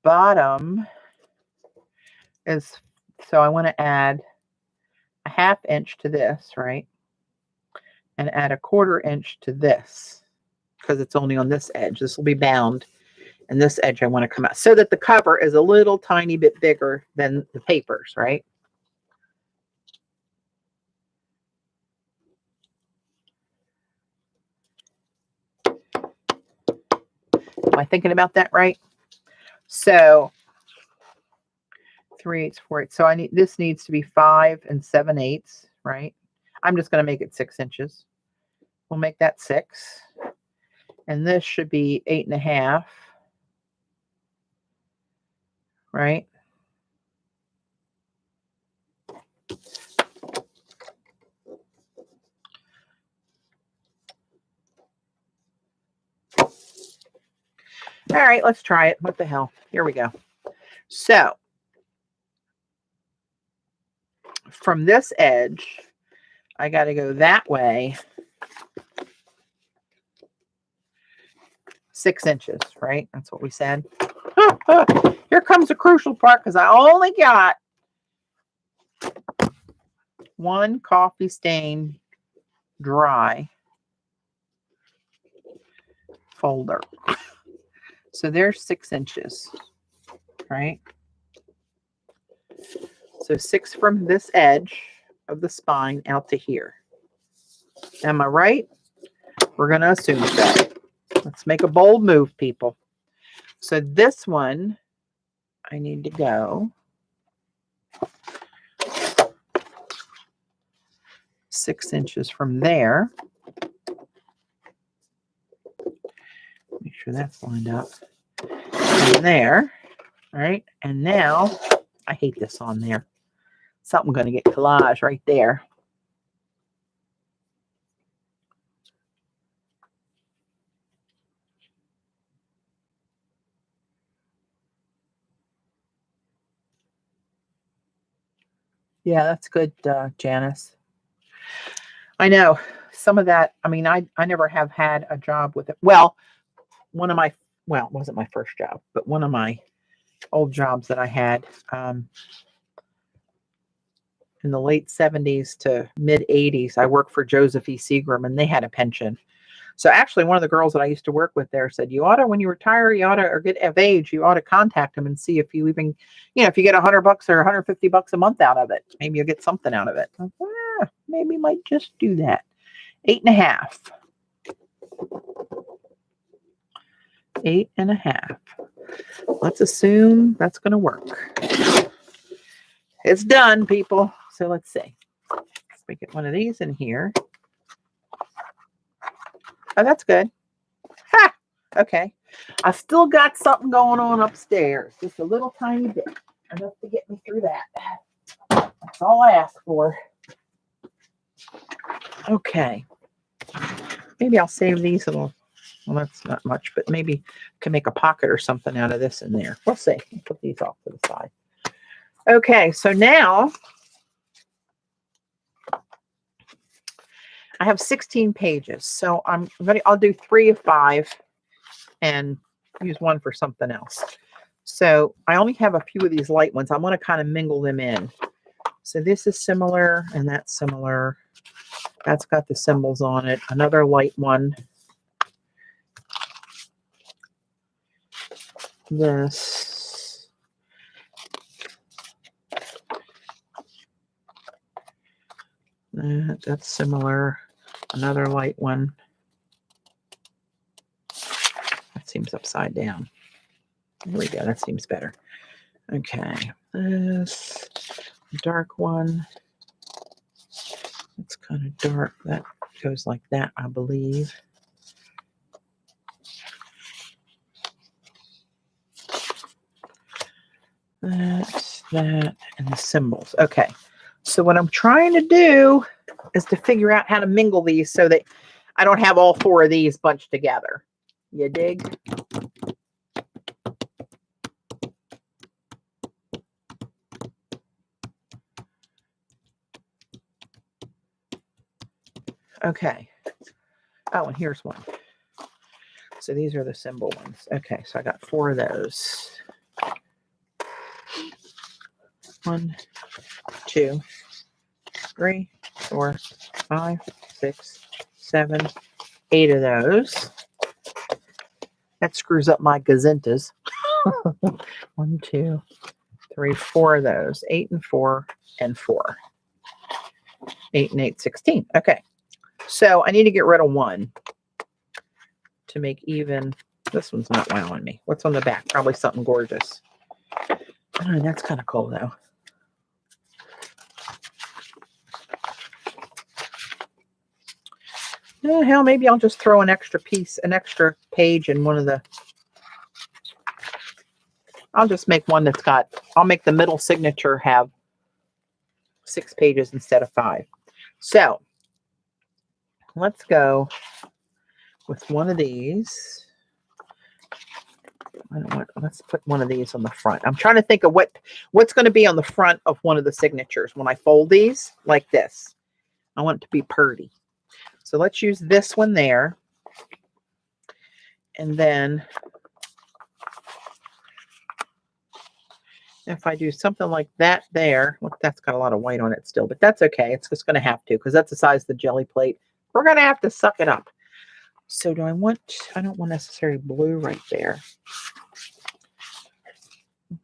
bottom is, so I want to add a 1/2 inch to this, right? And add a 1/4 inch to this because it's only on this edge. This will be bound. And this edge I want to come out so that the cover is a little tiny bit bigger than the papers, right? Am I thinking about that right? So 3/8, 4/8. So this needs to be 5 7/8, right? I'm just going to make it 6 inches. We'll make that 6. And this should be 8 1/2. Right? All right, let's try it. What the hell? Here we go. So from this edge, I got to go that way 6 inches, right? That's what we said. Here comes the crucial part because I only got 1 coffee stain dry folder. So there's 6 inches, right? So 6 from this edge of the spine out to here. Am I right? We're going to assume so. Let's make a bold move, people. So this one, I need to go 6 inches from there. Make sure that's lined up. And there, right? And now, I hate this on there. Something going to get collage right there. Yeah, that's good, Janice. I know some of that. I mean, I never have had a job with it. Well, it wasn't my first job, but one of my old jobs that I had in the late 70s to mid 80s, I worked for Joseph E. Seagram, and they had a pension. So actually, one of the girls that I used to work with there said, you ought to, when you retire, or get of age, you ought to contact them and see if you even, if you get $100 or $150 a month out of it, maybe you'll get something out of it. Maybe might just do that. 8 1/2. 8 1/2. Let's assume that's going to work. It's done, people. So let's see. Let's get one of these in here. Oh, that's good. Ha! Okay. I still got something going on upstairs. Just a little tiny bit. Enough to get me through that. That's all I ask for. Okay. Maybe I'll save these little. Well, that's not much, but maybe I can make a pocket or something out of this in there. We'll see. I'll put these off to the side. Okay, so now I have 16 pages. So I'll do 3 of 5 and use one for something else. So I only have a few of these light ones. I want to kind of mingle them in. So this is similar and that's similar. That's got the symbols on it. Another light one. This. That's similar. Another light one. That seems upside down. There we go. That seems better. Okay. This dark one. It's kind of dark. That goes like that, I believe. That, and the symbols. Okay. So what I'm trying to do is to figure out how to mingle these so that I don't have all four of these bunched together. You dig? Okay. Oh, and here's one. So these are the symbol ones. Okay, so I got four of those. 1, 2, 3, 4, 5, 6, 7, 8 of those. That screws up my gazintas. 1, 2, 3, 4 of those. 8 and 4 and 4. 8 and 8, 16. Okay. So I need to get rid of one to make even. This one's not wowing me. What's on the back? Probably something gorgeous. Oh, that's kind of cool though. Oh, hell, maybe I'll just throw an extra piece, an extra page in one of the. I'll just make one that's got. I'll make the middle signature have 6 pages instead of 5. So let's go with one of these. Let's put one of these on the front. I'm trying to think of what's going to be on the front of one of the signatures when I fold these like this. I want it to be pretty. So let's use this one there. And then if I do something like that there, look, that's got a lot of white on it still, but that's okay. It's just going to have to because that's the size of the jelly plate. We're going to have to suck it up. So I don't want necessarily blue right there.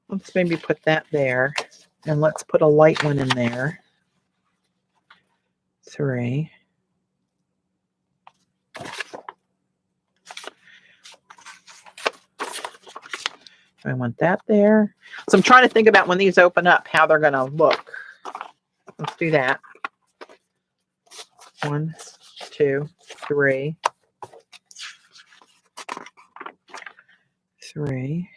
Let's maybe put that there. And let's put a light one in there. 3. I want that there. So I'm trying to think about when these open up, how they're going to look. Let's do that. 1, 2, 3. 3.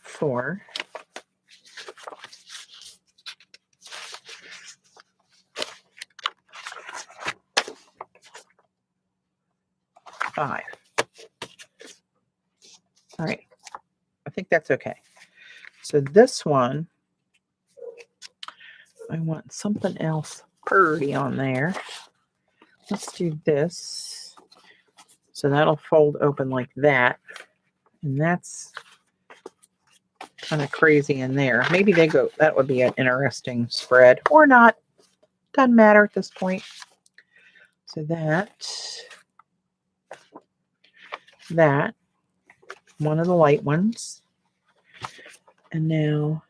4. 5. All right. I think that's okay. So this one, I want something else pretty on there. Let's do this. So that'll fold open like that. And that's kind of crazy in there. Maybe that would be an interesting spread or not. Doesn't matter at this point. So that, one of the light ones. And now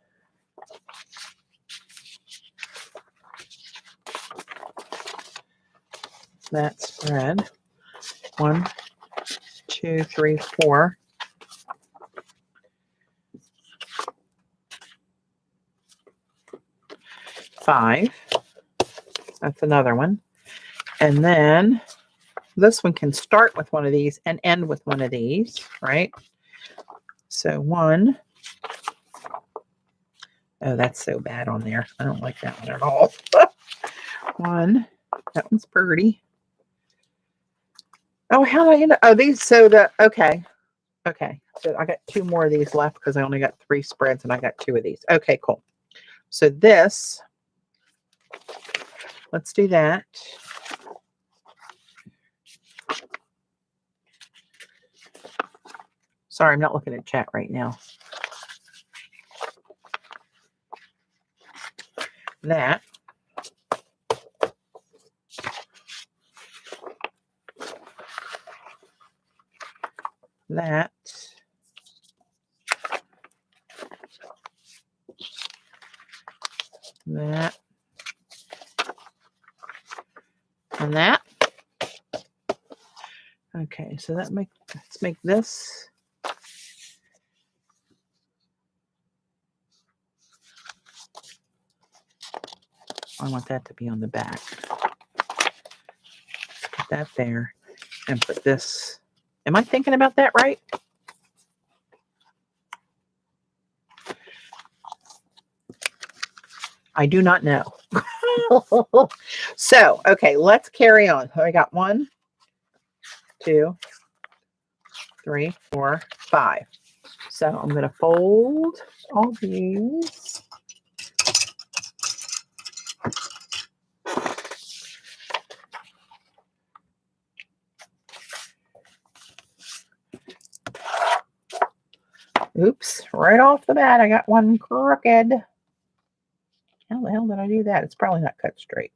that spread. 1, 2, 3, 4. 5. That's another one. And then this one can start with one of these and end with one of these, right? So 1. Oh, that's so bad on there. I don't like that one at all. 1. That one's pretty. Oh, how did I end up? Oh, these. So okay. Okay. So I got 2 more of these left because I only got 3 spreads and I got 2 of these. Okay, cool. So this, let's do that. Sorry, I'm not looking at chat right now. that. That. That. And that. Okay, so let's make this. I want that to be on the back. Put that there and put this. Am I thinking about that right? I do not know. So, okay, let's carry on. I got 1, 2, 3, 4, 5. So I'm going to fold all these. Oops, right off the bat, I got one crooked. How the hell did I do that? It's probably not cut straight,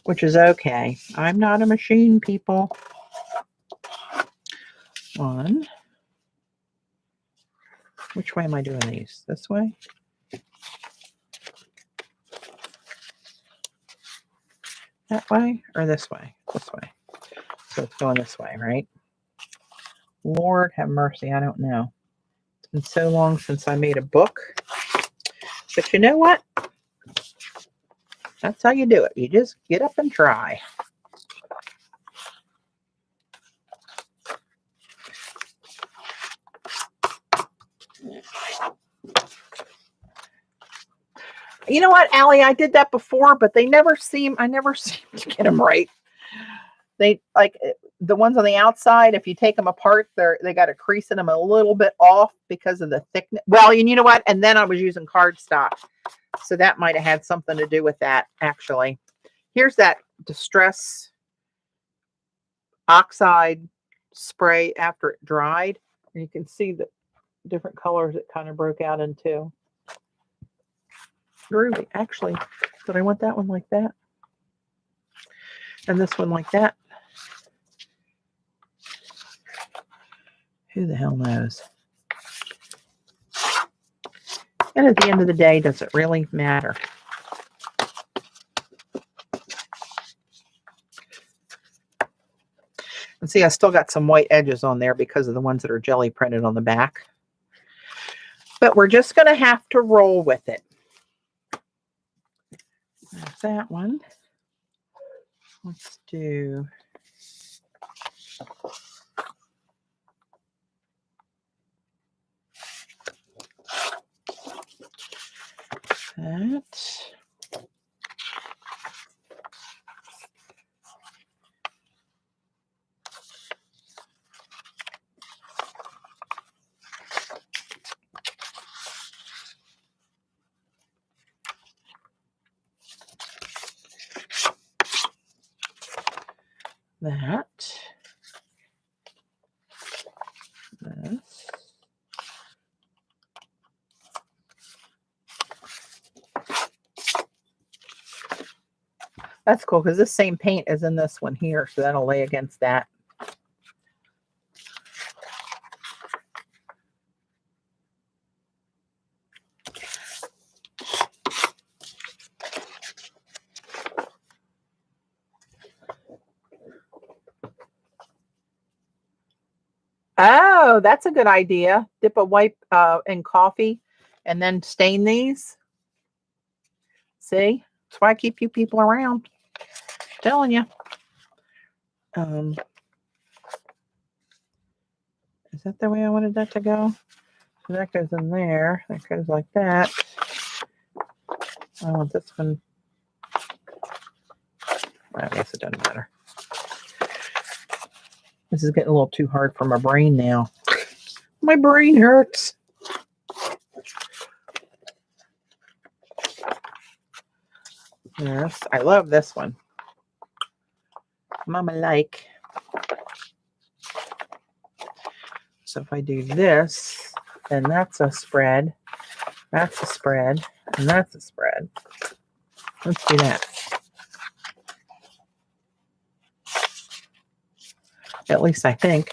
which is okay. I'm not a machine, people. 1. Which way am I doing these? This way? That way or this way? This way. So it's going this way, right? Lord have mercy, I don't know. It's been so long since I made a book. But you know what? That's how you do it. You just get up and try. You know what, Allie? I did that before, but I never seem to get them right. They like the ones on the outside. If you take them apart, they got a crease in them a little bit off because of the thickness. Well, and you know what? And then I was using cardstock, so that might have had something to do with that. Actually, here's that Distress Oxide spray after it dried, and you can see the different colors it kind of broke out into. Groovy. Actually, did I want that one like that? And this one like that? Who the hell knows? And at the end of the day, does it really matter? And see, I still got some white edges on there because of the ones that are jelly printed on the back. But we're just going to have to roll with it. There's that one. Let's do that. That. This. That's cool because this same paint is in this one here, so that'll lay against that. Oh, that's a good idea. Dip a wipe in coffee and then stain these. See? That's why I keep you people around. I'm telling you. Is that the way I wanted that to go? So that goes in there. That goes like that. I want this one. I guess it doesn't matter. This is getting a little too hard for my brain now. My brain hurts. Yes, I love this one. Mama like. So if I do this, then that's a spread. That's a spread. And that's a spread. Let's do that. At least I think.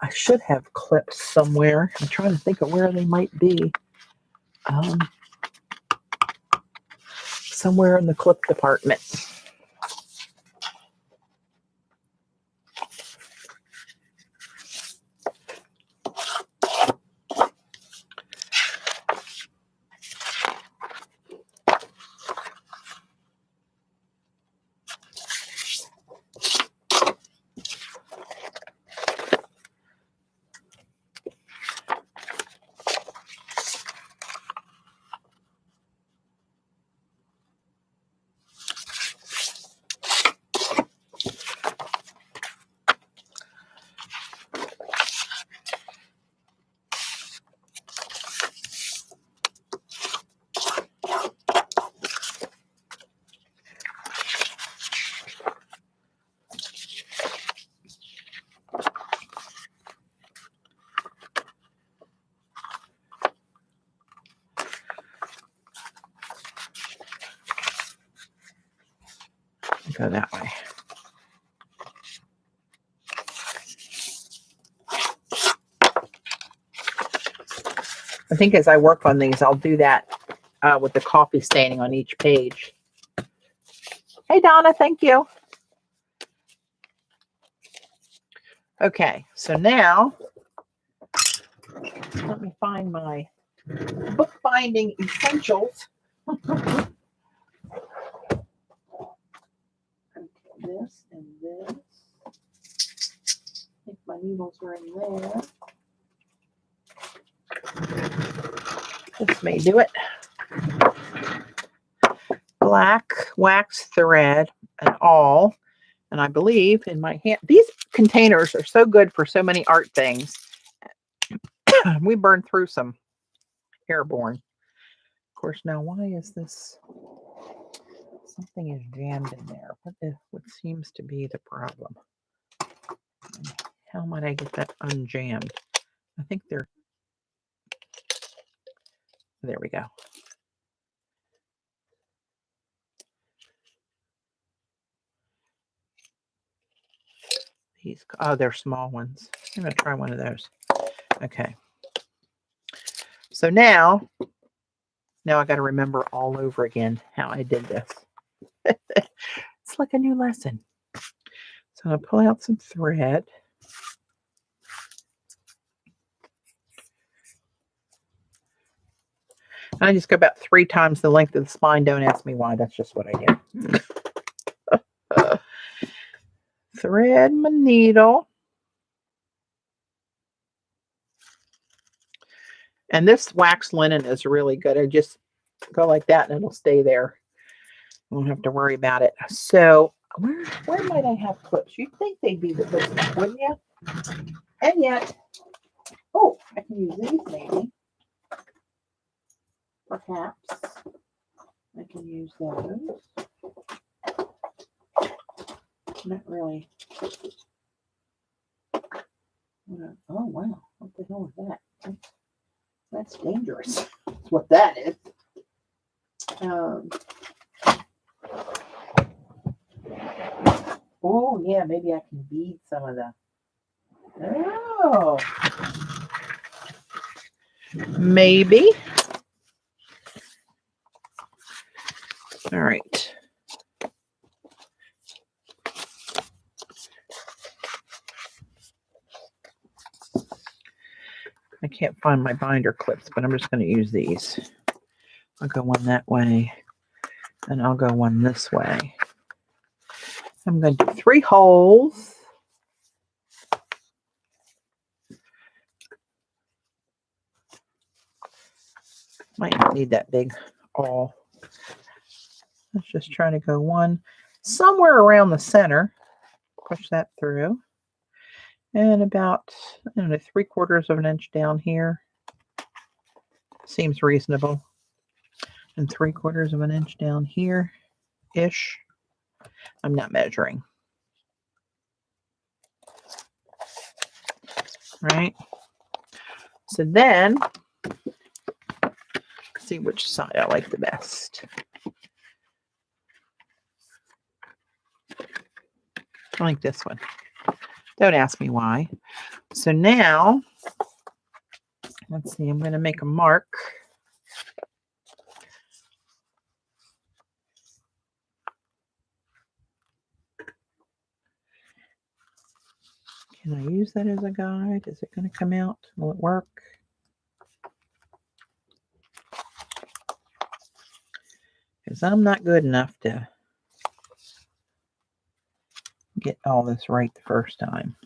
I should have clips somewhere. I'm trying to think of where they might be. Somewhere in the clip department. Go that way. I think as I work on these, I'll do that with the coffee staining on each page. Hey, Donna, thank you. Okay, so now let me find my bookbinding essentials. This and this. I think my needles are in there. This may do it. Black wax thread and all. And I believe in my hand, these containers are so good for so many art things. We burned through some airborne. Of course, now why is this? Something is jammed in there. What seems to be the problem? How might I get that unjammed? I think they're... There we go. These, oh, they're small ones. I'm going to try one of those. Okay. So now I got to remember all over again how I did this. It's like a new lesson. So I'll pull out some thread. I just go about 3 times the length of the spine. Don't ask me why. That's just what I do. Thread my needle. And this wax linen is really good. I just go like that and it'll stay there. I won't have to worry about it. So where might I have clips? You'd think they'd be the good stuff, wouldn't you? And yet, oh, I can use these maybe. Perhaps I can use those. Not really. Oh, wow. What the hell is that? That's dangerous. That's what that is. Oh, yeah, maybe I can bead some of the... Oh. Maybe. All right. I can't find my binder clips, but I'm just going to use these. I'll go one that way, and I'll go one this way. I'm going to do 3 holes. Might not need that big awl. Let's just try to go one somewhere around the center. Push that through. And about, I don't know, 3/4 of an inch down here. Seems reasonable. And 3/4 of an inch down here-ish. I'm not measuring. right? So then, see which side I like the best. I like this one. Don't ask me why. So now, let's see, I'm going to make a mark. Can I use that as a guide? Is it going to come out? Will it work? Because I'm not good enough to get all this right the first time.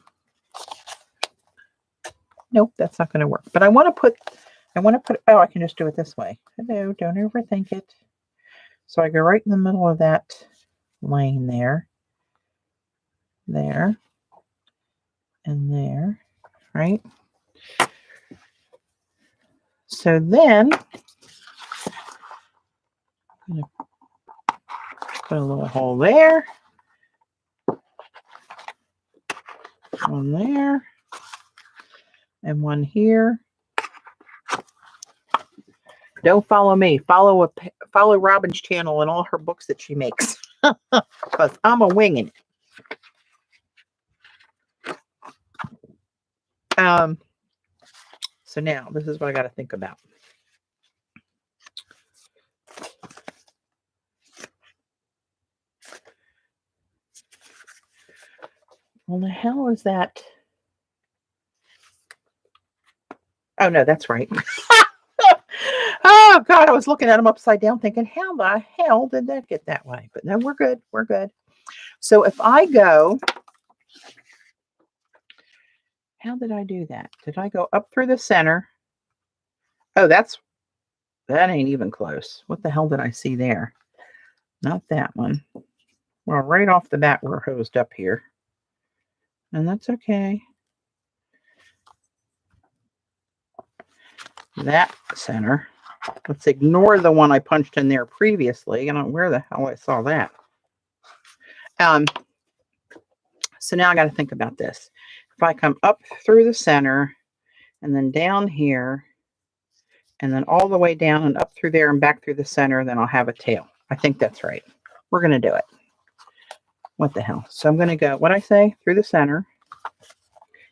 Nope, that's not going to work. But I want to put, oh, I can just do it this way. Hello, don't overthink it. So I go right in the middle of that lane there, and there, right? So then I'm going to put a little hole there, one there, and one here. Don't follow me. Follow Robyn's channel and all her books that she makes, because I'm a winging it. So now this is what I got to think about. Well, the hell is that? Oh no, that's right. Oh God, I was looking at them upside down thinking, how the hell did that get that way? But no, we're good. We're good. So if I go, how did I do that? Did I go up through the center? Oh, that ain't even close. What the hell did I see there? Not that one. Well, right off the bat, we're hosed up here. And that's okay. That center. Let's ignore the one I punched in there previously. I don't know where the hell I saw that. So now I got to think about this. If I come up through the center and then down here and then all the way down and up through there and back through the center, then I'll have a tail. I think that's right. We're going to do it. What the hell? So I'm going to go, what'd I say? Through the center.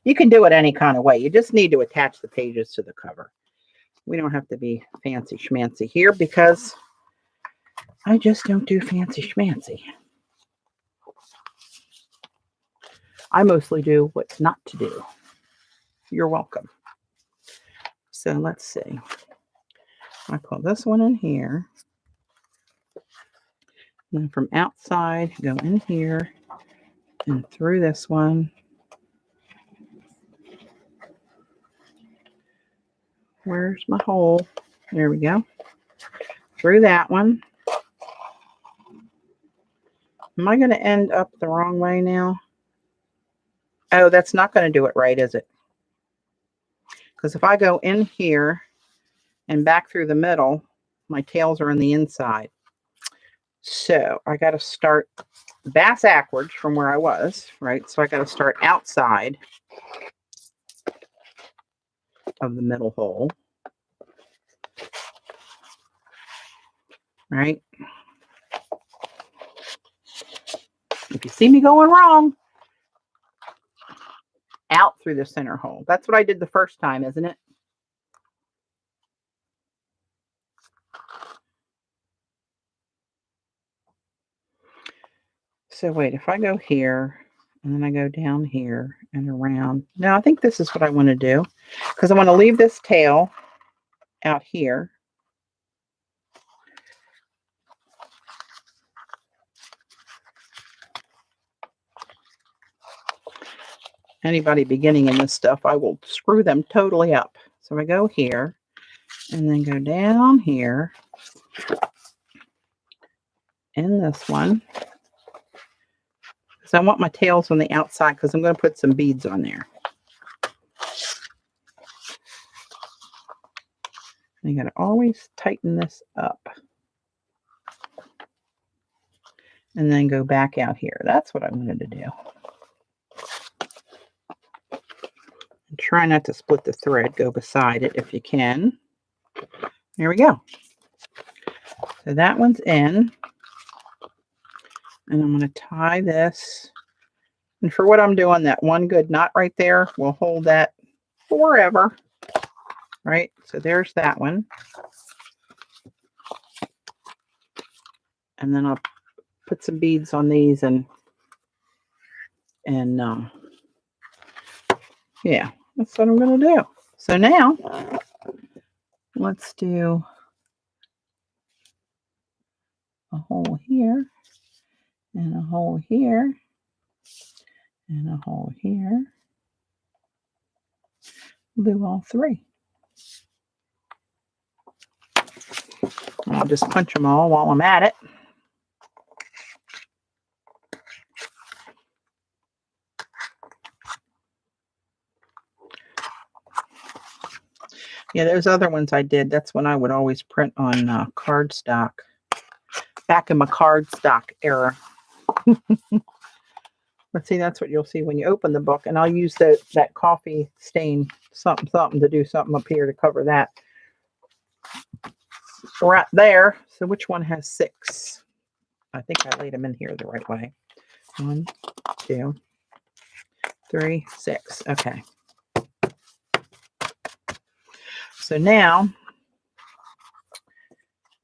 You can do it any kind of way. You just need to attach the pages to the cover. We don't have to be fancy schmancy here because I just don't do fancy schmancy. I mostly do what's not to do. You're welcome. So let's see. I pull this one in here. And then from outside, go in here and through this one. Where's my hole? There we go. Through that one. Am I going to end up the wrong way now? Oh, that's not going to do it right, is it? Because if I go in here and back through the middle, my tails are on the inside. So I got to start backwards from where I was, right? So I got to start outside of the middle hole, right? If you see me going wrong, out through the center hole. That's what I did the first time, isn't it? So wait, if I go here and then I go down here and around. Now I think this is what I want to do because I want to leave this tail out here. Anybody beginning in this stuff, I will screw them totally up. So I go here and then go down here in this one. Because I want my tails on the outside because I'm going to put some beads on there. And you got to always tighten this up. And then go back out here. That's what I wanted to do. Try not to split the thread. Go beside it if you can. There we go. So that one's in. And I'm going to tie this. And for what I'm doing, that one good knot right there will hold that forever. Right? So there's that one. And then I'll put some beads on these and yeah, that's what I'm going to do. So now let's do a hole here and a hole here and a hole here. We'll do all three. I'll just punch them all while I'm at it. Yeah, those other ones I did, that's when I would always print on cardstock. Back in my cardstock era. But see, that's what you'll see when you open the book. And I'll use that coffee stain something to do something up here to cover that. Right there. So which one has 6? I think I laid them in here the right way. 1, 2, 3, 6. Okay. So now,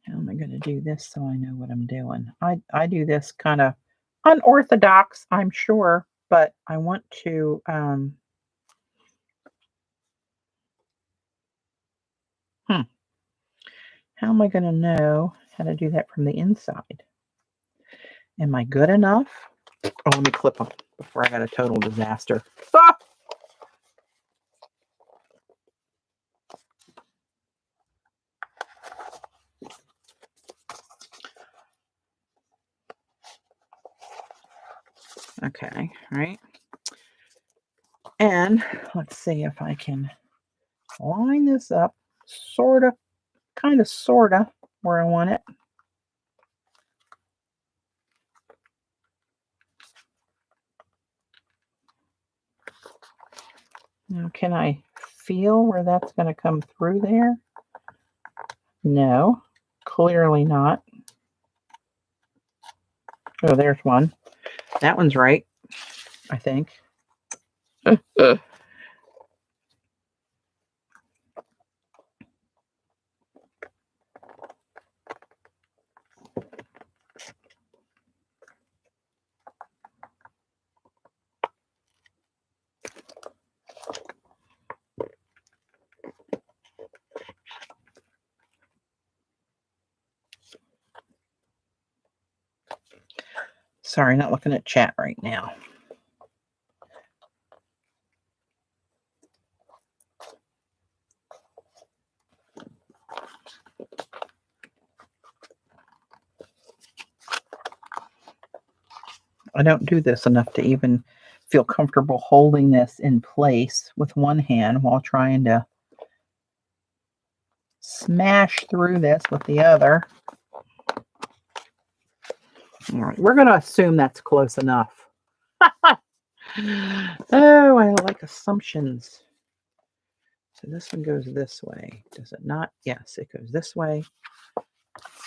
how am I going to do this so I know what I'm doing? I do this kind of unorthodox, I'm sure, but I want to how am I going to know how to do that from the inside? Am I good enough? Oh, let me clip them before I got a total disaster. Ah! Okay, right. And let's see if I can line this up sort of, kind of, sort of where I want it. Now, can I feel where that's going to come through there? No, clearly not. Oh, there's one. That one's right, I think. Sorry, not looking at chat right now. I don't do this enough to even feel comfortable holding this in place with one hand while trying to smash through this with the other. All right, we're going to assume that's close enough. Oh, I like assumptions. So this one goes this way. Does it not? Yes, it goes this way.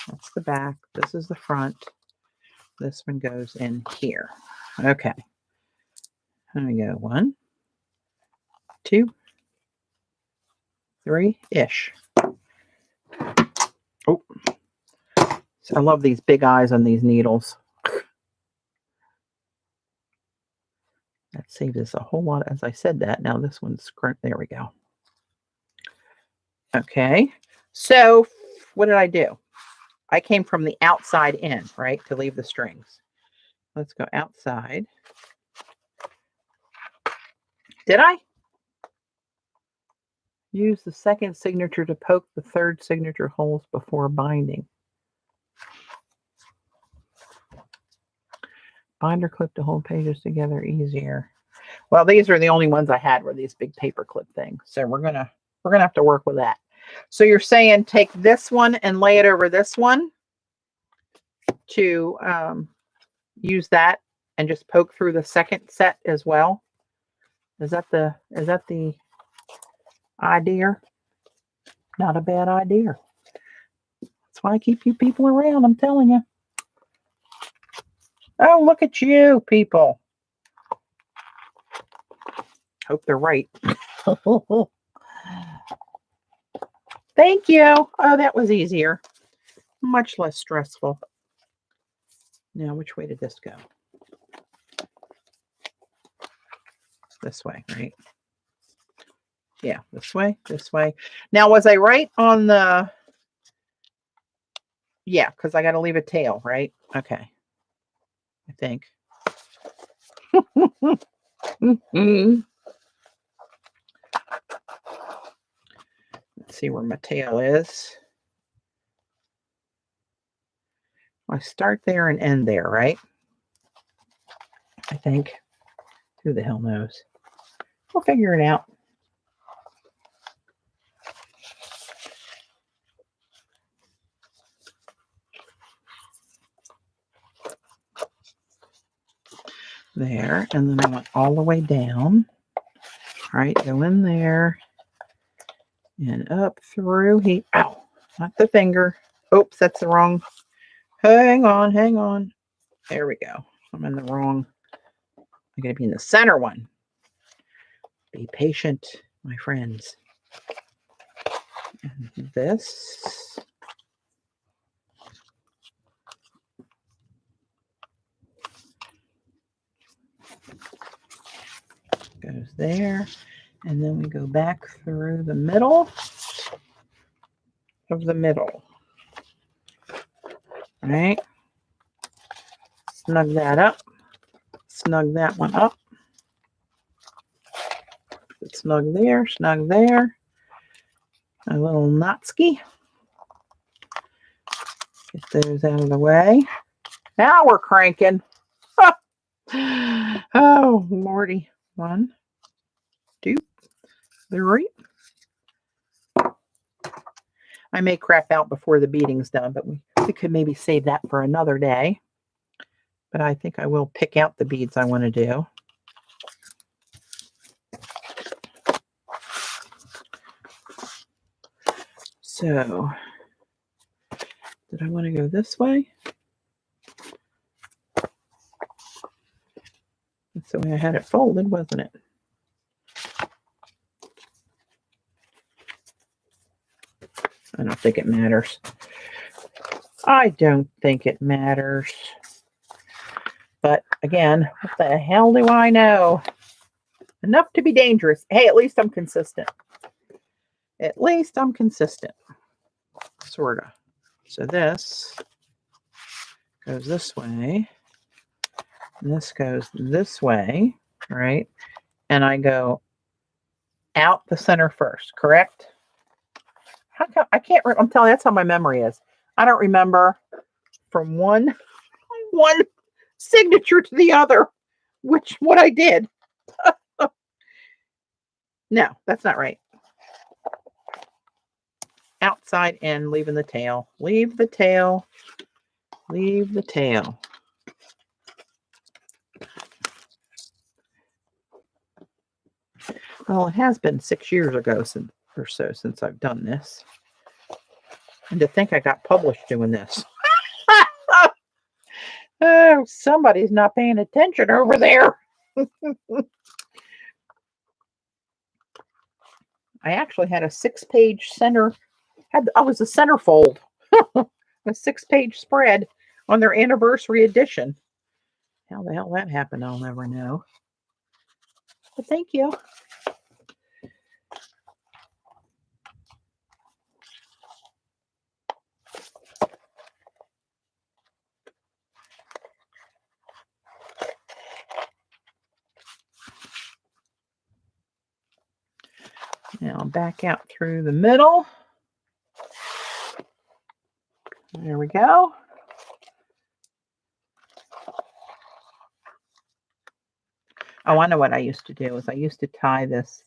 That's the back. This is the front. This one goes in here. Okay. There we go. 1, 2, 3-ish. Oh, so I love these big eyes on these needles. That saves us a whole lot as I said that. Now this one's, there we go. Okay, so what did I do? I came from the outside in, right, to leave the strings. Let's go outside. Did I? Use the second signature to poke the third signature holes before binding. Binder clip to hold pages together easier. Well, these are the only ones I had were these big paper clip things. So we're gonna have to work with that. So you're saying take this one and lay it over this one to use that and just poke through the second set as well. Is that the idea. Not a bad idea. That's why I keep you people around, I'm telling you. Oh, look at you, people. Hope they're right. Thank you. Oh, that was easier. Much less stressful. Now, which way did this go? This way, right? Yeah, this way, this way. Now, was I right on the... Yeah, because I got to leave a tail, right? Okay. I think. Let's see where my tail is. I start there and end there, right? I think. Who the hell knows? We'll figure it out. There, and then I went all the way down. All right, go in there and up through here. Ow, not the finger. Oops, that's the wrong. Hang on, hang on. There we go. I'm in the wrong. I'm going to be in the center one. Be patient, my friends. And this. Goes there. And then we go back through the middle of the middle. All right. Snug that up. Snug that one up. Snug there, snug there. A little Knotsky. Get those out of the way. Now we're cranking. Oh, Lordy. 1, 2, 3. I may crap out before the beading's done, but we could maybe save that for another day. But I think I will pick out the beads I want to do. So, did I want to go this way? That's the way I had it folded, wasn't it? I don't think it matters. I don't think it matters. But again, what the hell do I know? Enough to be dangerous. Hey, at least I'm consistent. At least I'm consistent. Sort of. So this goes this way. And this goes this way, right? And I go out the center first, correct? How come I can't? I'm telling you, that's how my memory is. I don't remember from one signature to the other what I did. No, that's not right. Outside in, leaving the tail. Leave the tail. Leave the tail. Well, it has been 6 years ago since I've done this. And to think I got published doing this. Oh, somebody's not paying attention over there. I actually had a 6-page center. I was a centerfold. A 6-page spread on their anniversary edition. How the hell that happened, I'll never know. But thank you. Now back out through the middle. There we go. Oh, I know what I used to do is I used to tie this,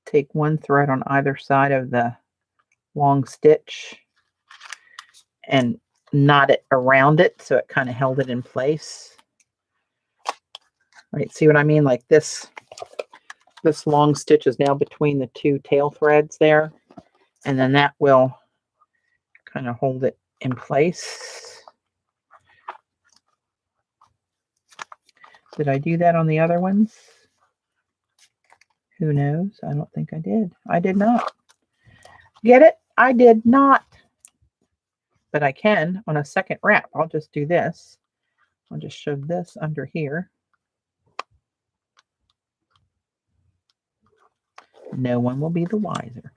take one thread on either side of the long stitch and knot it around it so it kind of held it in place. Right, see what I mean? Like this this long stitch is now between the two tail threads there, and then that will kind of hold it in place. Did I do that on the other ones? Who knows? I don't think I did. I did not. Get it? I did not. But I can on a second wrap. I'll just do this. I'll just shove this under here. No one will be the wiser.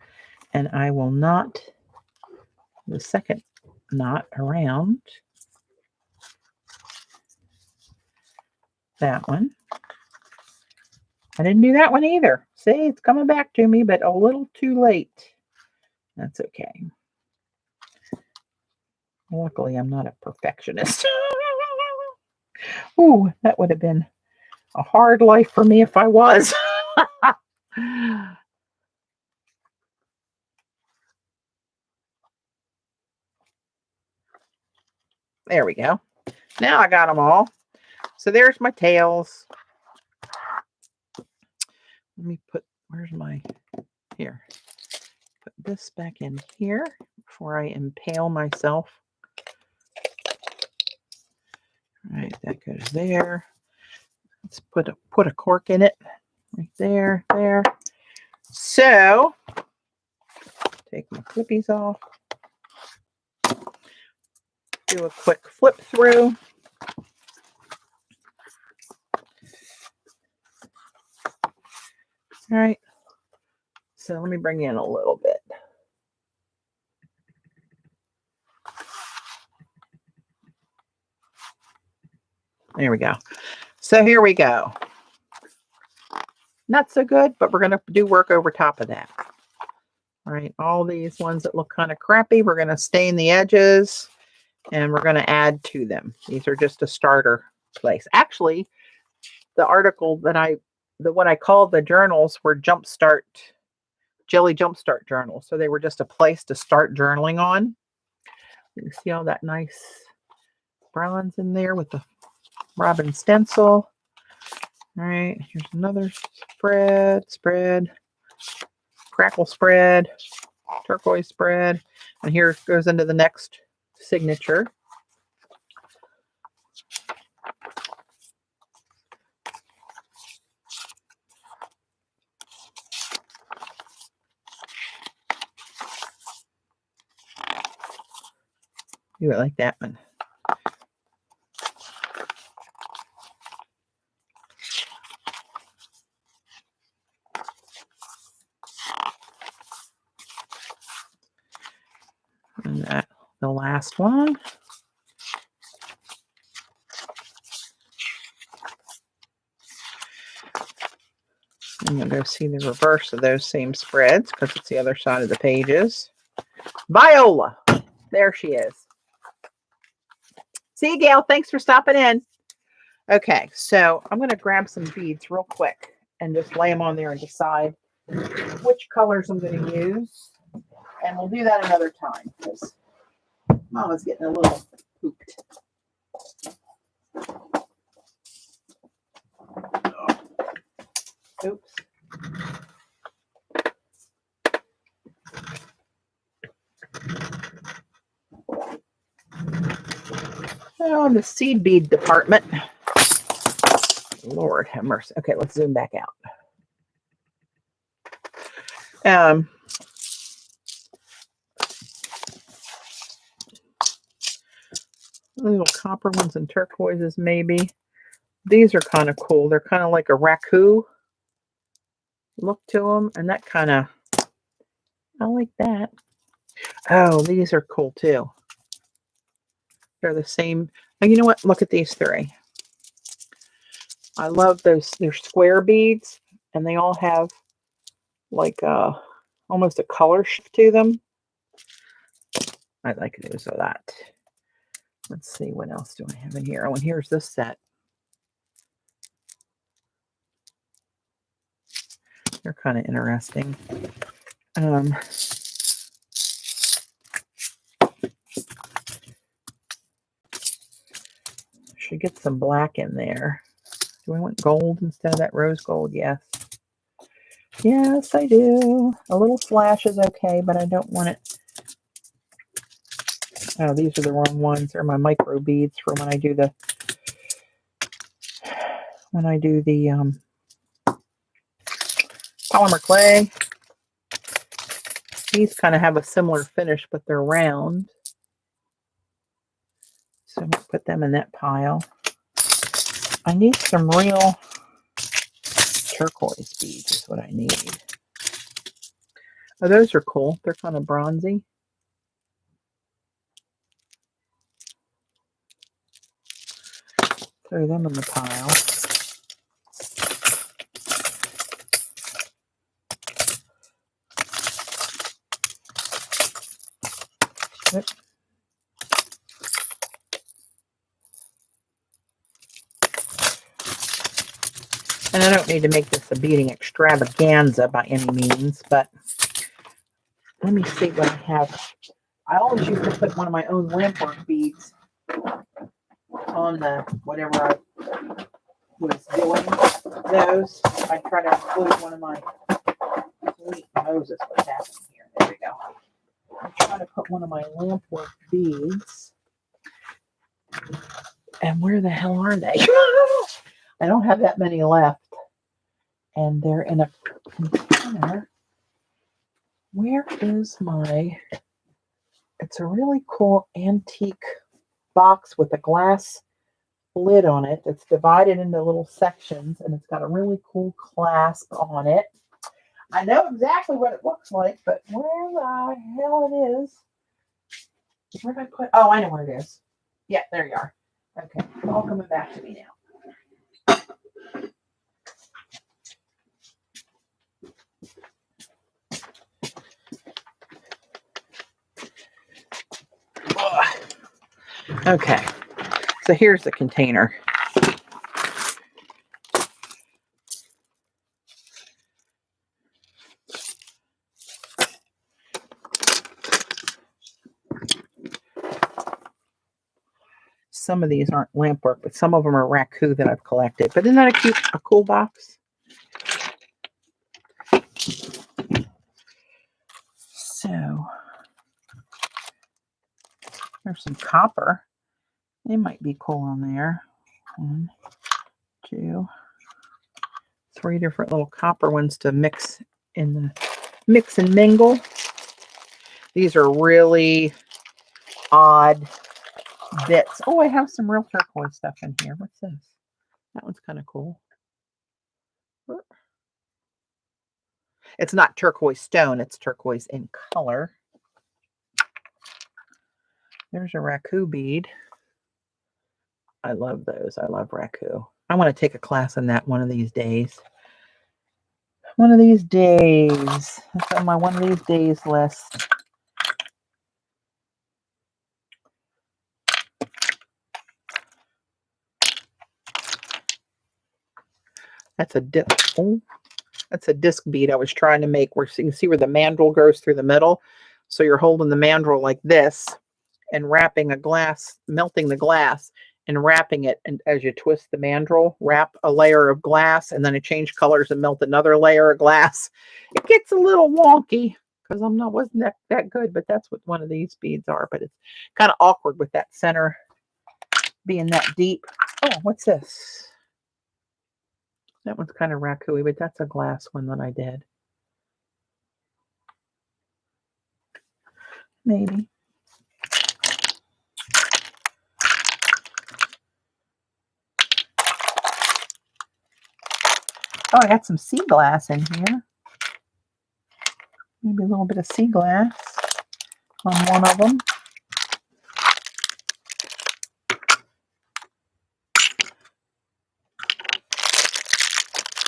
And I will knot the second knot around that one. I didn't do that one either. See, it's coming back to me, but a little too late. That's okay. Luckily, I'm not a perfectionist. Ooh, that would have been a hard life for me if I was. There we go. Now I got them all. So there's my tails. Let me put, where's my, here. Put this back in here before I impale myself. All right, that goes there. Let's put a cork in it. Right there, there. So, take my clippies off. Do a quick flip through. All right. So let me bring in a little bit. There we go. So here we go. Not so good, but we're going to do work over top of that. All right. All these ones that look kind of crappy, we're going to stain the edges and we're going to add to them. These are just a starter place. Actually, the article that the one I called the journals were Jelly Jumpstart journals. So they were just a place to start journaling on. You see all that nice bronze in there with the Robyn stencil. All right, here's another spread, crackle spread, turquoise spread, and here it goes into the next signature. Do it like that one. And that, the last one. And you'll go see the reverse of those same spreads because it's the other side of the pages. Viola. There she is. See, Gail, thanks for stopping in. Okay, so I'm going to grab some beads real quick and just lay them on there and decide which colors I'm going to use. And we'll do that another time because Mama's getting a little pooped. Oops. Oh, the seed bead department. Lord have mercy. Okay, let's zoom back out. Little copper ones and turquoises, maybe. These are kind of cool. They're kind of like a raccoon look to them, and that kind of, I like that. Oh, these are cool too. They're the same. And you know what? Look at these three. I love those. They're square beads, and they all have like almost a color shift to them. I like those a lot. Let's see, what else do I have in here? Oh, and here's this set. They're kind of interesting. Should get some black in there. Do I want gold instead of that rose gold? Yes. Yes, I do. A little slash is okay, but I don't want it. Oh, these are the wrong ones. They're my micro beads for when I do the polymer clay. These kind of have a similar finish, but they're round. So I'm going to put them in that pile. I need some real turquoise beads is what I need. Oh, those are cool. They're kind of bronzy. Throw them in the pile. Yep. And I don't need to make this a beading extravaganza by any means, but let me see what I have. I always used to put one of my own lampwork beads on the whatever I was doing. Those I try to include one of my Moses. What's happening here? There we go. I try to put one of my lampwork beads. And where the hell are they? I don't have that many left. And they're in a container. Where is my... It's a really cool antique box with a glass lid on it. It's divided into little sections, and it's got a really cool clasp on it. I know exactly what it looks like, but where the hell it is? Where did I put? Oh, I know where it is. Yeah, there you are. Okay, it's all coming back to me now. Okay, so here's the container. Some of these aren't lampwork, but some of them are raku that I've collected. But isn't that a cool box? So there's some copper. They might be cool on there. 1, 2, 3 different little copper ones to mix and mingle. These are really odd bits. Oh, I have some real turquoise stuff in here. What's this? That one's kind of cool. It's not turquoise stone. It's turquoise in color. There's a raku bead. I love those. I love raku. I want to take a class on that one of these days. One of these days. It's on my one of these days list. That's a that's a disc bead I was trying to make where you can see where the mandrel goes through the middle. So you're holding the mandrel like this and wrapping a glass, melting the glass and wrapping it. And as you twist the mandrel, wrap a layer of glass and then it change colors and melt another layer of glass. It gets a little wonky because wasn't that good, but that's what one of these beads are. But it's kind of awkward with that center being that deep. Oh, what's this? That one's kind of raku-y, but that's a glass one that I did. Maybe. Oh, I got some sea glass in here. Maybe a little bit of sea glass on one of them.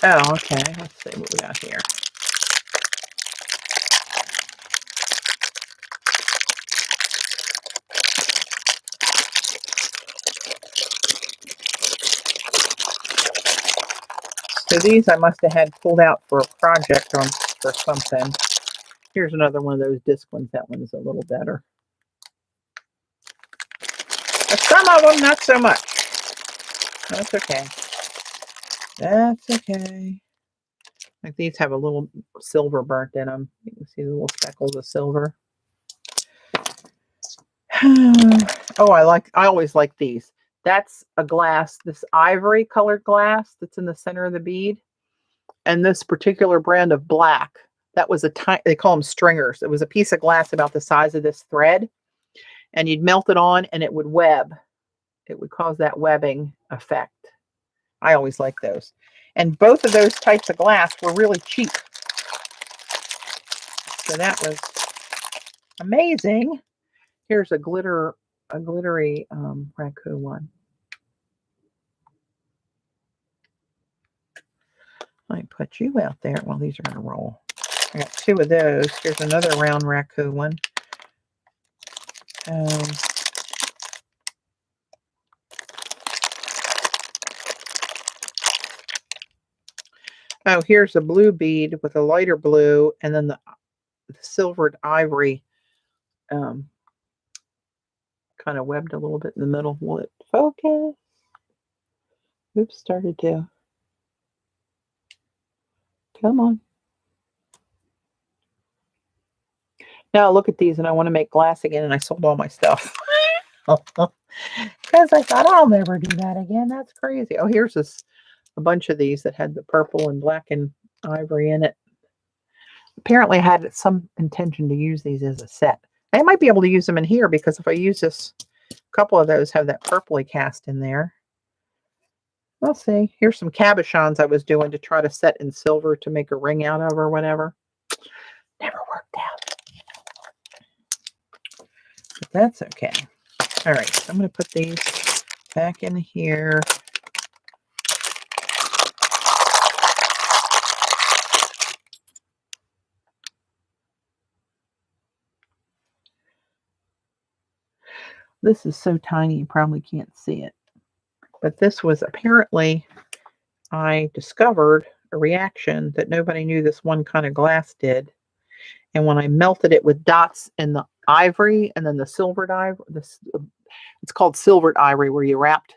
Oh, okay. Let's see what we got here. So these I must have had pulled out for a project or for something. Here's another one of those disc ones. That one is a little better. But some of them, not so much. That's okay. That's okay. Like these have a little silver burnt in them. You can see the little speckles of silver. Oh, I always like these. That's a glass, this ivory colored glass that's in the center of the bead. And this particular brand of black, that was a tiny, they call them stringers. It was a piece of glass about the size of this thread. And you'd melt it on and it would web. It would cause that webbing effect. I always like those. And both of those types of glass were really cheap. So that was amazing. Here's a glittery raccoon one. I put you out there. Well, these are going to roll. I got two of those. Here's another round raccoon one. Oh, here's a blue bead with a lighter blue, and then the silvered ivory kind of webbed a little bit in the middle. Will it focus? Oops, started to. Come on. Now I look at these and I want to make glass again, and I sold all my stuff. Because I thought, I'll never do that again. That's crazy. Oh, here's a bunch of these that had the purple and black and ivory in it. Apparently I had some intention to use these as a set. I might be able to use them in here, because if I use this, a couple of those have that purpley cast in there. We'll see. Here's some cabochons I was doing to try to set in silver to make a ring out of or whatever. Never worked out. But that's okay. All right, so I'm going to put these back in here. This is so tiny you probably can't see it. But this was apparently, I discovered a reaction that nobody knew this one kind of glass did. And when I melted it with dots in the ivory and then the silvered ivory, it's called silvered ivory, where you wrapped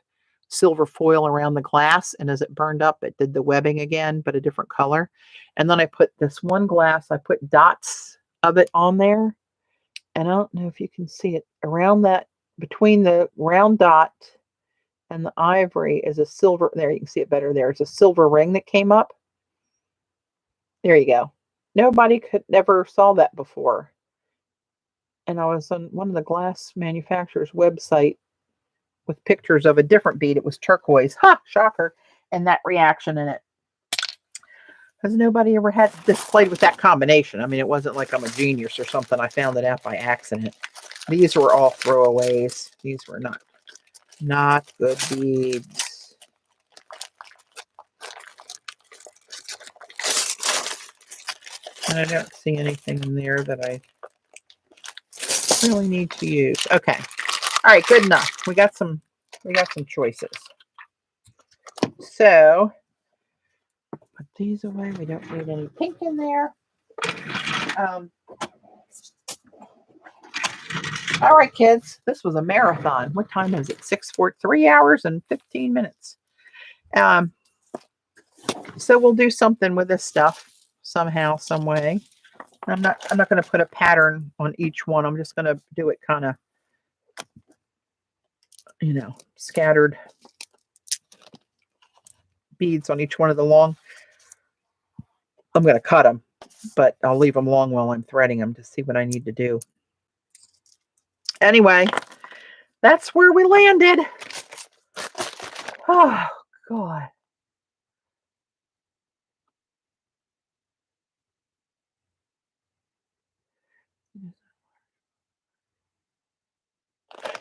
silver foil around the glass, and as it burned up, it did the webbing again, but a different color. And then I put this one glass, I put dots of it on there. And I don't know if you can see it around that, between the round dot and the ivory is a silver, there you can see it better there. It's a silver ring that came up. There you go. Nobody could never saw that before. And I was on one of the glass manufacturer's website with pictures of a different bead. It was turquoise. Ha! Shocker. And that reaction in it. Because nobody ever had displayed with that combination. I mean, it wasn't like I'm a genius or something. I found it out by accident. These were all throwaways. These were not good beads. And I don't see anything in there that I really need to use. Okay. All right, good enough. We got some choices. So put these away. We don't need any pink in there. All right, kids. This was a marathon. What time is it? 3 hours and 15 minutes. So we'll do something with this stuff somehow, some way. I'm not going to put a pattern on each one. I'm just going to do it kind of, scattered beads on each one of the long. I'm going to cut them, but I'll leave them long while I'm threading them to see what I need to do. Anyway, that's where we landed. Oh, God.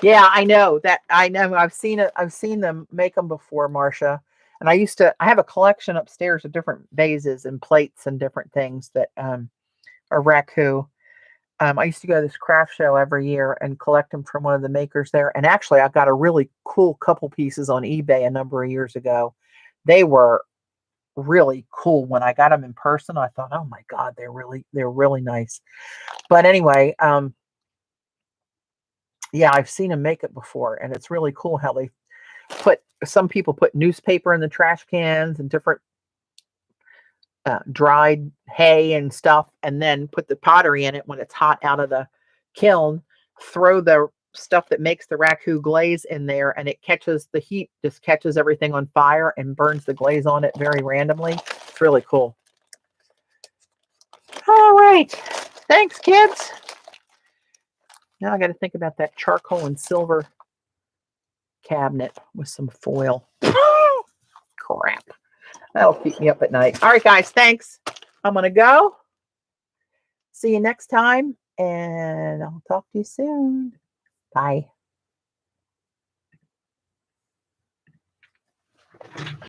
Yeah, I know that. I know. I've seen it. I've seen them make them before, Marcia. And I have a collection upstairs of different vases and plates and different things that are raku. I used to go to this craft show every year and collect them from one of the makers there. And actually, I got a really cool couple pieces on eBay a number of years ago. They were really cool. When I got them in person, I thought, oh my God, they're really nice. But anyway, yeah, I've seen them make it before, and it's really cool how they some people put newspaper in the trash cans and different dried hay and stuff, and then put the pottery in it when it's hot out of the kiln, throw the stuff that makes the raku glaze in there, and it catches the heat, just catches everything on fire and burns the glaze on it very randomly. It's really cool. All right. Thanks, kids. Now I got to think about that charcoal and silver cabinet with some foil. Crap. That'll keep me up at night. All right, guys. Thanks. I'm going to go. See you next time, and I'll talk to you soon. Bye.